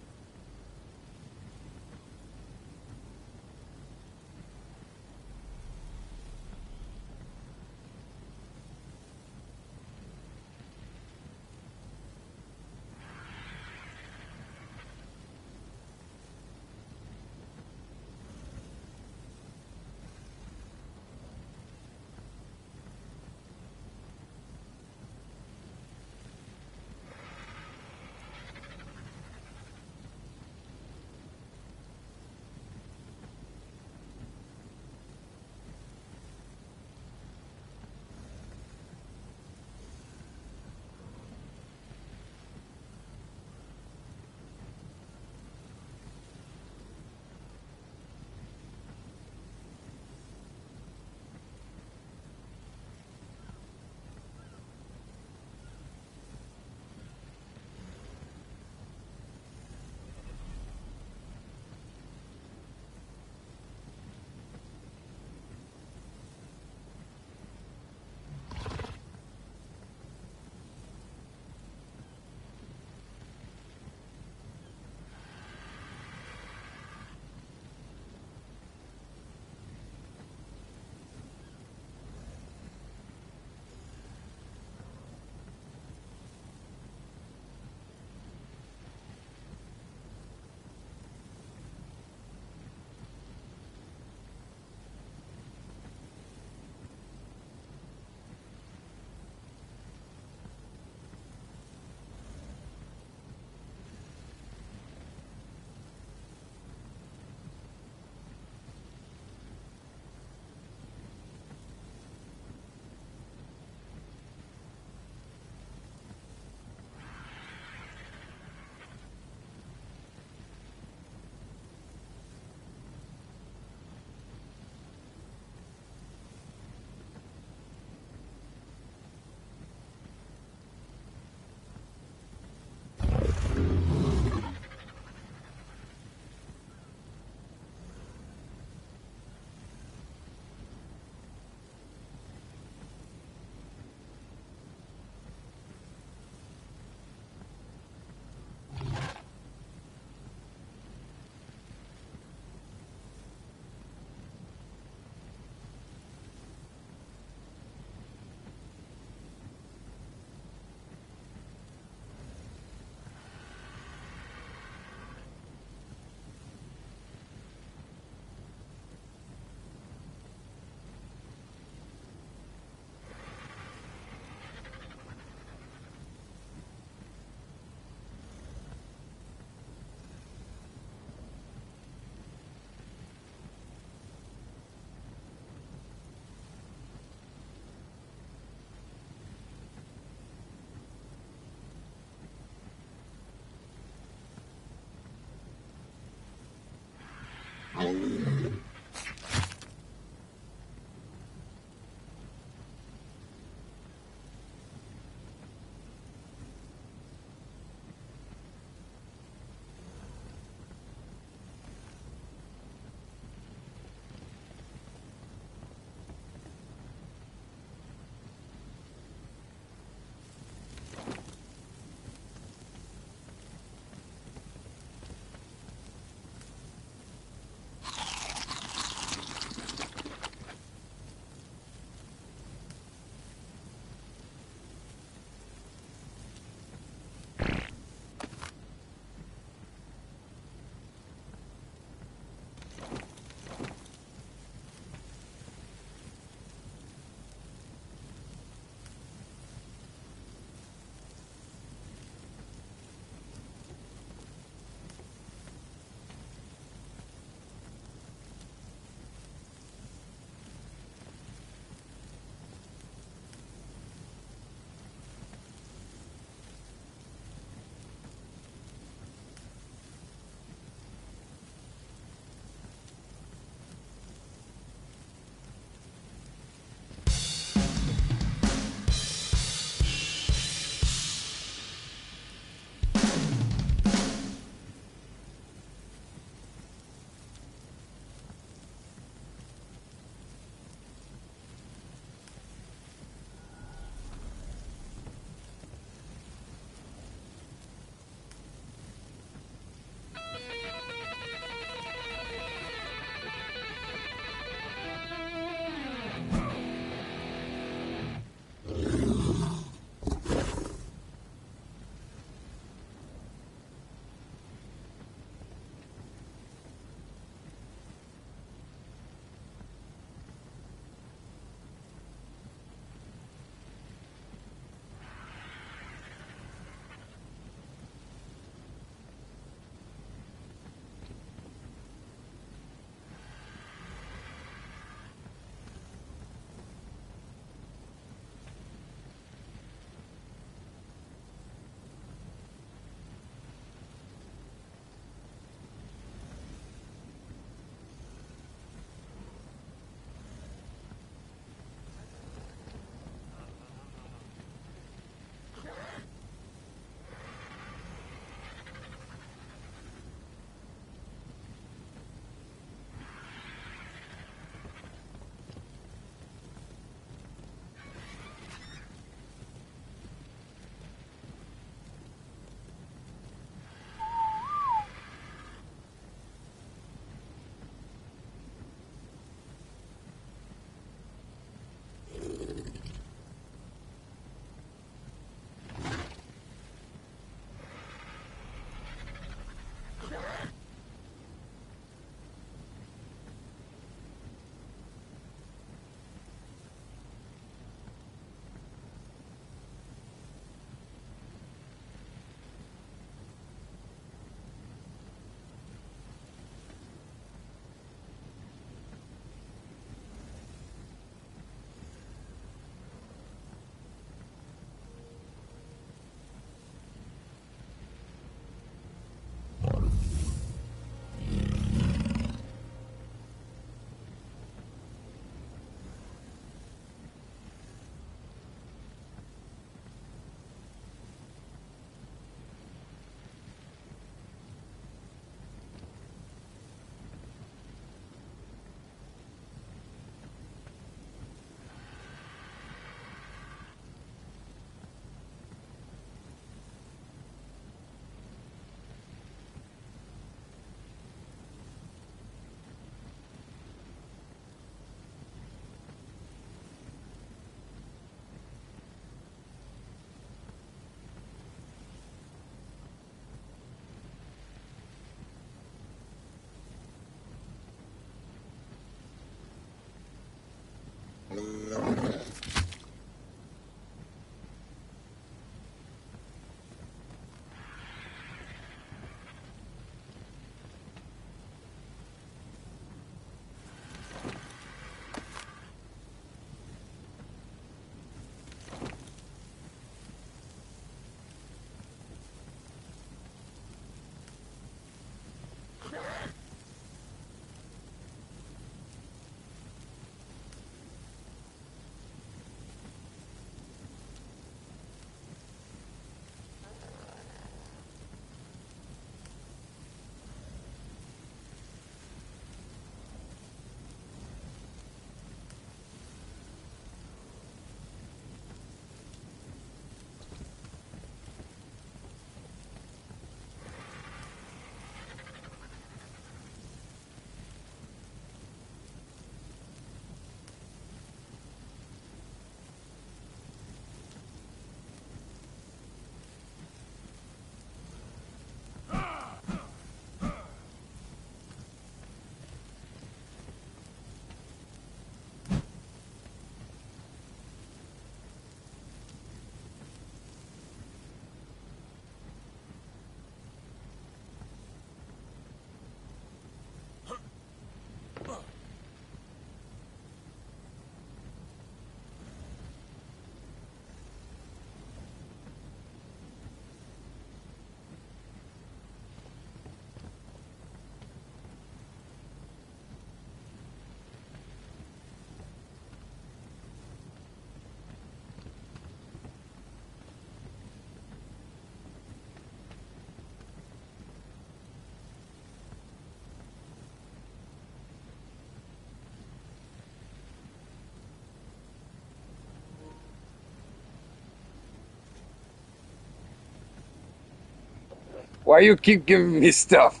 Why you keep giving me stuff?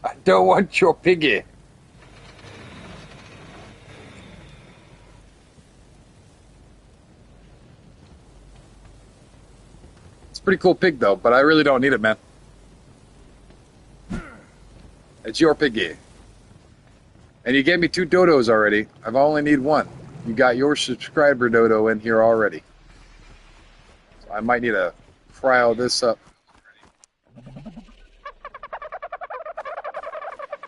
I don't want your piggy. It's a pretty cool pig, though, but I really don't need it, man. It's your piggy. And you gave me 2 dodos already. I only need 1. You got your subscriber dodo in here already. So I might need to cryo this up.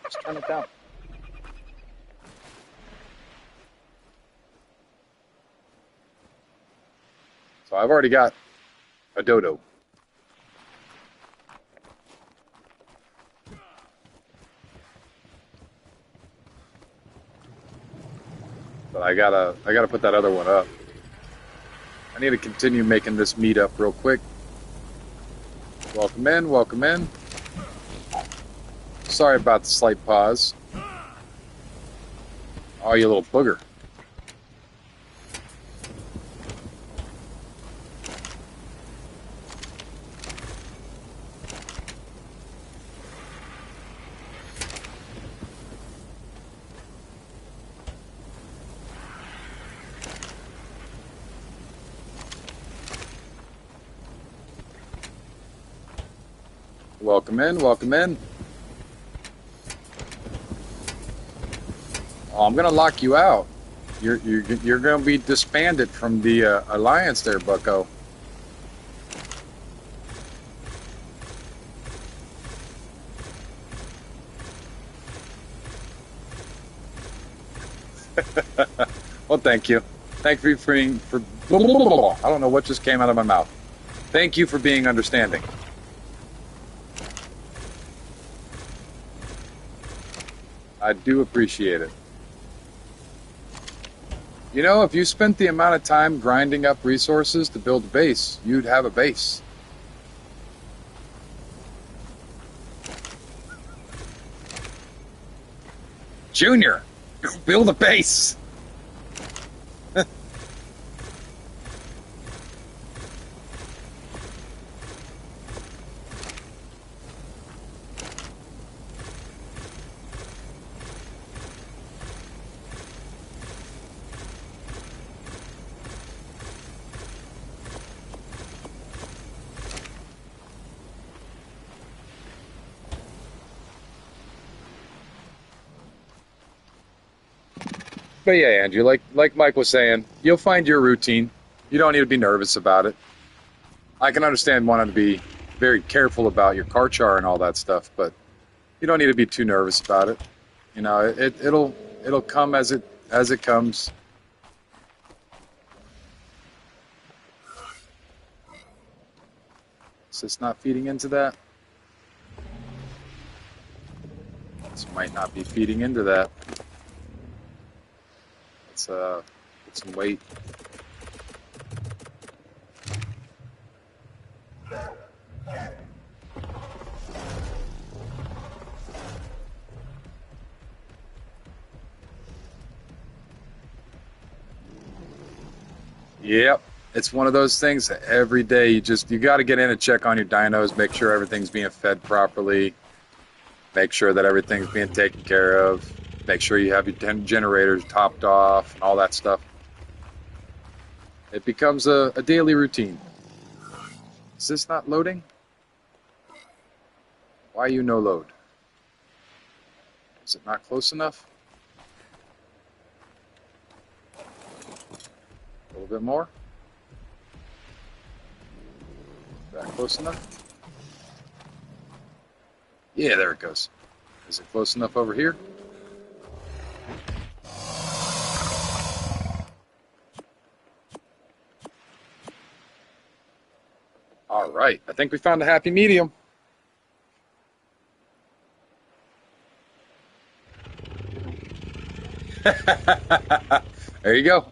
Just turn it down. So I've already got a dodo. But I gotta put that other one up. I need to continue making this meat up real quick. Welcome in, welcome in. Sorry about the slight pause. Oh, you little booger. Welcome in, welcome in. Oh, I'm gonna lock you out. You're gonna be disbanded from the alliance there, Bucko. Well, thank you. Thank you for being for. I don't know what just came out of my mouth. Thank you for being understanding. I do appreciate it. You know, if you spent the amount of time grinding up resources to build a base, you'd have a base. Junior, build a base. But yeah, Andrew, like Mike was saying, you'll find your routine. You don't need to be nervous about it. I can understand wanting to be very careful about your car char and all that stuff, but you don't need to be too nervous about it. You know, it'll come as it comes. Is this not feeding into that? This might not be feeding into that. Let's put some weight. Yep. It's one of those things that every day you got to get in and check on your dynos, make sure everything's being fed properly, make sure that everything's being taken care of, make sure you have your generators topped off and all that stuff. It becomes a daily routine. Is this not loading? Why you no load? Is it not close enough? A little bit more? Is that close enough? Yeah, there it goes. Is it close enough over here? All right, I think we found a happy medium. There you go.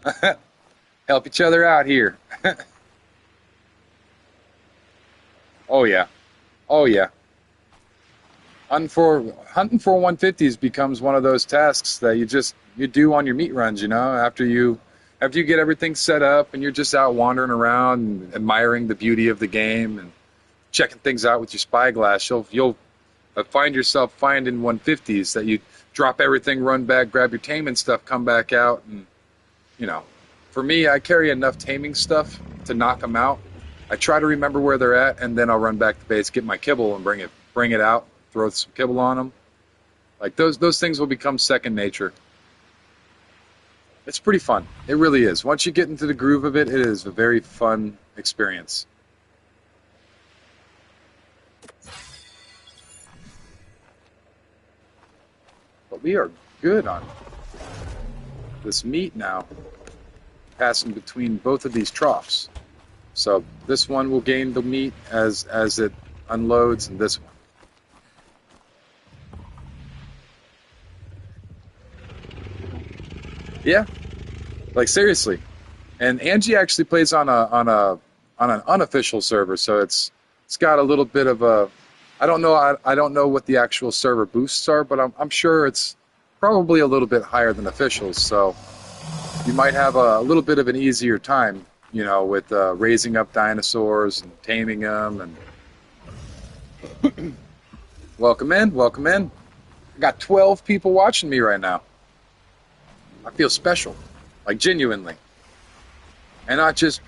Help each other out here. Oh yeah. Oh yeah. Hunting for 150s becomes one of those tasks that you do on your meat runs, you know, after you get everything set up and you're just out wandering around and admiring the beauty of the game and checking things out with your spyglass, you'll find yourself finding 150s that you drop everything, run back, grab your taming stuff, come back out, and you know, for me, I carry enough taming stuff to knock them out. I try to remember where they're at, and then I'll run back to base, get my kibble, and bring it out, throw some kibble on them. Like those things will become second nature. It's pretty fun. It really is. Once you get into the groove of it, it is a very fun experience. But we are good on this meat now, passing between both of these troughs. So this one will gain the meat as it unloads, and this one. Yeah, like seriously. And Angie actually plays on an unofficial server, so it's got a little bit of a. I don't know what the actual server boosts are, but I'm sure it's probably a little bit higher than officials. So you might have a little bit of an easier time, with raising up dinosaurs and taming them. And welcome in, welcome in. I got 12 people watching me right now. I feel special, like genuinely, and not just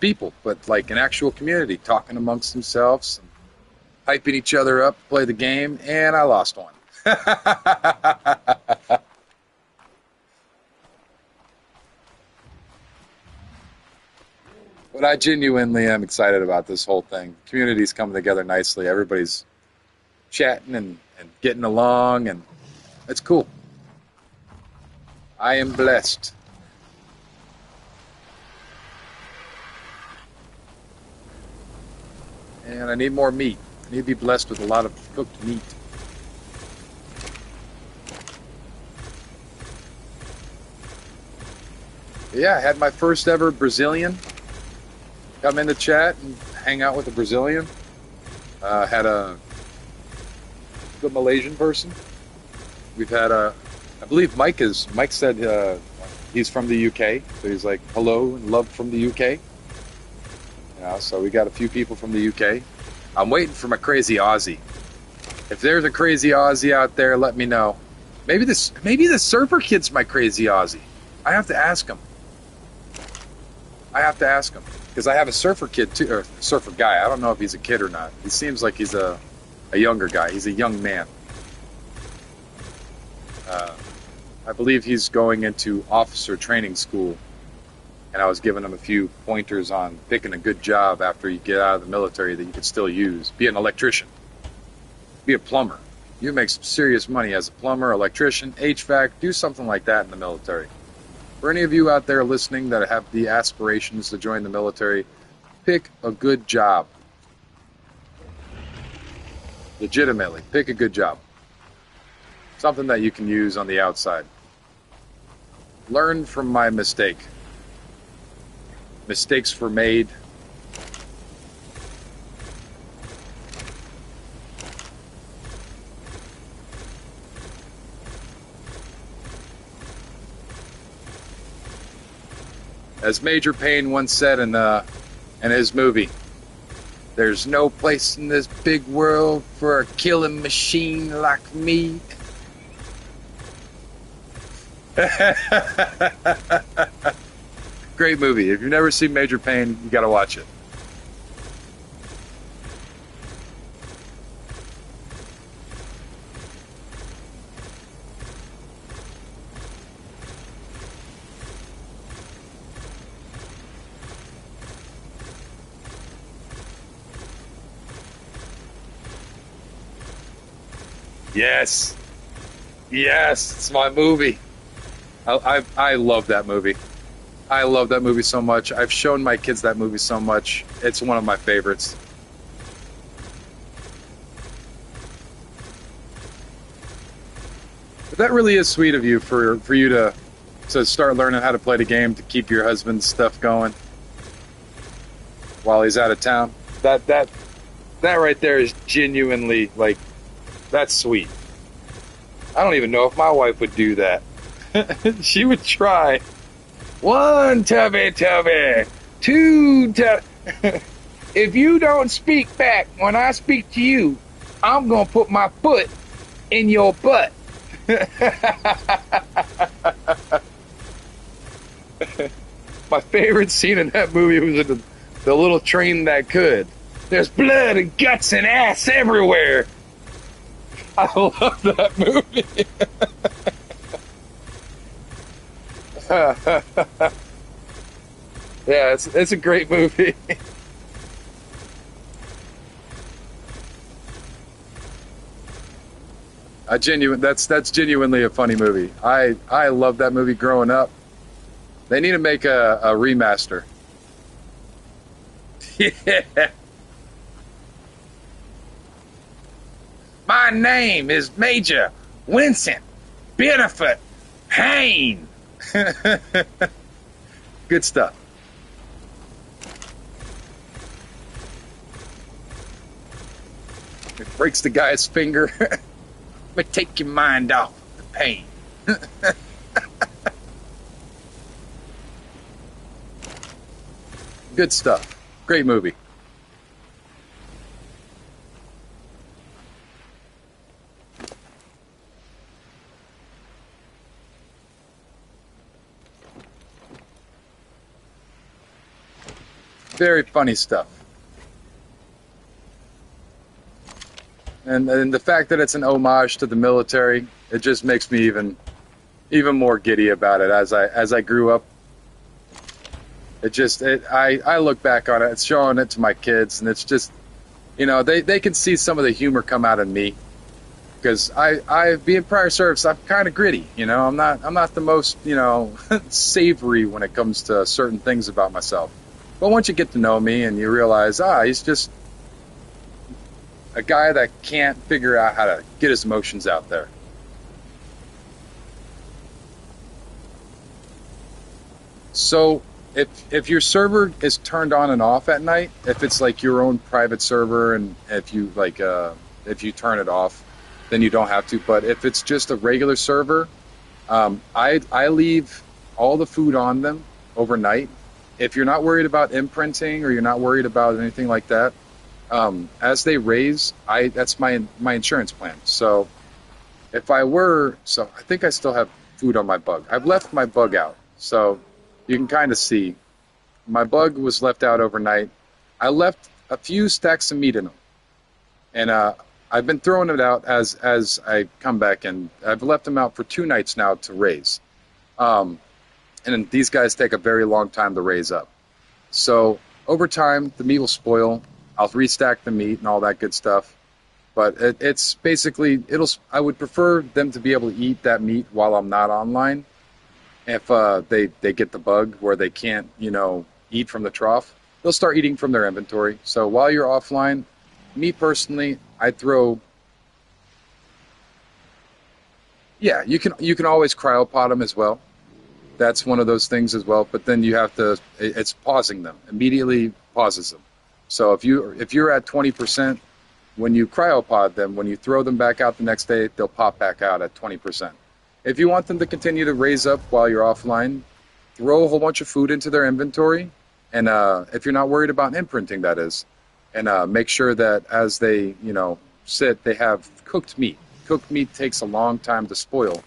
people, but like an actual community talking amongst themselves, and hyping each other up, play the game, and I lost one. But I genuinely am excited about this whole thing. Community's coming together nicely. Everybody's chatting and getting along, and it's cool. I am blessed. And I need more meat. I need to be blessed with a lot of cooked meat. Yeah, I had my first ever Brazilian come in the chat and hang out with a Brazilian. Had a good Malaysian person. We've had I believe Mike said he's from the UK, so he's like, hello and love from the UK. So we got a few people from the UK. I'm waiting for my crazy Aussie. If there's a crazy Aussie out there, let me know. Maybe the surfer kid's my crazy Aussie. I have to ask him. Because I have a surfer kid too, or surfer guy. I don't know if he's a kid or not. He seems like he's a younger guy. He's a young man. I believe he's going into officer training school, and I was giving him a few pointers on picking a good job after you get out of the military that you could still use. Be an electrician. Be a plumber. You make some serious money as a plumber, electrician, HVAC. Do something like that in the military. For any of you out there listening that have the aspirations to join the military, pick a good job. Legitimately, pick a good job. Something that you can use on the outside. Learn from my mistake. Mistakes were made. As Major Payne once said in his movie, there's no place in this big world for a killing machine like me. Great movie. If you've never seen Major Payne, you got to watch it. Yes. Yes, it's my movie. I love that movie. I love that movie so much. I've shown my kids that movie so much. It's one of my favorites. But that really is sweet of you for you to start learning how to play the game to keep your husband's stuff going while he's out of town. That right there is genuinely, like, that's sweet. I don't even know if my wife would do that. She would try. 1 tubby, 2 tubby. If you don't speak back when I speak to you, I'm gonna put my foot in your butt. My favorite scene in that movie was in the little train that could. There's blood and guts and ass everywhere. I love that movie. Yeah, it's a great movie. That's genuinely a funny movie. I love that movie growing up. They need to make a remaster. Yeah. My name is Major Vincent Benefit Hayne. Good stuff. It breaks the guy's finger. But take your mind off the pain. Good stuff. Great movie. Very funny stuff. And the fact that it's an homage to the military, it just makes me even more giddy about it as I grew up. I look back on it, it's showing it to my kids, and it's just, they can see some of the humor come out of me because I being prior service, I'm kind of gritty. I'm not the most savory when it comes to certain things about myself. But once you get to know me and you realize, he's just a guy that can't figure out how to get his emotions out there. So if your server is turned on and off at night, if it's like your own private server, and if you turn it off, then you don't have to. But if it's just a regular server, I leave all the food on them overnight. If you're not worried about imprinting or you're not worried about anything like that, as they raise, that's my insurance plan. So I think I still have food on my bug. I've left my bug out, so you can kind of see my bug was left out overnight. I left a few stacks of meat in them, and I've been throwing it out as I come back, and I've left them out for 2 nights now to raise. Um, and these guys take a very long time to raise up. So over time, the meat will spoil. I'll restack the meat and all that good stuff. But it's basically I would prefer them to be able to eat that meat while I'm not online. If they get the bug where they can't eat from the trough, they'll start eating from their inventory. So while you're offline, me personally, I throw. Yeah, you can always cryopod them as well. That's one of those things as well. But then you have to. It's pausing them immediately. Pauses them. So if you're at 20%, when you cryopod them, when you throw them back out the next day, they'll pop back out at 20%. If you want them to continue to raise up while you're offline, throw a whole bunch of food into their inventory, and if you're not worried about imprinting, that is, and make sure that as they sit, they have cooked meat. Cooked meat takes a long time to spoil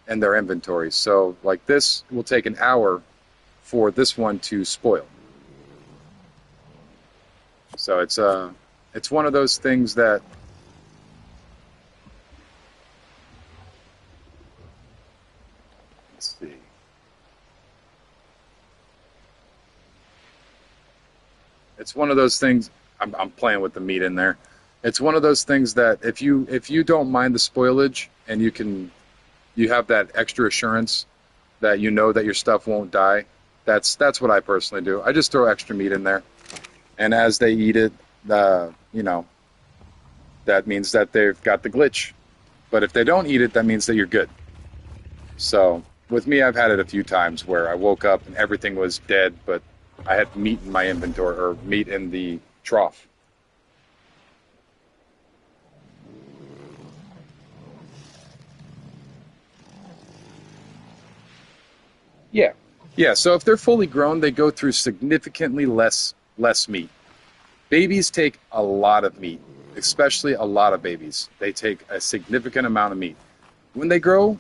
in their inventory. So like this will take an hour for this one to spoil. So it's one of those things that let's see. It's one of those things. I'm playing with the meat in there. It's one of those things that if you don't mind the spoilage and you have that extra assurance that you know that your stuff won't die. That's what I personally do. I just throw extra meat in there, and as they eat it, that means that they've got the glitch. But if they don't eat it, that means that you're good. So with me, I've had it a few times where I woke up and everything was dead, but I had meat in my inventory or meat in the trough. Yeah. So if they're fully grown, they go through significantly less meat. Babies take a lot of meat, especially a lot of babies. They take a significant amount of meat. When they grow,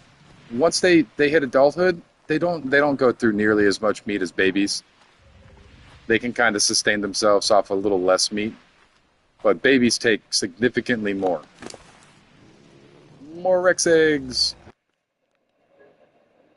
once they hit adulthood, they don't go through nearly as much meat as babies. They can kind of sustain themselves off a little less meat, but babies take significantly more. More Rex eggs.